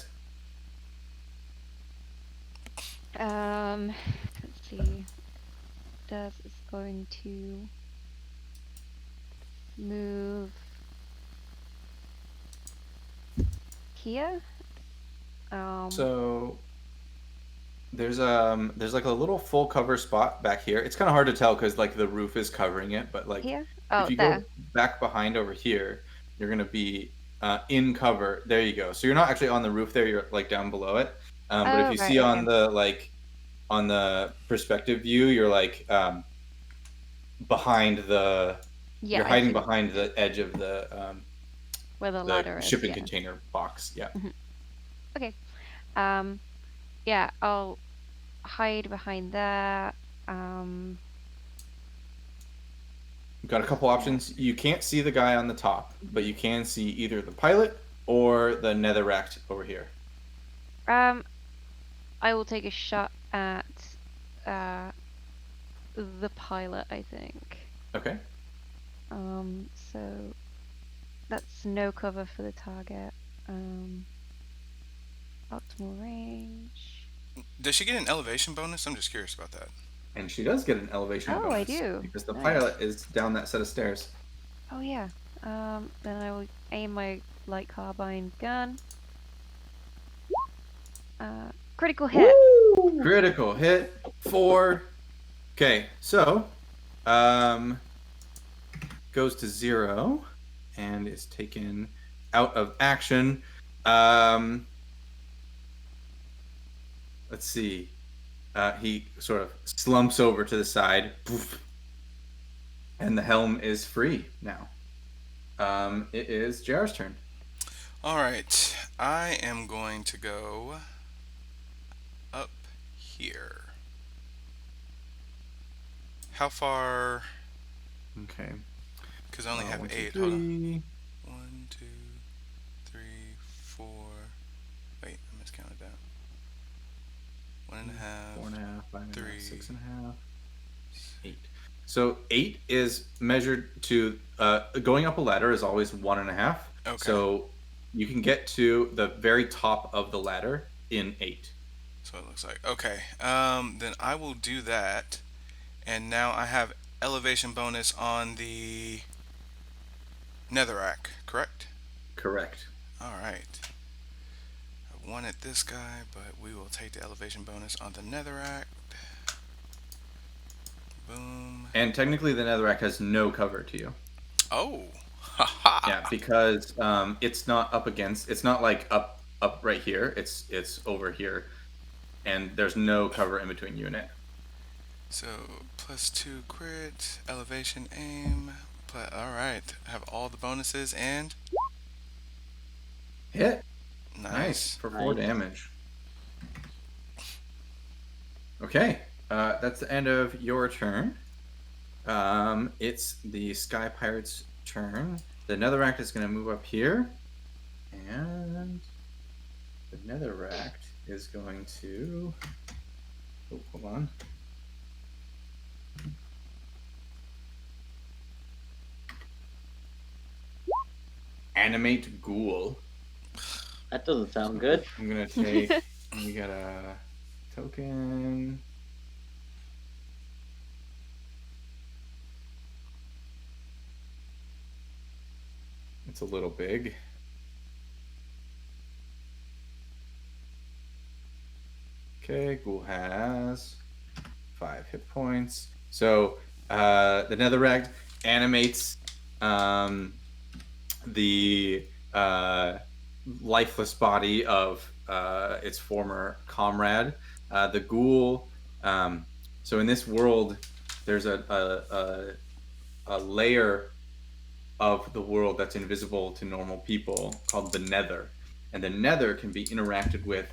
Let's see. Des is going to move here. So there's like a little full cover spot back here. It's kind of hard to tell because like the roof is covering it, but like Here? Oh, if you there. go back behind over here, you're gonna be in cover. There you go. So you're not actually on the roof there. You're like down below it. But if Oh, you right, see on okay. the perspective view, you're like behind the. Yeah, You're I hiding see behind the edge of where the the ladder is. shipping Yeah. container box. Yeah. Okay. Um, yeah, I'll hide behind there. You've got a couple options. You can't see the guy on the top, but you can see either the pilot or the netherrack over here. I will take a shot at the pilot, I think. Okay. So that's no cover for the target. Optimal range. Does she get an elevation bonus? I'm just curious about that. And she does get an elevation Oh, I bonus do. because the Nice. pilot is down that set of stairs. Oh yeah. Then I will aim my light carbine gun. Critical hit. Woo! Critical hit 4. Okay, so goes to 0 and is taken out of action. Let's see. He sort of slumps over to the side, poof, and the helm is free now. It is JR's turn. All right, I am going to go up here. How far? Okay. Because I only have 1, 2, 8. Hold on. 3. 1, 2, 3, 4. Wait, I miscounted that. 1.5. 4.5, 5.5, 3. 6.5, 8. So 8 is measured to going up a ladder is always 1.5. Okay. So you can get to the very top of the ladder in 8. So it looks like. Okay. Then I will do that. And now I have elevation bonus on the netherrack, correct? Correct. All right. I wanted this guy, but we will take the elevation bonus on the netherrack. Boom. And technically the netherrack has no cover to you. Oh. Haha. Yeah, because it's not up against. It's not like up right here. It's over here, and there's no cover in between you and it. So +2 crit, elevation aim. All right. I have all the bonuses and Hit. nice. For 4 Nice. damage. Okay, that's the end of your turn. It's the Sky Pirate's turn. The Netherrack is going to move up here, and the Netherrack is going to. Oh, hold on. Animate Ghoul. That doesn't sound good. I'm gonna take. We got a token. It's a little big. Okay, Ghoul has 5 hit points. So the Netherrack animates the lifeless body of its former comrade, the Ghoul. So in this world, there's a layer of the world that's invisible to normal people called the Nether. And the Nether can be interacted with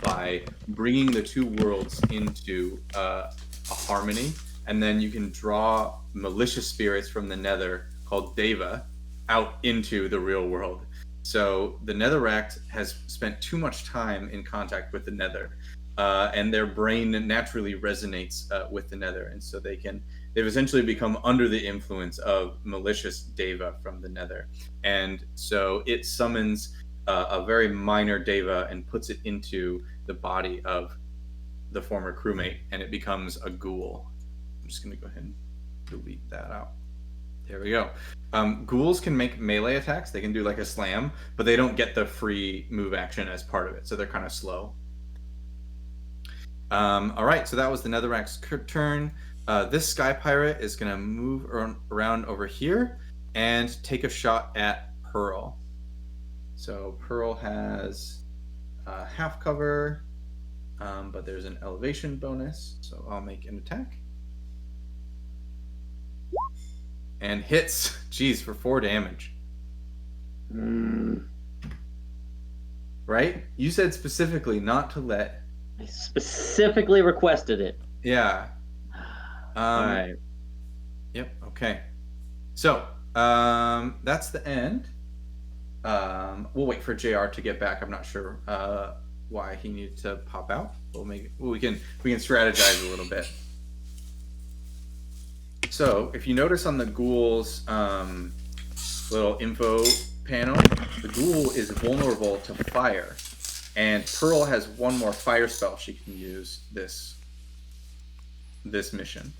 by bringing the two worlds into a harmony. And then you can draw malicious spirits from the Nether called Deva out into the real world. So the Netherract has spent too much time in contact with the Nether, and their brain naturally resonates with the Nether, and so they've essentially become under the influence of malicious Deva from the Nether, and so it summons a very minor Deva and puts it into the body of the former crewmate, and it becomes a ghoul. I'm just going to go ahead and delete that out. There we go. Ghouls can make melee attacks. They can do like a slam, but they don't get the free move action as part of it, so they're kind of slow. All right, so that was the Netherrack's turn. This Sky Pirate is going to move around over here and take a shot at Pearl. So Pearl has half cover, but there's an elevation bonus, so I'll make an attack. And hits, geez, for 4 damage. Right? You said specifically not to let... I specifically requested it. Yeah. All right. Yep, okay. So, that's the end. We'll wait for JR to get back. I'm not sure why he needed to pop out. We can strategize a little bit. So, if you notice on the Ghoul's little info panel, the Ghoul is vulnerable to fire, and Pearl has one more fire spell she can use this mission.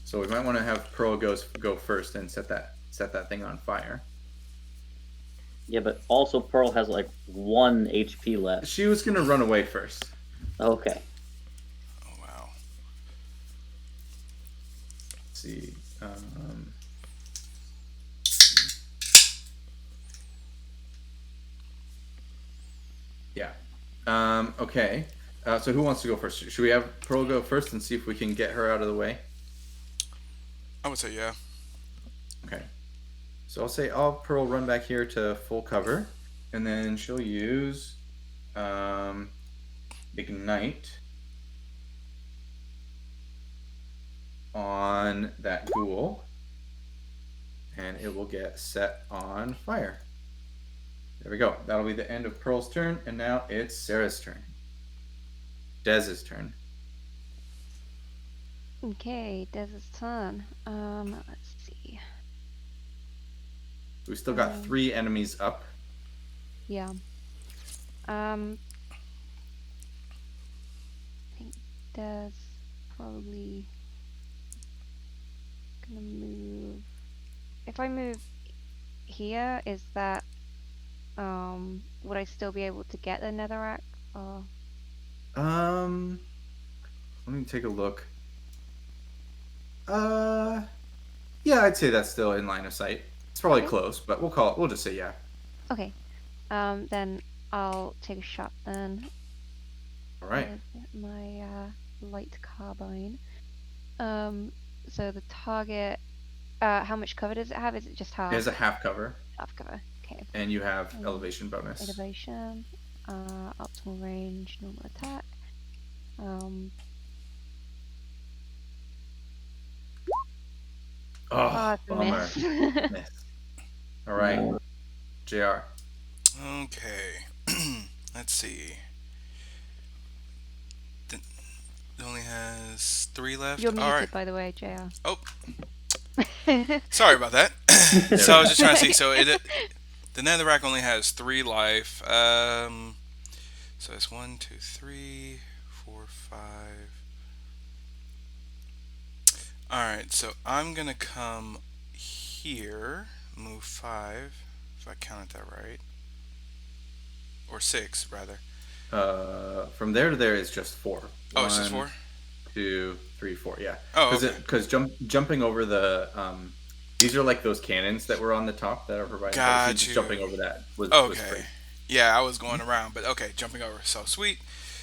So we might want to have Pearl go first and set that thing on fire. Yeah, but also Pearl has like 1 HP left. She was gonna run away first. Okay. Oh wow. Let's see. Yeah. Okay. So who wants to go first? Should we have Pearl go first and see if we can get her out of the way? I would say yeah. Okay. So I'll Pearl run back here to full cover, and then she'll use Ignite on that Ghoul, and it will get set on fire. There we go. That'll be the end of Pearl's turn, and now it's Sarah's turn. Dez's turn. Okay, Dez's turn. Let's see. We still got 3 enemies up. Yeah. I think Dez probably gonna move. If I move here, is that would I still be able to get the Netherrack? Or Let me take a look. Yeah, I'd say that's still in line of sight. It's probably close, but we'll just say yeah. okay. Then I'll take a shot then. All right. With my light carbine. So the target. How much cover does it have? Is it just half? It has a half cover. Half cover. Okay. And you have elevation bonus. Elevation. Optimal range. Normal attack. Oh, bummer. Miss. Miss. All right, JR. Okay. Let's see. It only has 3 left. You're muted, All right. by the way, JR. Oh, sorry about that. So I was just trying to see. So the Netherrack only has 3 life. So it's 1, 2, 3, 4, 5. All right. So I'm gonna come here, move 5, if I counted that right, or 6 rather. from there to there is just 4. Oh, it's just 4. 1, 2, 3, 4. Yeah. Oh, okay. Because jumping over the these are like those cannons that were on the top that are providing. Got Just you. jumping over that was Okay. free. Yeah, I was going around, but okay, jumping over. So sweet.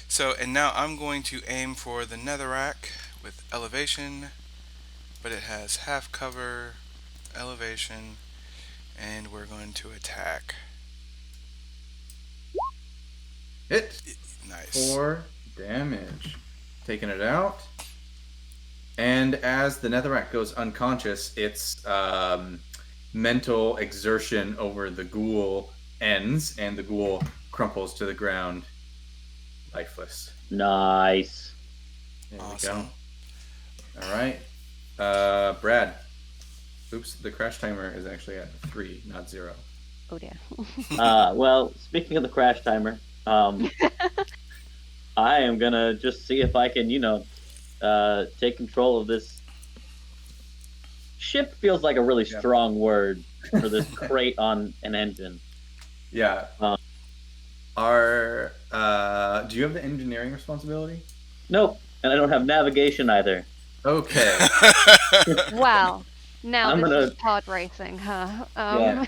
So, and now I'm going to aim for the netherrack with elevation, but it has half cover, elevation, and we're going to attack. Hit. Nice. 4 damage. Taking it out. And as the netherrack goes unconscious, its mental exertion over the ghoul ends, and the ghoul crumples to the ground, lifeless. Nice. There Awesome. we go. All right. Brad. Oops, the crash timer is actually at 3, not 0. Oh dear. Well, speaking of the crash timer, I am gonna just see if I can, take control of this ship. Feels like a really strong word for this crate on an engine. Yeah. Do you have the engineering responsibility? Nope, and I don't have navigation either. Okay. Wow. Now I'm this gonna- is pod racing, huh? Yeah.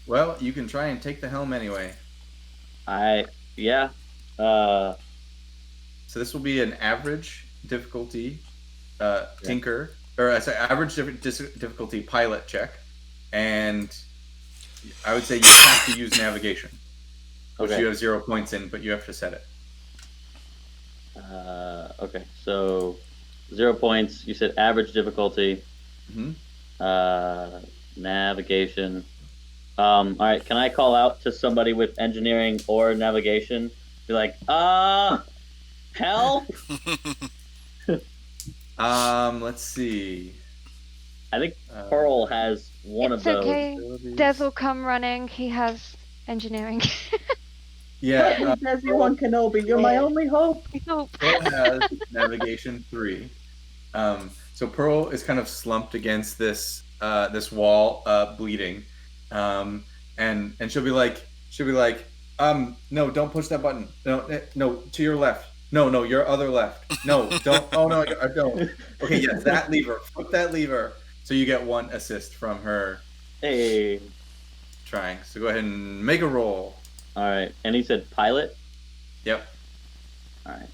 Well, you can try and take the helm anyway. Yeah. So this will be an average difficulty tinker, or sorry, average difficulty pilot check, and I would say you have to use navigation, which you have 0 points in, but you have to set it. Okay, so 0 points. You said average difficulty. Mm-hmm. Navigation. All right, can I call out to somebody with engineering or navigation? Be like, help! Let's see. I think Pearl has one It's of those. okay. Des will come running. He has engineering. Yeah. Everyone Kenobi, you're my only hope. Nope. Pearl has navigation 3. So Pearl is kind of slumped against this wall, bleeding, and she'll be like, no, don't push that button. No, to your left. No, your other left. No, don't. Oh no, I don't. Okay, yes, that lever. Flip that lever. So you get 1 assist from her Hey. trying. So go ahead and make a roll. All right, and he said pilot. Yep. All right.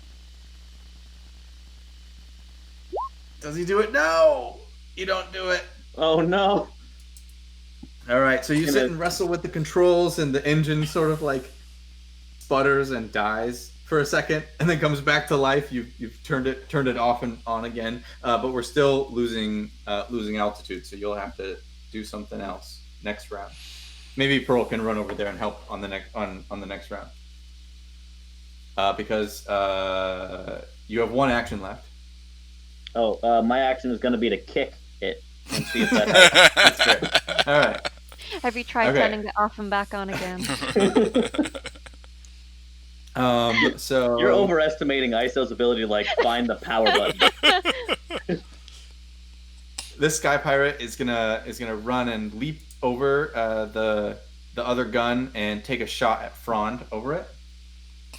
Does he do it? No, you don't do it. Oh no. All right, so you sit and wrestle with the controls, and the engine sort of like sputters and dies for a second, and then comes back to life. You've turned it off and on again, but we're still losing altitude. So you'll have to do something else next round. Maybe Pearl can run over there and help on the next round, because you have 1 action left. Oh, my action is going to be to kick it and see if that helps. That's fair. All right. Have you tried Okay. turning it off and back on again? So You're overestimating ISO's ability to find the power button. this sky pirate is gonna run and leap over the other gun and take a shot at Frond over it.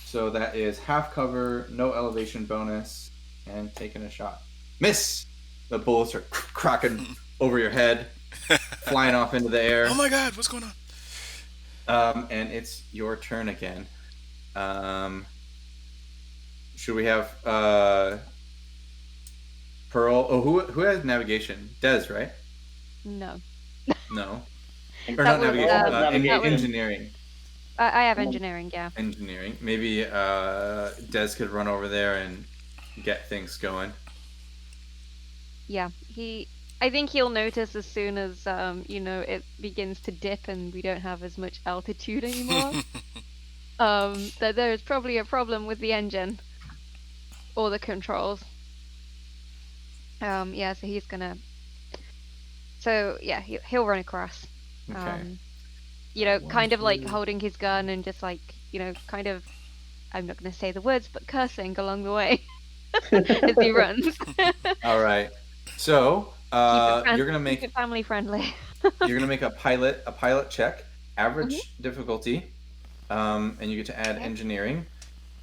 So that is half cover, no elevation bonus, and taking a shot. Miss! The bullets are cracking over your head, flying off into the air. Oh my god, what's going on? And it's your turn again. Should we have Pearl? Oh, who has navigation? Des, right? No. No. Or That not was, navigation. that was- Engineering. I have engineering, yeah. Engineering. Maybe Des could run over there and get things going. Yeah, I think he'll notice as soon as it begins to dip and we don't have as much altitude anymore. That there is probably a problem with the engine or the controls. Yeah, so he's gonna. So yeah, he'll run across. Okay. Kind of like holding his gun and just kind of. I'm not gonna say the words, but cursing along the way as he runs. All right. So you're gonna Keep make it family friendly. a pilot check, average difficulty. and you get to add Okay. engineering.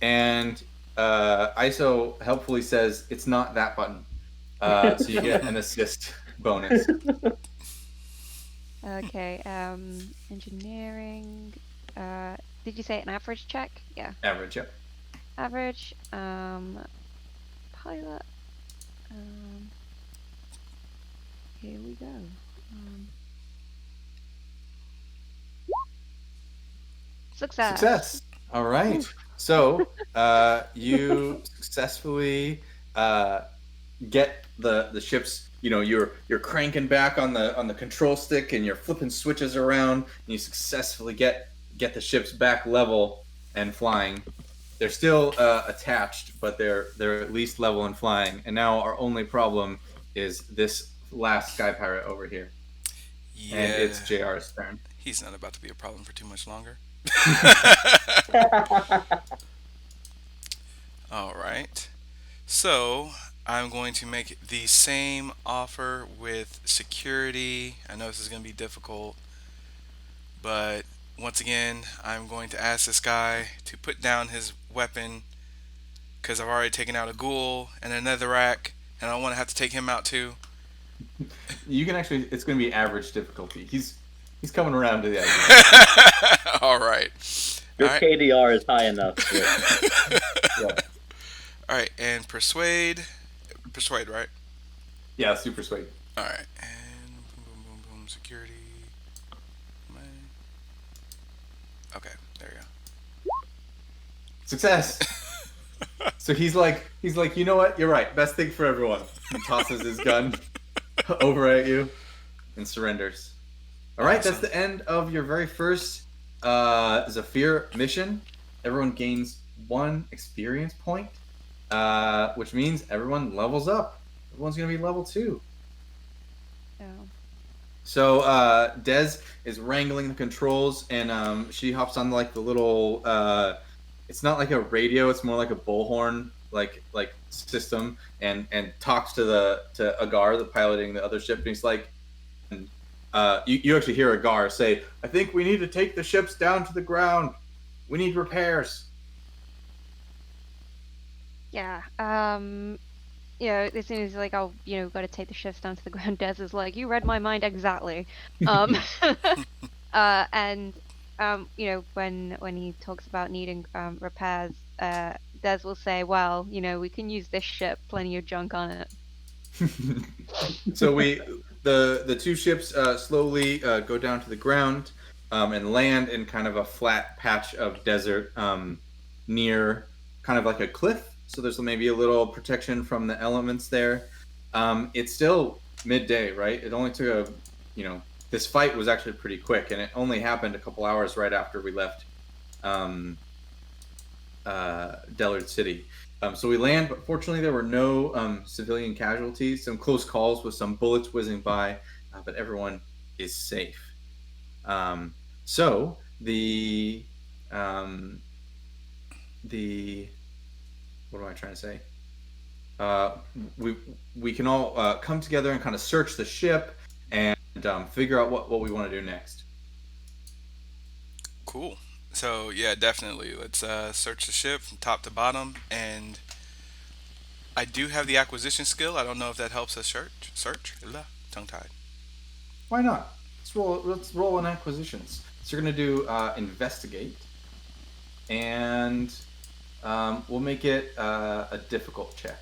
And ISO helpfully says it's not that button, so you get an assist bonus. Okay. Engineering. Did you say an average check? Yeah. Average, yep. Average. Pilot. Um, here we go. Success. Success. All right. So you successfully get the ships. You know, you're cranking back on the control stick and you're flipping switches around, and you successfully get the ships back level and flying. They're still attached, but they're at least level and flying. And now our only problem is this last sky pirate over here, and Yeah, it's JR's turn. he's not about to be a problem for too much longer. All right. So I'm going to make the same offer with security. I know this is going to be difficult, but once again, I'm going to ask this guy to put down his weapon because I've already taken out a ghoul and a netherrack, and I don't want to have to take him out too. You can actually, it's going to be average difficulty. He's coming around to the idea. All right. Your All right. KDR is high enough. Yeah, All right. And persuade. Persuade, right? yeah, super sweet. All right. And boom, boom, boom, boom. Security. Okay. There you go. Success. So he's like, you know what? You're right. Best thing for everyone. He tosses his gun over at you and surrenders. All right, that's Awesome. the end of your very first Zafir mission. Everyone gains 1 experience point, which means everyone levels up. Everyone's gonna be level 2. Oh. So Des is wrangling the controls, and she hops on like the little. It's not like a radio; it's more like a bullhorn like system, and talks to Agar, the piloting the other ship, and he's like, and you actually hear Agar say, "I think we need to take the ships down to the ground. We need repairs." Yeah. As soon as like, oh, gotta take the ships down to the ground, Des is like, you read my mind exactly. Um, and when he talks about needing repairs, Des will say, well, we can use this ship, plenty of junk on it. So the 2 ships slowly go down to the ground and land in kind of a flat patch of desert near kind of like a cliff. So there's maybe a little protection from the elements there. It's still midday, right? It only took this fight was actually pretty quick, and it only happened a couple hours right after we left Dellard City. So we land, but fortunately there were no civilian casualties. Some close calls with some bullets whizzing by, but everyone is safe. So the what am I trying to say? We can all come together and kind of search the ship and figure out what we want to do next. Cool. So yeah, definitely. Let's search the ship from top to bottom, and I do have the acquisition skill. I don't know if that helps us search. Tongue tied. Why not? Let's roll on acquisitions. So you're gonna do investigate, and we'll make it a difficult check.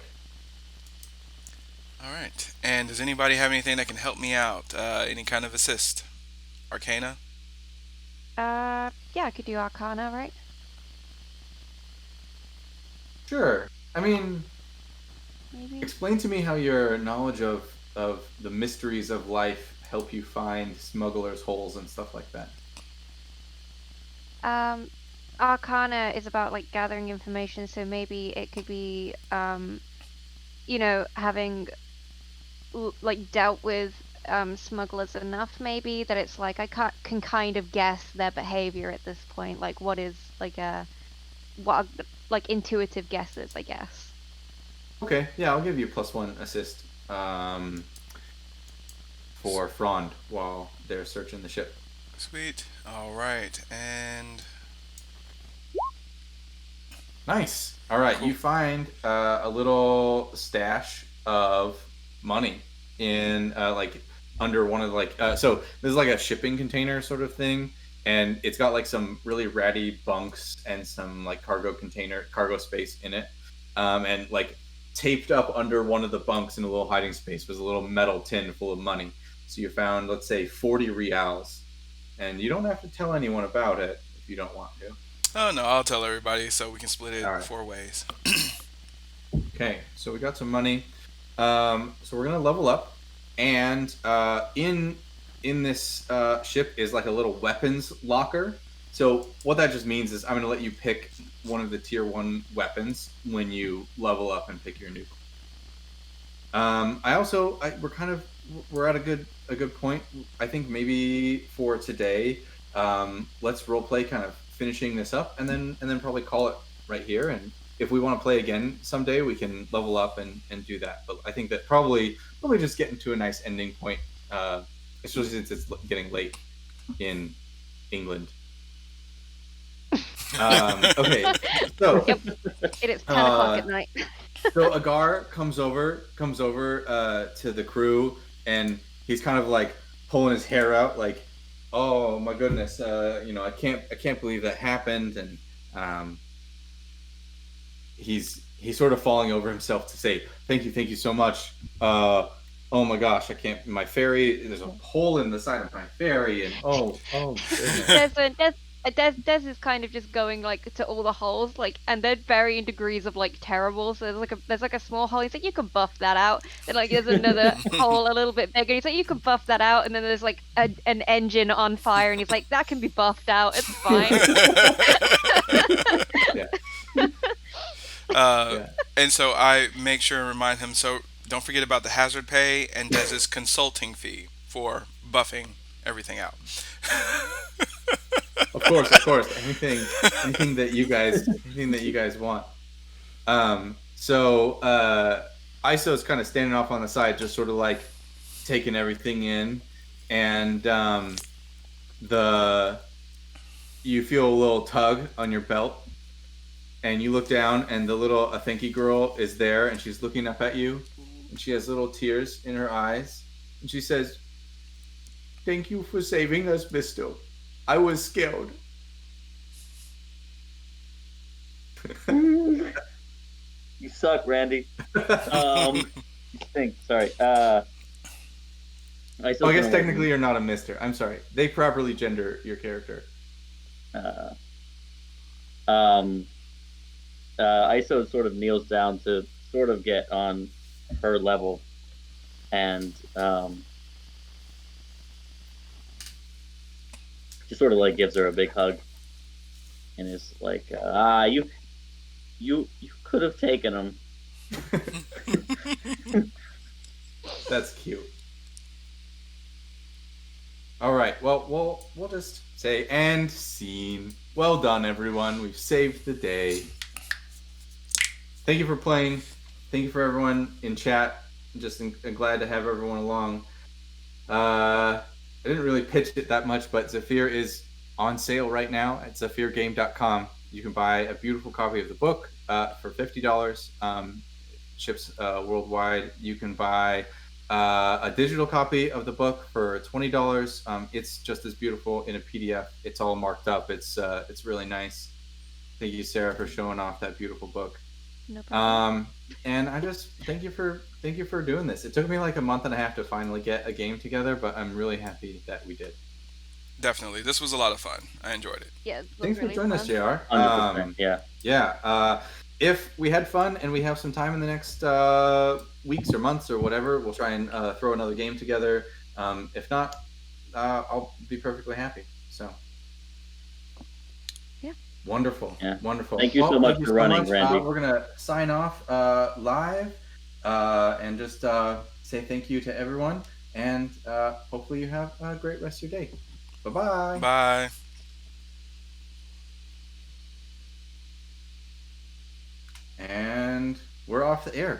All right. And does anybody have anything that can help me out? Any kind of assist? Arcana? Yeah, I could do Arcana, right? Sure. I mean, Maybe. explain to me how your knowledge of the mysteries of life help you find smugglers' holes and stuff like that. Arcana is about like gathering information, so maybe it could be, having like dealt with smugglers enough, maybe that it's like I can kind of guess their behavior at this point. Like what is like like intuitive guesses, I guess. Okay, yeah, I'll give you +1 assist for Frond while they're searching the ship. Sweet. All right. And Nice. All right, Cool. you find a little stash of money in like under one of the, like so this is like a shipping container sort of thing, and it's got like some really ratty bunks and some like cargo space in it, and like taped up under one of the bunks in a little hiding space was a little metal tin full of money. So you found, let's say, 40 reals, and you don't have to tell anyone about it if you don't want to. Oh no, I'll tell everybody so we can split it All right. 4 ways. Okay, so we got some money. So we're gonna level up, and in this ship is like a little weapons locker. So what that just means is I'm gonna let you pick one of the tier 1 weapons when you level up and pick your new. We're at a good point. I think maybe for today, let's role play kind of finishing this up, and then probably call it right here. And if we want to play again someday, we can level up and do that. But I think that probably just getting to a nice ending point, especially since it's getting late in England. Okay, so Yep. It is 10 o'clock at night. so Agar comes over to the crew, and he's kind of like pulling his hair out, like, oh my goodness, I can't believe that happened, and um, he's sort of falling over himself to say thank you so much. Oh my gosh, I can't. My ferry. There's a hole in the side of my ferry, and oh goodness. Des is kind of just going like to all the holes, like, and they're varying degrees of like terrible. So there's like a small hole. He's like, you can buff that out. Then like there's another hole a little bit bigger. He's like, you can buff that out. And then there's like an engine on fire, and he's like, that can be buffed out. It's fine. Yeah. Uh, Yeah. and so I make sure and remind him. So don't forget about the hazard pay and Dez's consulting fee for buffing everything out. Of course. Anything that you guys want. So ISO's kind of standing off on the side, just sort of like taking everything in, and you feel a little tug on your belt, and you look down, and the little Athenki girl is there, and she's looking up at you, and she has little tears in her eyes, and she says, "Thank you for saving us, Mister. I was scared." You suck, Randy. Think. Sorry. I guess technically you're not a Mister. I'm sorry. They properly gender your character. ISO sort of kneels down to sort of get on her level, and just sort of like gives her a big hug, and is like, you could have taken him. That's cute. All right. Well, we'll just say end scene. Well done, everyone. We've saved the day. Thank you for playing. Thank you for everyone in chat. I'm glad to have everyone along. I didn't really pitch it that much, but Zafir is on sale right now at zafirgame.com. You can buy a beautiful copy of the book for $50. Ships worldwide. You can buy a digital copy of the book for $20. It's just as beautiful in a PDF. It's all marked up. It's really nice. Thank you, Sarah, for showing off that beautiful book. No problem. And I just thank you for doing this. It took me like a month and a half to finally get a game together, but I'm really happy that we did. Definitely, this was a lot of fun. I enjoyed it. Yeah, it was Thanks really for joining us, fun. JR. 100%. Yeah. Yeah. If we had fun and we have some time in the next weeks or months or whatever, we'll try and throw another game together. If not, I'll be perfectly happy. So. Yeah. Wonderful. Yeah. Wonderful. Thank you so much for running, Randy. We're gonna sign off live and just say thank you to everyone, and hopefully you have a great rest of your day. Bye-bye. Bye. And we're off the air.